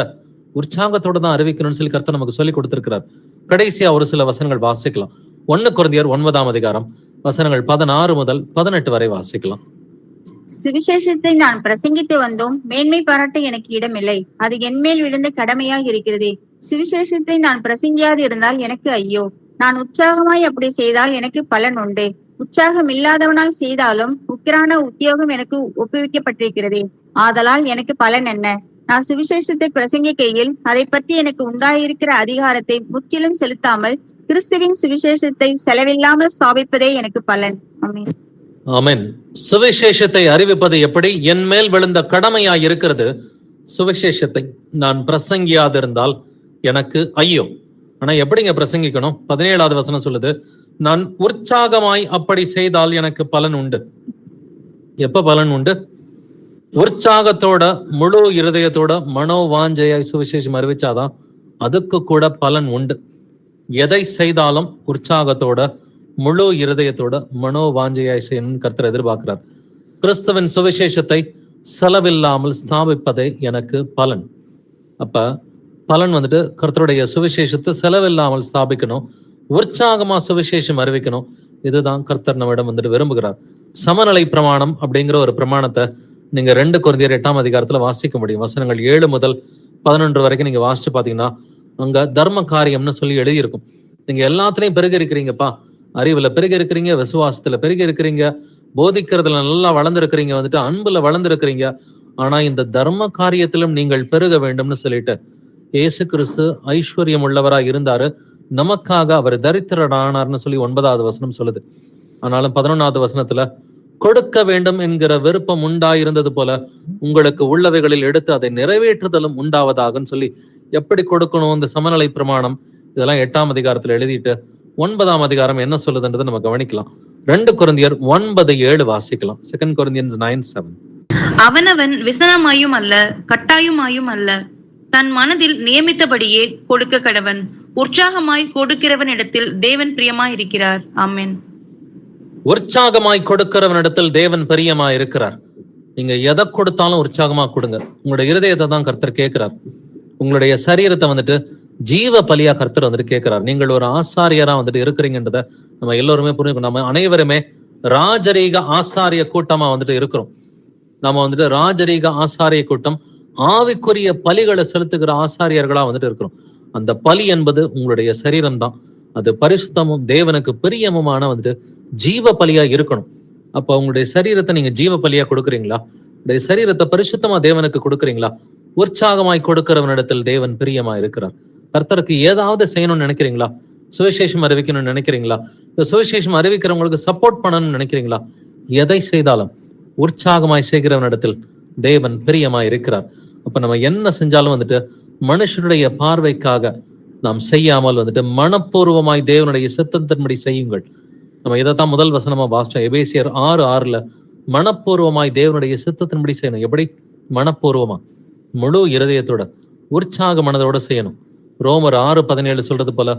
உற்சாகத்தோட தான் அறிவிக்கணும்னு சொல்லி கர்த்தர் நமக்கு சொல்லி கொடுத்திருக்கிறார். கடைசியா ஒரு சில வசனங்கள் வாசிக்கலாம். 1 கொரிந்தியர் 9ஆம் அதிகாரம் வசனங்கள் 16 முதல் 18 வரை வாசிக்கலாம். சுவிசேஷத்தை நான் பிரசங்கித்து வந்தோம், மேன்மை பாராட்ட எனக்கு இடமில்லை, அது என்மேல் விழுந்த கடமையாக இருக்கிறதே. சுவிசேஷத்தை நான் பிரசங்கியாது இருந்தால் எனக்கு ஐயோ. நான் உற்சாகமாய் அப்படி செய்தால் எனக்கு பலன் உண்டு. உற்சாகம் இல்லாதவனாய் செய்தாலும் உக்கிரான உத்தியோகம் எனக்கு ஒப்புவிக்கப்பட்டிருக்கிறதே, ஆதலால் எனக்கு பலன் என்ன? நான் சுவிசேஷத்தை பிரசங்கிக்கையில் அதை பற்றி எனக்கு உண்டாயிருக்கிற அதிகாரத்தை முற்றிலும் செலுத்தாமல் கிறிஸ்துவின் சுவிசேஷத்தை செலவில்லாமல் ஸ்தாபிப்பதே எனக்கு பலன். ஆமென். ஆமென். சுவிசேஷத்தை அறிவிப்பது எப்படி? என் மேல் விழுந்த கடமையாய் இருக்கிறது. சுவிசேஷத்தை நான் பிரசங்கியாதிருந்தால் எனக்கு ஐயோ. ஆனா எப்படிங்க பிரசங்கிக்கணும்? 17வது வசனம் சொல்லுது, நான் உற்சாகமாய் அப்படி செய்தால் எனக்கு பலன் உண்டு. எப்ப பலன் உண்டு? உற்சாகத்தோட முழு இருதயத்தோட மனோவாஞ்சையாய் சுவிசேஷம் அறிவிச்சாதான் அதுக்கு கூட பலன் உண்டு. எதை செய்தாலும் உற்சாகத்தோட முழு இருதயத்தோட மனோவாஞ்சையாய் செய்யணும்னு கர்த்தர் எதிர்பார்க்கிறார். கிறிஸ்துவின் சுவிசேஷத்தை செலவில்லாமல் ஸ்தாபிப்பதே எனக்கு பலன். அப்ப பலன் வந்துட்டு கர்த்தருடைய சுவிசேஷத்தை செலவில்லாமல் ஸ்தாபிக்கணும், உற்சாகமா சுவிசேஷம் அறிவிக்கணும். இதுதான் கர்த்தர் நம்மிடம் வந்துட்டு விரும்புகிறார். சமநிலை பிரமாணம் அப்படிங்கிற ஒரு பிரமாணத்தை நீங்க 2 கொரிந்தியர் 8ஆம் அதிகாரத்துல வாசிக்க முடியும். வசனங்கள் 7 முதல் 11 வரைக்கும் நீங்க வாசிச்சு பாத்தீங்கன்னா அங்க தர்ம காரியம்னு சொல்லி எழுதியிருக்கும். நீங்க எல்லாத்துலயும் பெருகி இருக்கிறீங்கப்பா, அறிவுல பெருகி இருக்கிறீங்க, விசுவாசத்துல பெருகி இருக்கிறீங்க, போதிக்கிறதுல நல்லா வளர்ந்துருக்கிறீங்க, வந்துட்டு அன்புல வளர்ந்துருக்கிறீங்க. ஆனா இந்த தர்ம காரியத்திலும் நீங்கள் பெருக வேண்டும்னு சொல்லிட்டு இயேசு கிறிஸ்து ஐஸ்வர்யம் உள்ளவராய் இருந்தாரு, நமக்காக அவர் தரித்திரரானார்னு சொல்லி 9வது வசனம் சொல்லுது. ஆனாலும் 11வது வசனத்துல கொடுக்க வேண்டும் என்கிற விருப்பம் உண்டாயிருந்தது போல உங்களுக்கு உள்ளவைகளில் எடுத்து அதை நிறைவேற்றுதலும் உண்டாவதாகன்னு சொல்லி எப்படி கொடுக்கணும் இந்த சமநிலை பிரமாணம், இதெல்லாம் 8ஆம் அதிகாரத்துல எழுதிட்டு 9ஆம் அதிகாரம் என்ன சொல்லுதுன்றதை நம்ம கவனிக்கலாம். 2 கொரிந்தியர் 9:7 வாசிக்கலாம். 2 Corinthians 9:7. அவனவன் விசனமாயும் அல்ல கட்டாயுமாயும் அல்ல, தன் மனதில் நியமித்தபடியே கொடுக்க கடவன். உற்சாகமாய் கொடுக்கிறவனிடத்தில் தேவன் பிரியமாய் இருக்கிறார். ஆமென். உற்சாகமாய் கொடுக்கிறவனிடத்தில் தேவன் பிரியமாய் இருக்கிறார். நீங்க எதை கொடுத்தாலும் உற்சாகமா கொடுங்க. உங்களுடைய இருதயத்தை தான் கர்த்தர் கேட்கிறார். உங்களுடைய சரீரத்தை வந்துட்டு ஜீவ பலியா கர்த்தர் வந்துட்டு கேட்கிறார். நீங்கள் ஒரு ஆசாரியரா வந்துட்டு இருக்கிறீங்கன்றத நம்ம எல்லோருமே புரிஞ்சுக்கணும். நம்ம அனைவருமே ராஜரீக ஆசாரிய கூட்டமா வந்துட்டு இருக்கிறோம். நம்ம வந்துட்டு ராஜரீக ஆசாரிய கூட்டம், ஆவிக்குரிய பலிகளை செலுத்துகிற ஆசாரியர்களா வந்துட்டு இருக்கிறோம். அந்த பலி என்பது உங்களுடைய சரீரம் தான். அது பரிசுத்தமும் தேவனுக்கு பிரியமுமான வந்துட்டு ஜீவ பலியா இருக்கணும். அப்ப உங்களுடைய சரீரத்தை நீங்க ஜீவ பலியா கொடுக்குறீங்களா? உங்களுடைய சரீரத்தை பரிசுத்தமா தேவனுக்கு கொடுக்குறீங்களா? உற்சாகமாய் கொடுக்கிறவனிடத்தில் தேவன் பிரியமா இருக்கிறார். கர்த்தருக்கு ஏதாவது செய்யணும்னு நினைக்கிறீங்களா? சுவிசேஷம் அறிவிக்கணும்னு நினைக்கிறீங்களா? இந்த சுவிசேஷம் அறிவிக்கிறவங்களுக்கு சப்போர்ட் பண்ணணும்னு நினைக்கிறீங்களா? எதை செய்தாலும் உற்சாகமாய் செய்கிறவனிடத்தில் தேவன் பிரியமாய் இருக்கிறார். அப்ப நம்ம என்ன செஞ்சாலும் வந்துட்டு மனுஷனுடைய பார்வைக்காக நாம் செய்யாமல் வந்துட்டு மனப்பூர்வமாய் தேவனுடைய சித்தத்தின்படி செய்யுங்கள். நம்ம இதைத்தான் முதல் வசனமா வாசிச்சோம். எபேசியர் 6:6 மனப்பூர்வமாய் தேவனுடைய சித்தத்தின்படி செய்யணும். எப்படி? மனப்பூர்வமா முழு இருதயத்தோட உற்சாக மனதோட செய்யணும். ரோமர் 6:17 சொல்றது போல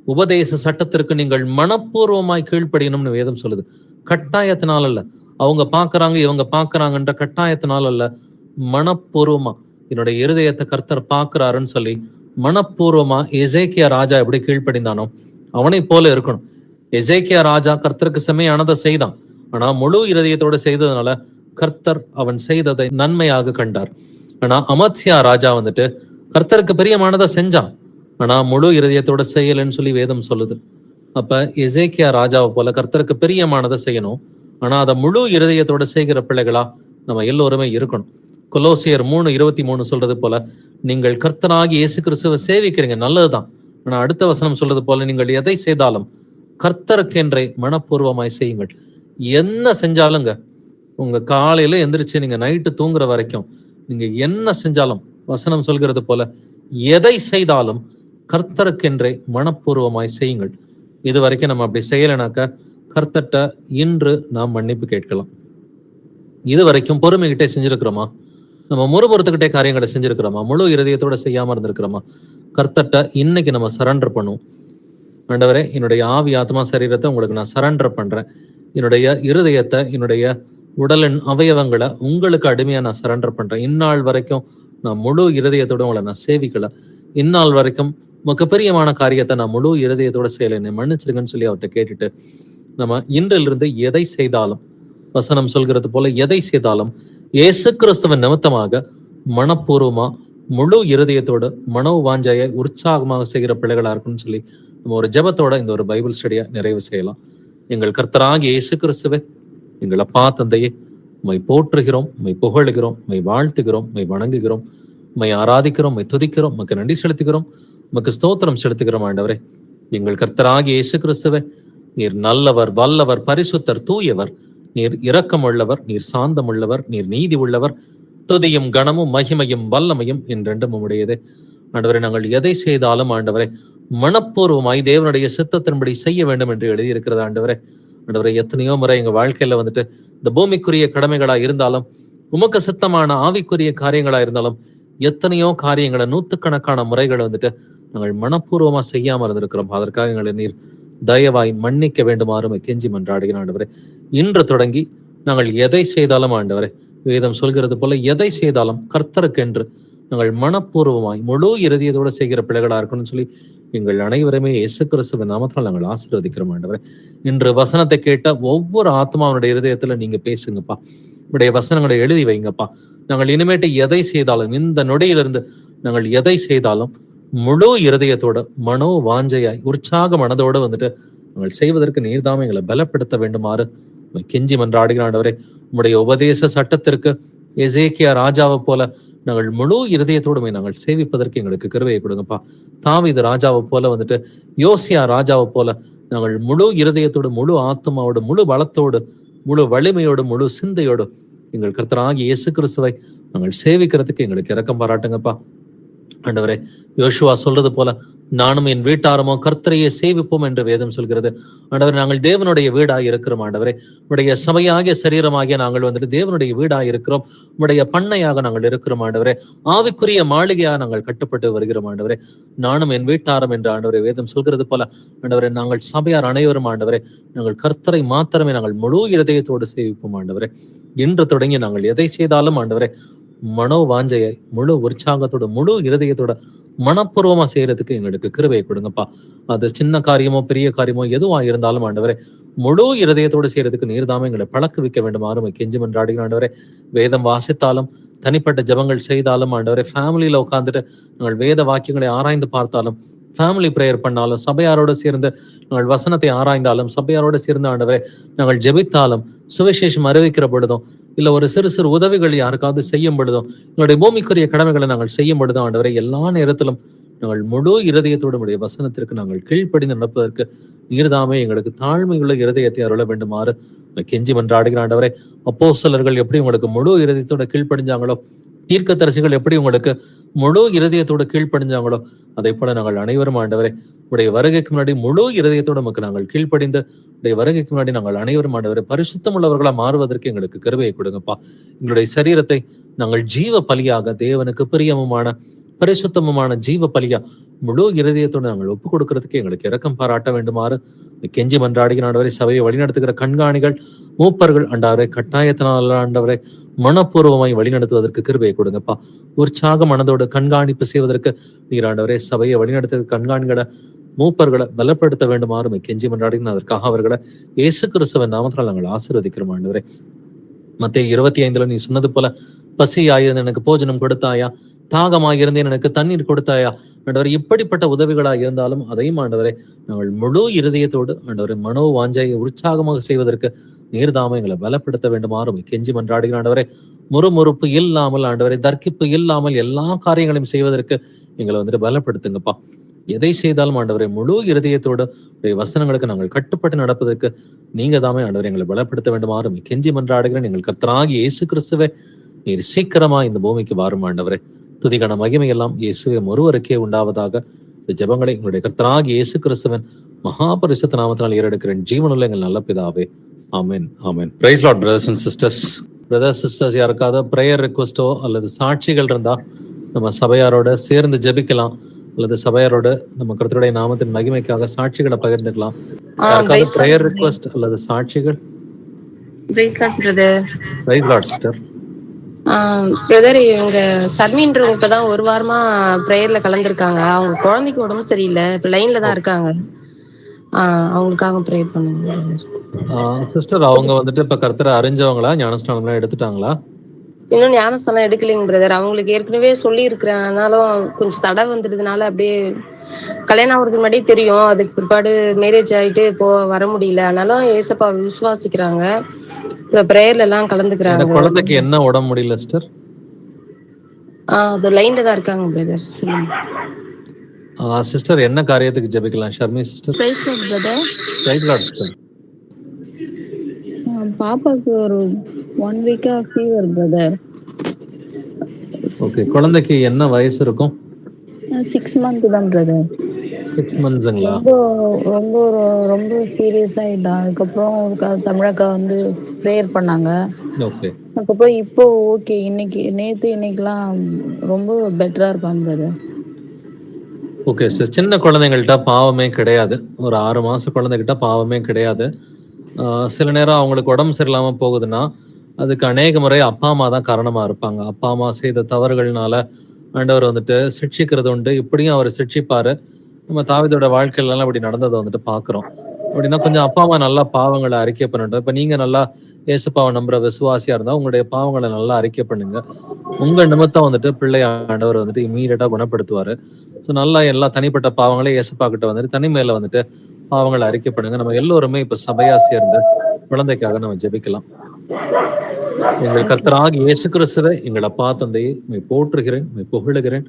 உபதேச சட்டத்திற்கு நீங்கள் மனப்பூர்வமாய் கீழ்ப்படியணும்னு வேதம் சொல்லுது. கட்டாயத்தினால அல்ல, அவங்க பாக்குறாங்க இவங்க பாக்குறாங்கன்ற கட்டாயத்தினால அல்ல, மனப்பூர்வமா என்னுடைய இருதயத்தை கர்த்தர் பாக்குறாருன்னு சொல்லி மனப்பூர்வமா எசேக்கியா ராஜா எப்படி கீழ்ப்படிந்தானோ அவனை போல இருக்கணும். எசேக்கியா ராஜா கர்த்தருக்கு செம்மையானதை செய்தான். ஆனா முழு இருதயத்தோட செய்ததுனால கர்த்தர் அவன் செய்ததை நன்மையாக கண்டார். ஆனா அமத்சியா ராஜா வந்துட்டு கர்த்தருக்கு பிரியமானதை செஞ்சான், ஆனா முழு இருதயத்தோட செய்யலன்னு சொல்லி வேதம் சொல்லுது. அப்ப எசேக்கியா ராஜாவை போல கர்த்தருக்கு பிரியமானதை செய்யணும், ஆனா அதை முழு இருதயத்தோட செய்கிற பிள்ளைகளா நம்ம எல்லோருமே இருக்கணும். கொலோசியர் 3:23 சொல்றது போல, நீங்கள் கர்த்தராகி இயேசு கிறிஸ்துவை சேவிக்கிறீங்க, நல்லதுதான். ஆனா அடுத்த வசனம் சொல்றது போல, நீங்கள் எதை செய்தாலும் கர்த்தருக்கென்றே மனப்பூர்வமாய் செய்யுங்கள். என்ன செஞ்சாலுங்க, உங்க காலையில எந்திரிச்சு நீங்க நைட்டு தூங்குற வரைக்கும் நீங்க என்ன செஞ்சாலும், வசனம் சொல்கிறது போல, எதை செய்தாலும் கர்த்தருக்கென்றே மனப்பூர்வமாய் செய்யுங்கள். இது வரைக்கும் நம்ம அப்படி செய்யலைனாக்க கர்த்தர்ட்ட இன்று நாம் மன்னிப்பு கேட்கலாம். இது வரைக்கும் பொறுமைகிட்டே செஞ்சிருக்கிறோமா? நம்ம முறுபொறுத்துக்கிட்டே காரியங்களை செஞ்சிருக்கிறோமா? முழு இருதயத்தோட செய்யாம இருந்திருக்கிறோமா? கர்த்தர்ட்ட இன்னைக்கு நம்ம சரண்டர் பண்ணுவோம். ஆண்டவரே, என்னுடைய ஆவி ஆத்மா சரீரத்தை உங்களுக்கு நான் சரண்டர் பண்றேன். என்னுடைய இருதயத்தை, என்னுடைய உடலின் அவயவங்களை உங்களுக்கு அடிமையா நான் சரண்டர் பண்றேன். இந்நாள் வரைக்கும் நான் முழு இருதயத்தோட உங்களை நான் சேவிக்கல. இந்நாள் வரைக்கும் உமக்கு பிரியமான காரியத்தை நான் முழு இருதயத்தோட செய்யல, என்னை மன்னிச்சிருங்கன்னு சொல்லி அவர்கிட்ட கேட்டுட்டு நம்ம இன்றிலிருந்து எதை செய்தாலும், வசனம் சொல்கிறது போல, எதை செய்தாலும் இயேசு கிறிஸ்துவின் நிமித்தமாக மனப்பூர்வமா முழு இருதயத்தோட மனோ வாஞ்சையை உற்சாகமாக செய்கிற பிள்ளைகளா இருக்குன்னு சொல்லி நம்ம ஒரு ஜெபத்தோட இந்த ஒரு பைபிள் ஸ்டடியை நிறைவு செய்யலாம். எங்கள் கர்த்தராகிய இயேசு கிறிஸ்துவே, எங்கள் அப்பா தந்தையே, உம்மை போற்றுகிறோம், உம்மை புகழுகிறோம், உம்மை வாழ்த்துகிறோம், உம்மை வணங்குகிறோம், உம்மை ஆராதிக்கிறோம், உம்மை துதிக்கிறோம், உமக்கு நன்றி செலுத்துகிறோம், உமக்கு ஸ்தோத்திரம் செலுத்துகிறோம். ஆண்டவரே, எங்கள் கர்த்தராகிய இயேசு கிறிஸ்துவே, நீர் நல்லவர், வல்லவர், பரிசுத்தர், தூயவர், நீர் இரக்கமுள்ளவர், நீர் சாந்தமுள்ளவர், நீர் நீதி உள்ளவர். துதியும் கனமும் மகிமையும் வல்லமையும் என்றென்றும் உம்முடையதே. ஆண்டவரே, நாங்கள் எதை செய்தாலும் ஆண்டவரே மனப்பூர்வமாய் தேவனுடைய சித்தத்தின்படி செய்ய வேண்டும் என்று எழுதியிருக்கிறது. ஆண்டவரே, ஆண்டவரே, எத்தனையோ முறை எங்க வாழ்க்கையில வந்துட்டு இந்த பூமிக்குரிய கடமைகளா இருந்தாலும், உமக்கு சித்தமான ஆவிக்குரிய காரியங்களா இருந்தாலும், எத்தனையோ காரியங்களை, நூற்றுக்கணக்கான முறைகளை வந்துட்டு நாங்கள் மனப்பூர்வமா செய்யாம இருந்திருக்கிறோம். அதற்காக எங்களை நீர் தயவாய் மன்னிக்க வேண்டுமாறு கெஞ்சி மன்றாடுகிறேன். ஆண்டவரே, இன்று தொடங்கி நாங்கள் எதை செய்தாலும் ஆண்டவரே, வேதம் சொல்கிறது போல எதை செய்தாலும் கர்த்தருக்கென்று நாங்கள் மனப்பூர்வமாய் முழு இருதயத்தோடு செய்கிற பிள்ளைகளா இருக்கணும்னு சொல்லி எங்கள் அனைவருமே இயேசு கிறிஸ்துவின் நாமத்தால் நாங்கள் ஆசீர்வதிக்கிறோம். ஆண்டவரே, இன்று வசனத்தை கேட்ட ஒவ்வொரு ஆத்மாவுடைய இருதயத்துல நீங்க பேசுங்கப்பா, உடைய வசனங்களை எழுதி வைங்கப்பா. நாங்கள் இனிமேட்டு எதை செய்தாலும், இந்த நொடியிலிருந்து நாங்கள் எதை செய்தாலும் முழு இருதயத்தோட மனோ வாஞ்சையாய் உற்சாக மனதோடு வந்துட்டு நாங்கள் செய்வதற்கு நீர்தாமே எங்களை பலப்படுத்த வேண்டுமாறு கெஞ்சி மன்றாடுகிறேன். ஆண்டவரே, உம்முடைய உபதேச சட்டத்திற்கு எசேக்கியா ராஜாவை போல நாங்கள் முழு இருதயத்தோடுமே நாங்கள் சேவிப்பதற்கு எங்களுக்கு கிருபையை கொடுங்கப்பா. தாவீது ராஜாவை போல வந்துட்டு, யோசியா ராஜாவை போல நாங்கள் முழு இருதயத்தோடு, முழு ஆத்மாவோடு, முழு பலத்தோடு, முழு வலிமையோடு, முழு சிந்தையோடு எங்கள் கர்த்தராகிய இயேசு கிறிஸ்துவை நாங்கள் சேவிக்கிறதுக்கு எங்களுக்கு இரக்கம் பாராட்டுங்கப்பா. ஆண்டவரே, யோசுவா சொல்றது போல, நானும் என் வீட்டாரமோ கர்த்தரையே சேவிப்போம் என்று வேதம் சொல்கிறது. ஆண்டவரே, நாங்கள் தேவனுடைய வீடாக இருக்கிறோம். ஆண்டவரே, உடைய சபையாகிய சரீரமாகிய நாங்கள் வந்துட்டு தேவனுடைய வீடாக இருக்கிறோம். உடைய பண்ணையாக நாங்கள் இருக்கிறோம். ஆண்டவரே, ஆவிக்குரிய மாளிகையாக நாங்கள் கட்டுப்பட்டு வருகிறோம். ஆண்டவரே, நானும் என் வீட்டாரம் என்று ஆண்டவரே வேதம் சொல்கிறது போல, ஆண்டவரே, நாங்கள் சபையார் அனைவரும் ஆண்டவரே நாங்கள் கர்த்தரை மாத்திரமே நாங்கள் முழு இருதயத்தோடு சேவிப்போம். ஆண்டவரே, இன்று தொடங்கி நாங்கள் எதை செய்தாலும் ஆண்டவரே மனோ வாஞ்சையை முழு உற்சாகத்தோட, முழு இருதயத்தோட, மனப்பூர்வமா செய்யறதுக்கு எங்களுக்கு கிருபையை கொடுங்கப்பா. அது சின்ன காரியமோ பெரிய காரியமோ எதுவா இருந்தாலும் ஆண்டவரே முழு இருதயத்தோடு செய்யறதுக்கு நீர்தாம எங்களை பழக்க வேண்டுமாறு கெஞ்சி மன்றாடுகிறோம். ஆண்டவரே, வேதம் வாசித்தாலும், தனிப்பட்ட ஜபங்கள் செய்தாலும் ஆண்டவரே, ஃபேமிலியில உட்காந்துட்டு நாங்கள் வேத வாக்கியங்களை ஆராய்ந்து பார்த்தாலும், ஃபேமிலி பிரேயர் பண்ணாலும், சபையாரோடு சேர்ந்து நாங்கள் வசனத்தை ஆராய்ந்தாலும், சபையாரோடு சேர்ந்து ஆண்டவரே நாங்கள் ஜெபித்தாலும், சுவிசேஷம் அறிவிக்கிற பொழுதும், இல்ல ஒரு சிறு சிறு உதவிகள் யாருக்காவது செய்யும் பொழுதும், எங்களுடைய பூமிக்குரிய கடமைகளை நாங்கள் செய்யும் பொழுதும் ஆண்டவரே, எல்லா நேரத்திலும் நாங்கள் முழு இருதயத்தோடு உடைய வசனத்திற்கு நாங்கள் கீழ்ப்படிந்து நடப்பதற்கு நீர்தாமே எங்களுக்கு தாழ்மையுள்ள இருதயத்தை அருள வேண்டுமாறு கெஞ்சி மன்றாடுகிற. ஆண்டவரே, அப்போஸ்தலர்கள் எப்படி உங்களுக்கு முழு இருதயத்தோட கீழ்ப்படிஞ்சாங்களோ, தீர்க்கதரிசிகள் எப்படி உங்களுக்கு முழு இருதயத்தோடு கீழ்ப்படிஞ்சாங்களோ, அதை போல நாங்கள் அனைவரும் ஆண்டவரே உடைய வருகைக்கு முன்னாடி முழு இருதயத்தோடு நமக்கு நாங்கள் கீழ்ப்படிந்து, உடைய வருகைக்கு முன்னாடி நாங்கள் அனைவரும் ஆண்டவரே பரிசுத்தம் உள்ளவர்களா மாறுவதற்கு எங்களுக்கு கிருபையை கொடுங்கப்பா. எங்களுடைய சரீரத்தை நாங்கள் ஜீவ பலியாக, தேவனுக்கு பிரியமுமான பரிசுத்தமுமான ஜீவ பலியா முழு இருதயத்தோடு நாங்கள் ஒப்புக் கொடுக்கறதுக்கு எங்களுக்கு இரக்கம் பாராட்ட வேண்டுமாறு கெஞ்சி மன்றாடுகிற ஆண்டவரை, சபையை வழிநடத்துகிற கண்காணிகள், மூப்பர்கள் ஆண்டவரை, கட்டாயத்தினால் ஆண்டவரை மனப்பூர்வமாய் வழிநடத்துவதற்கு கிருபையை கொடுங்கப்பா. உற்சாக மனதோடு கண்காணிப்பு செய்வதற்கு நீர் ஆண்டவரை சபையை வழிநடத்துகிற கண்காணிகளை, மூப்பர்களை பலப்படுத்த வேண்டுமாறு கெஞ்சி மன்றாடுகிறோம். அதற்காக அவர்களை இயேசு கிறிஸ்துவின் நாமத்தால் நாங்கள் ஆசீர்வதிக்கிறோம் ஆண்டவரே. மத்தேயு 25 நீ சொன்னது போல, பசியாயிருந்து எனக்கு போஜனம் கொடுத்தாயா, தாகமாயிருந்தேன் எனக்கு தண்ணீர் கொடுத்தாயா ஆண்டவரை. இப்படிப்பட்ட உதவிகளாக இருந்தாலும் அதையும் ஆண்டவரை நாங்கள் முழு இருதயத்தோடு ஆண்டவரை மனோ வாஞ்சையை உற்சாகமாக செய்வதற்கு நீர்தாம எங்களை பலப்படுத்த வேண்டுமாறும் கெஞ்சி மன்றாடுகிற ஆண்டவரை. முறுமுறுப்பு இல்லாமல் ஆண்டவரை, தர்க்கிப்பு இல்லாமல் எல்லா காரியங்களையும் செய்வதற்கு எங்களை வந்துட்டு பலப்படுத்துங்கப்பா. எதை செய்தாலும் ஆண்டவரை முழு இருதயத்தோடு வசனங்களுக்கு நாங்கள் கட்டுப்பட்டு நடப்பதற்கு நீங்க தாமே ஆண்டவரை எங்களை பலப்படுத்த வேண்டுமாறும் கெஞ்சி மன்றாடுகிறேன். எங்கள் கர்த்தராகிய இயேசு கிறிஸ்துவே, நீர் சீக்கிரமா இந்த பூமிக்கு வாரும் ஆண்டவரே. துதிக்கான மகிமை எல்லாம் இயேசுவே ஒருவருக்கே உண்டாவதாக. இந்த ஜெபங்களை எங்களுடைய கர்த்தராகிய இயேசு கிறிஸ்துவின் மகா பரிசுத்த நாமத்தினால் ஏறெடுக்கிறேன் ஜீவனுள்ள எங்கள் நல்ல பிதாவே. Amen, amen. Praise Lord brothers and sisters. Brothers sisters, யாருக்காவது பிரேயர் ரிக்வெஸ்டோ அல்லது சாட்சிகள் இருந்தா நம்ம சபையாரோட சேர்ந்து ஜெபிக்கலாம், அல்லது சபையாரோட நம்ம கர்த்தருடைய நாமத்தின் மகிமைக்காக சாட்சிகளை பகிர்ந்துக்கலாம். யாருக்காவது பிரேயர் ரிக்வெஸ்ட் அல்லது சாட்சிகள்? Praise Lord brother. Praise Lord sister. Brother, இவங்க சர்மின்றவங்க இப்பதான் ஒரு வாரமா பிரேயர்ல கலந்துருக்காங்க. அவங்க குழந்தைக்கு உடம்பு சரியில்லை, இப்ப லைன்ல தான் இருக்காங்க. அவங்களுக்காக ப்ரேயர் பண்ணுங்க சிஸ்டர். அவங்க வந்துட்டு இப்ப கர்த்தரை அறிஞ்சவங்களா, ஞானஸ்நானம் எடுத்துட்டாங்களா? இன்னும் ஞானஸ்தானம் எடுக்கலைங்க பிரதர். அவங்களுக்கு ஏற்கனவே சொல்லி இருக்கிறேன், ஆனாலும் கொஞ்சம் தடை வந்துடுறதுனால அப்படியே கல்யாணம் ஆகுறதுக்கு முன்னாடி தெரியும், அதுக்கு பிற்பாடு மேரேஜ் ஆயிட்டு இப்போ வர முடியல. ஆனாலும் ஏசப்பா விசுவாசிக்கிறாங்க, இப்ப பிரேயர்ல எல்லாம் கலந்துக்கிறாங்க. குழந்தைக்கு என்ன உடம்பு முடியல சிஸ்டர்? அது லைன்ல தான் இருக்காங்க பிரதர். சிஸ்டர், என்ன காரியத்துக்கு ஜெபிக்கலாம்? Sharmi sister. Praise Lord brother. Praise Lord sister. பாப்பாக்கு ஒரு 1 வீக்கா ஃபீவர் பிரதர். ஓகே. குழந்தைக்கு என்ன வயசு இருக்கும்? 6 மந்த் தான் பிரதர். 6 மந்த்ஸ்ங்களா? ரொம்ப ரொம்ப சீரியஸ் ஆயிட்டா. அதுக்கப்புறம் தமிழக்கா வந்து ப்ரேயர் பண்ணாங்க. ஓகே. அதுக்கப்புறம் இப்போ ஓகே, இன்னைக்கெல்லாம் ரொம்ப பெட்டரா இருக்காங்க பிரதர். Okay sister. சின்ன குழந்தைங்கள்ட்ட பாவமே கிடையாது. ஒரு 6 மாச குழந்தைகிட்ட பாவமே கிடையாது. சில நேரம் அவங்களுக்கு உடம்பு சரியில்லாம போகுதுன்னா அதுக்கு அநேக முறை அப்பா அம்மா தான் காரணமா இருப்பாங்க. அப்பா அம்மா செய்த தவறுகள்னால ஆண்டவர் வந்துட்டு சிக்ஷிக்கிறது உண்டு. இப்படியும் அவர் சிக்ஷிப்பாரு. நம்ம தாவீதோட வாழ்க்கையிலாம் அப்படி நடந்ததை வந்துட்டு பாக்குறோம். அப்படின்னா கொஞ்சம் அப்பா அம்மா நல்லா பாவங்களை அறிக்கை பண்ணட்டும். இப்ப நீங்க நல்லா ஏசுப்பாவை நம்புற விசுவாசியா இருந்தா உங்களுடைய பாவங்களை நல்லா அறிக்கை பண்ணுங்க. உங்க நிமித்தம் வந்துட்டு பிள்ளை ஆண்டவர் வந்துட்டு இம்மீடியட்டா குணப்படுத்துவாரு. ஸோ நல்லா எல்லா தனிப்பட்ட பாவங்களையும் ஏசப்பா கிட்ட வந்துட்டு தனிமையில வந்துட்டு பாவங்களை அறிக்கை பண்ணுங்க. நம்ம எல்லோருமே இப்ப சபையா சேர்ந்து குழந்தைக்காக நம்ம ஜெபிக்கலாம். எங்கள் கர்த்தராகிய இயேசு கிறிஸ்துவே, எங்கள் அப்பா தந்தையை போற்றுகிறேன், புகழுகிறேன்,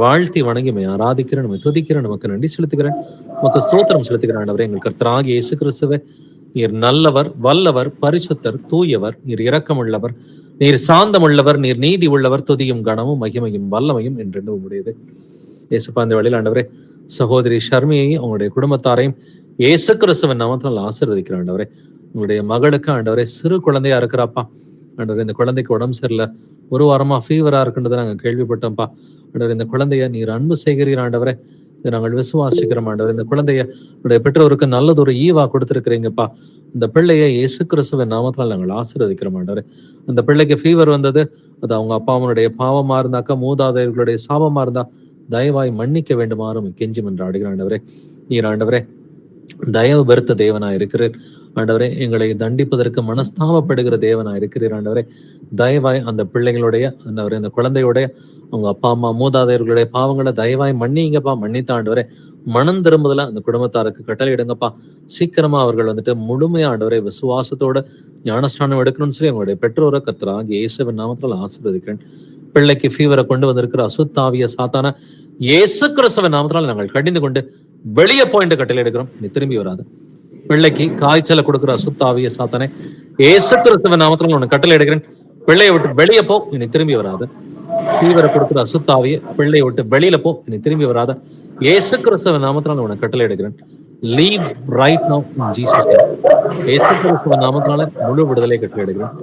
வாழ்த்தி வணங்கி ஆராதிக்கிறேன், துதிக்கிறேன், நமக்கு நன்றி செலுத்துகிறேன், நமக்கு ஸ்தோத்திரம் செலுத்துகிறேன். ஆண்டவரே, எங்கள் கர்த்தராகிய இயேசு கிறிஸ்துவே, நீர் நல்லவர், வல்லவர், பரிசுத்தர், தூயவர், நீர் இரக்கமுள்ளவர், நீர் சாந்தமுள்ளவர், நீர் நீதி உள்ளவர், துதியும் கனமும் மகிமையும் வல்லமையும் என்றென்று உடையது. இயேசுப்பா, இந்த வழியில் ஆண்டவரே சகோதரி ஷர்மியையும் அவங்களுடைய குடும்பத்தாரையும் இயேசு கிறிஸ்துவின் நாமத்தினால் ஆசீர்வதிக்கிறேன். ஆண்டவரே, உங்களுடைய மகளுக்கு ஆண்டவரே சிறு குழந்தையா இருக்கிறாப்பா. ஆண்டவரே, இந்த குழந்தைக்கு உடம்பு சரியில்லை, 1 வாரமா ஃபீவரா இருக்குன்றதை நாங்கள் கேள்விப்பட்டோம்ப்பா. ஆண்டவரே, இந்த குழந்தைய நீர் அன்பு செய்கிறீர். ஆண்டவரே, இதை நாங்கள் விசுவாசிக்கிறோம். ஆண்டவரே, இந்த குழந்தைய உடைய பெற்றோருக்கு நல்லதொரு ஈவா கொடுத்திருக்கிறீங்கப்பா. இந்த பிள்ளையை இயேசு கிறிஸ்துவின் நாமத்தினால் நாங்கள் ஆசீர்வதிக்கிறோம். ஆண்டவரே, அந்த பிள்ளைக்கு ஃபீவர் வந்தது, அது அவங்க அப்பா அம்மனுடைய பாவமா இருந்தாக்கா, மூதாதையர்களுடைய சாபமா இருந்தா தயவாய் மன்னிக்க வேண்டுமாறும் கெஞ்சி மன்றாடுகிறேன். ஆண்டவரே, நீர் ஆண்டவரே தயவு பெருத்த தேவனா இருக்கிறீர். ஆண்டவரே, எங்களை தண்டிப்பதற்கு மனஸ்தாபப்படுகிற தேவனா இருக்கிறீர். ஆண்டவரே, தயவாய் அந்த பிள்ளைகளுடைய ஆண்டவரே அந்த குழந்தையுடைய அவங்க அப்பா அம்மா மூதாதையர்களுடைய பாவங்களை தயவாய் மன்னிங்கப்பா. மன்னித்த ஆண்டவரே, மனம் திரும்புதல அந்த குடும்பத்தாருக்கு கட்டளையிடுங்கப்பா. சீக்கிரமா அவர்கள் வந்துட்டு முழுமையா ஆண்டவரை விசுவாசத்தோட ஞானஸ்நானம் எடுக்கணும்னு சொல்லி அவங்களுடைய பெற்றோரை கர்த்தராகிய இயேசுவின் நாமத்தில் ஆசீர்வதிக்கிறேன். பிள்ளைக்கு ஃபீவரை கொண்டு வந்திருக்கிற அசுத்தாவிய சாத்தான இயேசு கிறிஸ்துவின் நாமத்தினால் நாங்கள் கடிந்து கொண்டு வெளியே போயிட்டு கட்டளை எடுக்கிறோம். நீ திரும்பி வராது. பிள்ளைக்கு காய்ச்சலை கொடுக்கிற அசுத்தாவிய சாத்தானே, இயேசு கிறிஸ்துவின் நாமத்தினால் உனக்கு கட்டளை எடுக்கிறேன். பிள்ளையை விட்டு வெளியே போ, இனி திரும்பி வராது. ஃபீவரை கொடுக்கிற அசுத்தாவிய பிள்ளையை விட்டு வெளியில போ, இனி திரும்பி வராத. இயேசு கிறிஸ்துவின் நாமத்தினால் உனக்கு கட்டளை எடுக்கிறேன். Leave right now in Jesus name. இயேசு கிறிஸ்துவின் நாமத்தினால முழு விடுதலை கட்டளை எடுக்கிறேன்.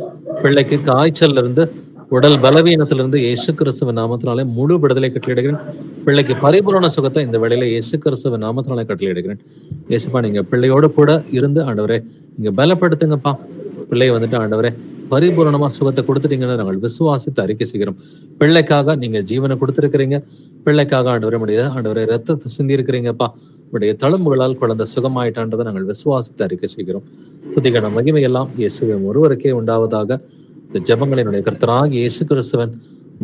பிள்ளைக்கு காய்ச்சல்ல இருந்து உடல் பலவீனத்திலிருந்து இயேசு கிறிஸ்துவின் நாமத்தினாலே முழு விடுதலை கட்டளையிடுகிறேன். பிள்ளைக்கு பரிபூரண சுகத்தை இந்த வேளையில இயேசு கிறிஸ்துவின் நாமத்தினாலே கட்டளையிடுகிறேன். இயேசுப்பா, நீங்க பிள்ளையோடு கூட இருந்து ஆண்டவரே நீங்க பலப்படுத்துங்கப்பா. பிள்ளையை வந்துட்டு ஆண்டவரே பரிபூரணமா சுகத்தை கொடுத்துட்டீங்கன்னு நாங்கள் விசுவாசித்து அறிக்கை செய்கிறோம். பிள்ளைக்காக நீங்க ஜீவனை கொடுத்திருக்கிறீங்க. பிள்ளைக்காக ஆண்டவரே ரத்தத்தை சிந்தி இருக்கிறீங்கப்பா. உடைய தழும்புகளால் குழந்தை சுகமாயிட்டான்றதை நாங்கள் விசுவாசித்து அறிக்கை செய்கிறோம். துதிகன மகிமை எல்லாம் இயேசுவின் ஒருவருக்கே உண்டாவதாக. இந்த ஜெபங்களினுடைய கர்த்தராகிய இயேசு கிறிஸ்துவன்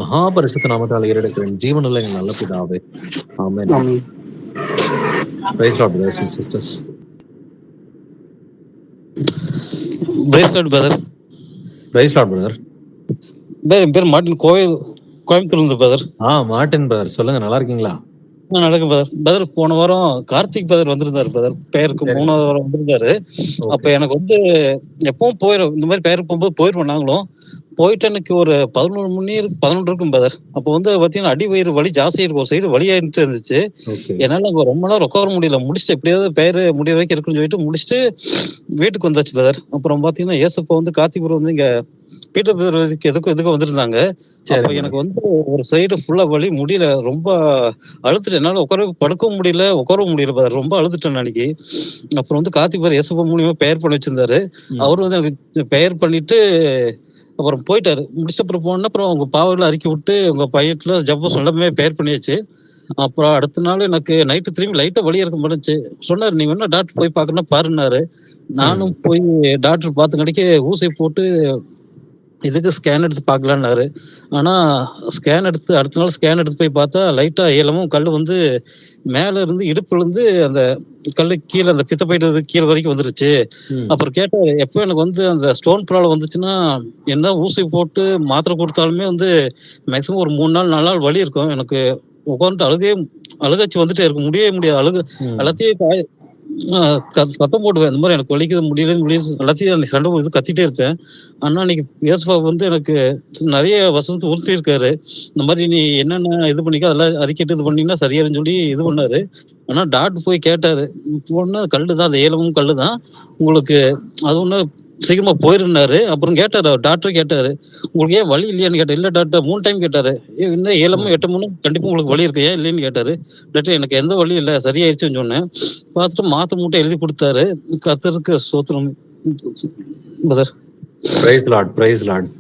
மகாபரிசுத்த நாமத்தால் ஏறெடுக்கிறேன் ஜீவனுள்ள எங்கள் நல்ல பிதாவே, ஆமென். Praise Lord, brothers and sisters. Praise Lord, brother. Praise Lord, brother. என் பேர் மார்ட்டின், கோயம்புத்தூர்ல இருந்து பிரதர். மார்ட்டின் பிரதர், சொல்லுங்க, நல்லா இருக்கீங்களா? நடக்கும் பிரதர். போன வாரம் கார்த்திக் பிரதர் வந்திருந்தாரு பிரதர். பெயருக்கு 3வது வாரம் வந்திருந்தாரு. அப்ப எனக்கு வந்து எப்பவும் போயிடும், இந்த மாதிரி பெயருக்கு போகும்போது போயிடுவோம். நாங்களும் போயிட்டு எனக்கு ஒரு 11 மணி 11 இருக்கும் பிரதர். அப்போ வந்து பாத்தீங்கன்னா அடி வயிறு வலி ஜாஸ்தி இருக்கும், ஒரு சைடு வலியாயிட்டு இருந்துச்சு. என்னால அங்க ரொம்ப நேரம் உட்கார முடியல. முடிச்சுட்டு எப்படியாவது பெயர் முடிய வரைக்கும் இருக்குன்னு சொல்லிட்டு முடிச்சுட்டு வீட்டுக்கு வந்தாச்சு பிரதர். அப்புறம் பாத்தீங்கன்னா ஏசப்பா வந்து கார்த்திபுரம் வந்து இங்க பீட்டர் பிரதர் எதுக்கும் வந்திருந்தாங்க. அப்ப எனக்கு வந்து ஒரு சைடு ஃபுல்லா வலி, முடியல, ரொம்ப அழுத்துட்டு என்னால படுக்கவும் முடியல, உட்காரவும் முடியல பிரதர். ரொம்ப அழுதுட்டேன் அன்னைக்கு. அப்புறம் வந்து கார்த்திபர் ஏசப்பா மூலியமா பெயர் பண்ணி வச்சிருந்தாரு. அவரு வந்து எனக்கு பெயர் பண்ணிட்டு அப்புறம் போயிட்டாரு. முடிச்சுட்டு அப்புறம் போனா அப்புறம் உங்க பாவல அறிக்கை விட்டு உங்க பையத்துல ஜப்பம் சொல்லமே பெயர் பண்ணியாச்சு. அப்புறம் அடுத்த நாள் எனக்கு நைட்டு திரும்பி லைட்டா வலி இருக்க முடிஞ்சு சொன்னாரு, நீ வேணா டாக்டர் போய் பாக்கணும்னா பாருன்னாரு. நானும் போய் டாக்டர் பார்த்து கடைக்கு ஊசி போட்டு இதுக்கு ஸ்கேன் எடுத்து பார்க்கலான்னாரு. ஆனா ஸ்கேன் எடுத்து அடுத்த நாள் ஸ்கேன் எடுத்து போய் பார்த்தா லைட்டா ஏலமும் கல் வந்து மேல இருந்து இடுப்புல இருந்து அந்த கல்லு கீழே அந்த பித்த போயிட்டு கீழே வரைக்கும் வந்துருச்சு. அப்புறம் கேட்டாரு, எப்போ எனக்கு வந்து அந்த ஸ்டோன் ப்ராப்ளம் வந்துச்சுன்னா என்ன ஊசி போட்டு மாத்திரை கொடுத்தாலுமே வந்து மேக்சிமம் ஒரு 3 நாள் 4 நாள் வலி இருக்கும். எனக்கு உட்காந்துட்டு அழுகாச்சு வந்துட்டே இருக்கும், முடியாது. எல்லாத்தையும் சத்தம் போடுவேன், இந்த மாதிரி எனக்கு வலிக்குது, முடியல எல்லாத்தையும் சண்டை போட்டு கத்திட்டே இருப்பேன். ஆனா அன்னைக்கு ஏசப்பா வந்து எனக்கு நிறைய வசனத்தை உறுத்தி இருக்காரு. இந்த மாதிரி நீ என்னென்ன இது பண்ணிக்க அதெல்லாம் அறிக்கிட்டு இது பண்ணீங்கன்னா சரியாருன்னு சொல்லி இது பண்ணாரு. ஆனா டாக்டர் போய் கேட்டாரு, போனா கல்லுதான், அந்த ஏலமும் கல்லுதான், உங்களுக்கு அது ஒண்ணு சீக்கிரமா போயிருந்தாரு. அப்புறம் கேட்டாரு, டாக்டர் கேட்டாரு, உங்களுக்கு ஏன் வலி இல்லையான்னு கேட்டாரு. இல்ல டாக்டர் 3 டைம் கேட்டாரு. இன்னும் 7 8 3 கண்டிப்பா உங்களுக்கு வலி இருக்கு, ஏன் இல்லைன்னு கேட்டாரு. டாக்டர் எனக்கு எந்த வலியும் இல்லை, சரியாயிருச்சுன்னு சொன்னேன். பார்த்துட்டு மாத்திரை மூட்டை எழுதி கொடுத்தாரு. கர்த்தருக்கு ஸ்தோத்திரம் brother. Praise Lord, praise Lord.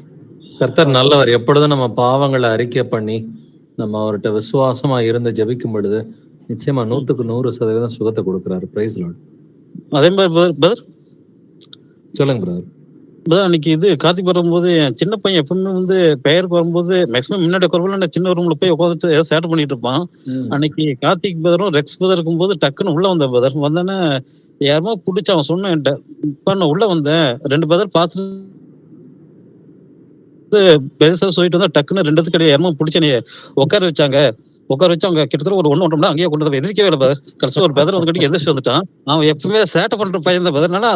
கர்த்தர் நல்லவர். எப்பொழுதும் நம்ம பாவங்களை அறிக்கை பண்ணி நம்ம அவர்கிட்ட விசுவாசமா இருந்து ஜெபிக்கும் பொழுது நிச்சயமா 100% சுகத்தை கொடுக்கிறாரு. Praise Lord. அதே மாதிரி பிரதர் சொல்லுங்க பிரதர். அன்னைக்கு இது கார்த்திக் வரும்போது என் சின்ன பையன் எப்பவுமே வந்து பெயருக்கு வரும்போது மேக்சிமம் முன்னாடி குறவுல சின்ன ரூம்ல போய் உட்காந்துட்டு ஏதோ சேட்டை பண்ணிட்டு இருப்பான். அன்னைக்கு கார்த்திக் பிரதரும் ரெக்ஸ் பிரதர் இருக்கும்போது டக்குன்னு உள்ள வந்த பிரதர் வந்தேன்னா யாருமோ பிடிச்ச அவன் சொன்ன என்கிட்ட, இப்ப நான் உள்ள வந்தேன் 2 பிரதர் பார்த்துட்டு பெருசா சொல்லிட்டு வந்தா டக்குன்னு 2 கிடையாது யாருமோ பிடிச்ச நீ உட்கார வச்சு அவங்க கிட்டத்தட்ட ஒரு 1.5 மணி நேரம் அங்கேயே கொண்டு வந்து எதிர்க்கவே இல்லை பிரதர். கடைசி ஒரு பிரதர் வந்து கட்டி எதிர்த்து வந்துட்டான். அவன் எப்பவுமே சேட்டை பண்ற பையன் தான் பிரதர்னால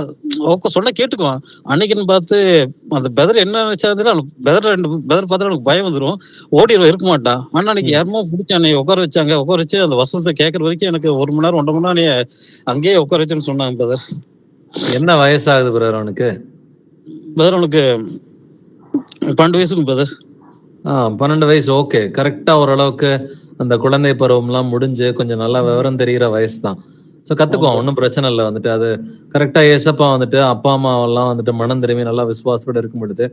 சொன்ன கேட்டுக்குவான். அன்னைக்குன்னு பார்த்து அந்த பிரதர் என்ன நினைச்சா பிரதர் 2 பிரதர் பார்த்தா எனக்கு பயம் வந்துடும், ஓடிடுவோம், இருக்க மாட்டான். ஆனா அன்னைக்கு யாருமோ பிடிச்சா என்னை உட்கார வச்சு அந்த வசனத்தை கேட்கற வரைக்கும் எனக்கு 1 மணி நேரம் 1.5 மணி நேரம் நீ அங்கேயே உட்கார வச்சுன்னு சொன்னாங்க பிரதர். என்ன வயசாகுது பிரதர் அவனுக்கு? பிரதர் அவனுக்கு 12 வயசுக்கு பிரதர். 12 வயசு. ஓகே, கரெக்டா ஓரளவுக்கு அந்த குழந்தை பருவம்லாம் முடிஞ்சு கொஞ்சம் நல்லா விவரம் தெரிகிற வயசு தான். ஸோ கத்துக்குவோம், ஒன்றும் பிரச்சனை இல்லை. வந்துட்டு அது கரெக்டா ஏசப்பா வந்துட்டு அப்பா அம்மாவெல்லாம் வந்துட்டு மனம் திரும்பி நல்லா விசுவாசத்தோட இருக்கும் பொழுது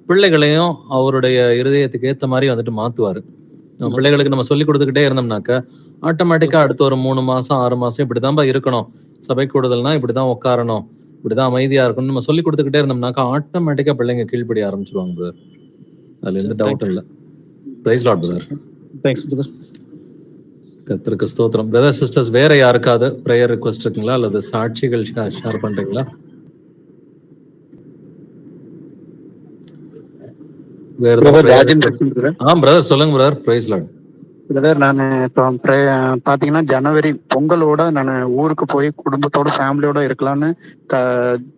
பிள்ளைகளையும் அவருடைய இருதயத்துக்கு ஏற்ற மாதிரி வந்துட்டு மாத்துவாரு. பிள்ளைகளுக்கு நம்ம சொல்லி கொடுத்துக்கிட்டே இருந்தோம்னாக்க ஆட்டோமேட்டிக்கா அடுத்த ஒரு 3 மாசம் 6 மாசம் இப்படிதான்பா இருக்கணும், சபை கூடுதல்னா இப்படிதான் உட்காரணும், இப்படிதான் அமைதியா இருக்கணும் நம்ம சொல்லி கொடுத்துக்கிட்டே இருந்தோம்னாக்கா ஆட்டோமேட்டிக்கா பிள்ளைங்க கீழ்ப்படிய ஆரம்பிச்சிருவாங்க பிரதர். அதுல எந்த டவுட்டும் இல்லை. Praise Lord brother. Thanks brother. கர்த்தருக்கு ஸ்தோத்திரம். பிரதர் சிஸ்டர்ஸ், வேற யாருக்காவது பிரேயர் ரிக்வெஸ்ட் இருக்குங்களா அல்லது சாட்சிகள் ஷேர் பண்றீங்களா? வேற பிரதர் சொல்லுங்க பிரதர். Praise Lord brother. நான் இப்போ பாத்தீங்கன்னா ஜனவரி பொங்கலோட நான் ஊருக்கு போய் குடும்பத்தோட ஃபேமிலியோட இருக்கலாம்னு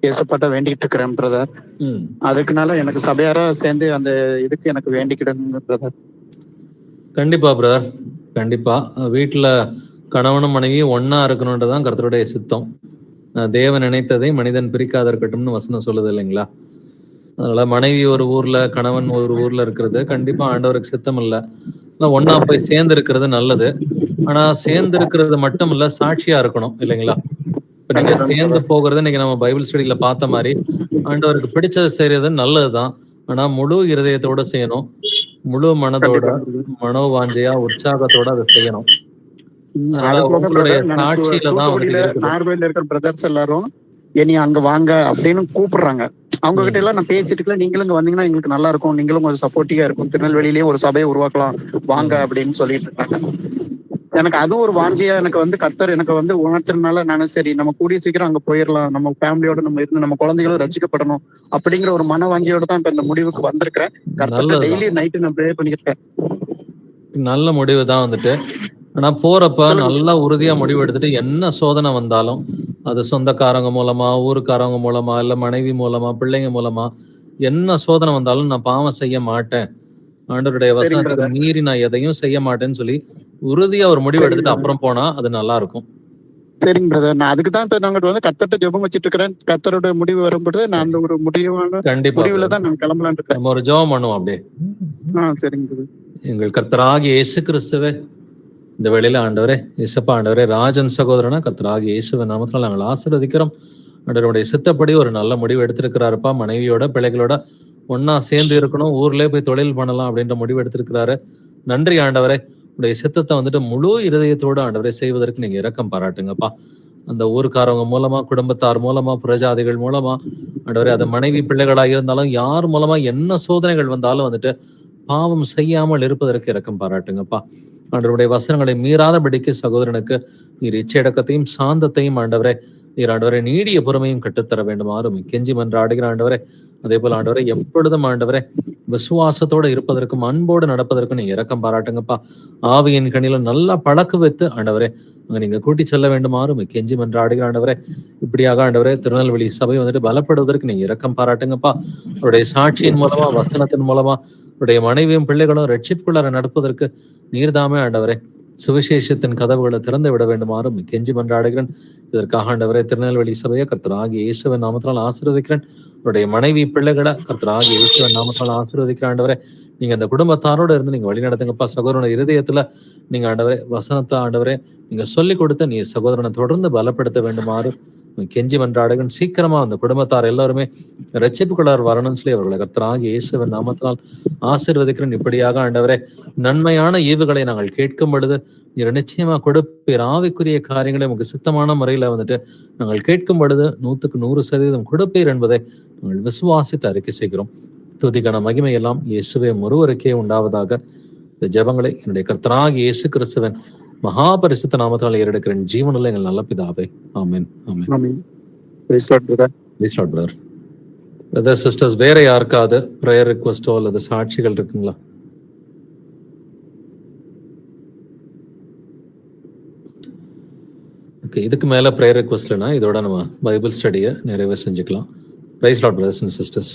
ஏசப்பட்ட வேண்டிக்கிட்டு இருக்கிறேன் பிரதர். அதுக்குனால எனக்கு சபையாரா சேர்ந்து அந்த இதுக்கு எனக்கு வேண்டிக்கிடுங்க பிரதர். கண்டிப்பா பிரதர், கண்டிப்பா. வீட்டுல கணவனும் மனைவியும் ஒன்னா இருக்கணும்ன்றதான் கர்த்தருடைய சித்தம். தேவன் நினைத்ததை மனிதன் பிரிக்காத இருக்கட்டும்னு வசனம் சொல்லுது இல்லைங்களா? அதனால மனைவி ஒரு ஊர்ல, கணவன் ஒரு ஊர்ல இருக்கிறது கண்டிப்பா ஆண்டவருக்கு சித்தம் இல்ல. ஒண்ணா போய் சேர்ந்து இருக்கிறது நல்லது. ஆனா சேர்ந்து இருக்கிறது மட்டும் இல்ல, சாட்சியா இருக்கணும் இல்லைங்களா? இப்ப நீங்க கண்டிப்பா சேர்ந்து பிரதர். போகிறது இன்னைக்கு நம்ம பைபிள் ஸ்டடியில பார்த்த மாதிரி ஆண்டவருக்கு பிடிச்சது செய்யறது நல்லதுதான். ஆனா முழு இருதயத்தோட செய்யணும். முழு மனதோட, கண்டிப்பா பிரதர். மனோவாஞ்சையா, உற்சாகத்தோட அதை செய்யணும். அதனால அது போக உங்களுடைய பிரதர், எனக்கு சாட்சியில தான் வந்துட்டு தூத்துக்குடியில இருக்குது. நாகர்கோயில இருக்கிற பிரதர்ஸ் எல்லாரும் என்னை அங்க வாங்க அப்படின்னு கூப்பிடுறாங்க. அவங்க கிட்ட எல்லாம் நான் பேசிட்டு இருக்கல, நீங்களும் இங்க வந்தீங்கன்னா எங்களுக்கு நல்லா இருக்கும், நீங்களும் கொஞ்சம் சப்போர்ட்டிவா இருக்கும், திருநெல்வேலியிலயும் ஒரு சபையை உருவாக்கலாம் வாங்க அப்படின்னு சொல்லிட்டு இருக்காங்க. எனக்கு அதுவும் ஒரு வாஞ்சியா எனக்கு வந்து கர்த்தர் எனக்கு வந்து உணர்த்துறதுனால நானும் சரி நம்ம கூடிய சீக்கிரம் அங்க போயிடலாம், நம்ம ஃபேமிலியோட நம்ம இருந்து நம்ம குழந்தைகளும் ரசிக்கப்படணும் அப்படிங்கிற ஒரு மன வாஞ்சியோட தான் இப்ப இந்த முடிவுக்கு வந்திருக்கிறேன். கர்த்தர்ட்ட நல்லதுதான். டெய்லி நைட்டு நான் ப்ரே பண்ணிக்கிட்டு இருக்கேன். நல்ல முடிவு தான் வந்துட்டு. ஆனா போறப்ப சொல்லுங்க. நல்லா உறுதியா முடிவு எடுத்துட்டு என்ன சோதனை வந்தாலும் அது சொந்தக்காரங்க மூலமா, ஊருக்காரங்க மூலமா, இல்ல மனைவி மூலமா, பிள்ளைங்க மூலமா என்ன சோதனை வந்தாலும் நான் பாவம் செய்ய மாட்டேன், ஆண்டவருடைய சரிங்க வசனத்துக்கு பிரதர். மீறி நான் எதையும் செய்ய மாட்டேன்னு சொல்லி உறுதியா ஒரு முடிவு சரிங்க எடுத்துட்டு பிரதர். அப்புறம் போனா அது நல்லா இருக்கும். சரிங்க பிரதர். நான் அதுக்கு தான் இப்ப நாங்க வந்து கர்த்தர்ட்ட ஜெபம் வச்சிட்டு இருக்கிறேன். கர்த்தரோட முடிவு வரும்போது நான் அந்த ஒரு முடிவான கண்டிப்பா முடிவுல brother. தான் நான் கிளம்பலான்னு இருக்கிறேன். நம்ம ஒரு ஜெபம் பண்ணுவோம் அப்படியே. சரிங்க பிரதர். எங்கள் கர்த்தராகிய இயேசு கிறிஸ்துவே, இந்த வேளையில ஆண்டவரே, இயேசப்பா ஆண்டவரே, ராஜன் சகோதரனா கர்த்தராகிய இயேசுவின் நாமத்தில் நாங்கள் ஆசீர்வதிக்கிறோம். ஆண்டவருடைய சித்தப்படி ஒரு நல்ல முடிவு எடுத்திருக்கிறாருப்பா. மனைவியோட பிள்ளைகளோட ஒன்னா சேர்ந்து இருக்கணும், ஊர்லயே போய் தொழில் பண்ணலாம் அப்படின்ற முடிவு எடுத்திருக்கிறாரு. நன்றி ஆண்டவரே. உடைய சித்தத்தை வந்துட்டு முழு இருதயத்தோடு ஆண்டவரே செய்வதற்கு நீங்க இரக்கம் பாராட்டுங்கப்பா. அந்த ஊருக்காரவங்க மூலமா, குடும்பத்தார் மூலமா, பிரஜாதிகள் மூலமா, ஆண்டவரே அது மனைவி பிள்ளைகளா இருந்தாலும் யார் மூலமா என்ன சோதனைகள் வந்தாலும் வந்துட்டு பாவம் செய்யாமல் இருப்பதற்கு இரக்கம் பாராட்டுங்கப்பா. ஆண்டவருடைய வசனங்களை மீறாதபடிக்கு சகோதரனுக்கு நீர் இச்சையடக்கத்தையும் சாந்தத்தையும் ஆண்டவரே, நீர் ஆண்டவரை நீடிய பொறுமையும் கட்டுத்தர வேண்டுமாறும் கெஞ்சி மன்றாடுகிற ஆண்டவரே. அதே போல ஆண்டவரை எப்பொழுதும் ஆண்டவரே விசுவாசத்தோட இருப்பதற்கும் அன்போடு நடப்பதற்கும் நீங்க இரக்கம் பாராட்டுங்கப்பா. ஆவியின் கண்ணில நல்லா பழக்க வைத்து ஆண்டவரே அங்க நீங்க கூட்டி செல்ல வேண்டுமாறும் கெஞ்சி மன்றாடுகிற ஆண்டவரே. இப்படியாக ஆண்டவரே திருநெல்வேலி சபை வந்துட்டு பலப்படுவதற்கு நீங்க இரக்கம் பாராட்டுங்கப்பா. அவருடைய சாட்சியின் மூலமா, வசனத்தின் மூலமா அவருடைய மனைவியும் பிள்ளைகளும் ரட்சிப்புக்குள்ளார நடப்பதற்கு நீர்தாமே ஆண்டவரே சுவிசேஷத்தின் கதவுகளை திறந்து விட வேண்டுமாறும் கெஞ்சி மன்றாடுகிறேன். இதற்காக ஆண்டவரே திருநெல்வேலி சபையை கர்த்தராகிய இயேசுவின் நாமத்தினால் ஆசீர்வதிக்கிறேன். அவருடைய மனைவி பிள்ளைகளை கர்த்தராகிய இயேசுவின் நாமத்தினால் ஆசீர்வதிக்கிற ஆண்டவரே. நீங்க அந்த குடும்பத்தாரோட இருந்து நீங்க வழி நடத்துங்கப்பா. சகோதரன இருதயத்துல நீங்க ஆண்டவரே வசனத்தை ஆண்டவரே நீங்க சொல்லிக் கொடுத்த நீ சகோதரனை தொடர்ந்து பலப்படுத்த வேண்டுமாறு கெஞ்சி மன்றாடுகிறேன். சீக்கிரமா அந்த குடும்பத்தார் எல்லாருமே ரட்சிப்புக்குள்ளார் வரணும்னு சொல்லி அவர்களை கர்த்தராகிய இயேசுவின் நாமத்தினால் ஆசீர்வதிக்கிறேன். இப்படியாக ஆண்டவரே நன்மையான ஈவுகளை நாங்கள் கேட்கும் பொழுது நீர் நிச்சயமா கொடுப்பீர். ஆவிக்குரிய காரியங்களை உங்களுக்கு சித்தமான முறையில வந்துட்டு நாங்கள் கேட்கும் பொழுது 100% கொடுப்பீர் என்பதை நாங்கள் விசுவாசித்து அறிக்கை செய்கிறோம். துதிக்கான மகிமை எல்லாம் இயேசுவே ஒருவருக்கே உண்டாவதாக. இந்த ஜெபங்களை என்னுடைய கர்த்தராகிய இயேசு கிறிஸ்துவின் மகாபரிசுத்த நாமத்தால் ஏறெடுக்கிறேன் ஜீவனுள்ள எங்கள் நல்ல பிதாவே. ஆமென். ஆமென். ஆமென். Praise Lord brother. Praise Lord brother. Brother sisters, வேற யாருக்காவது ப்ரேயர் ரிக்வெஸ்டோ அல்லது சாட்சிகள் இருக்குங்களா? ஓகே, இதுக்கு மேல ப்ரேயர் ரிக்வெஸ்ட்லனா இதோட நம்ம பைபிள் ஸ்டடியை நிறைவே செஞ்சுக்கலாம். Praise Lord brothers and sisters.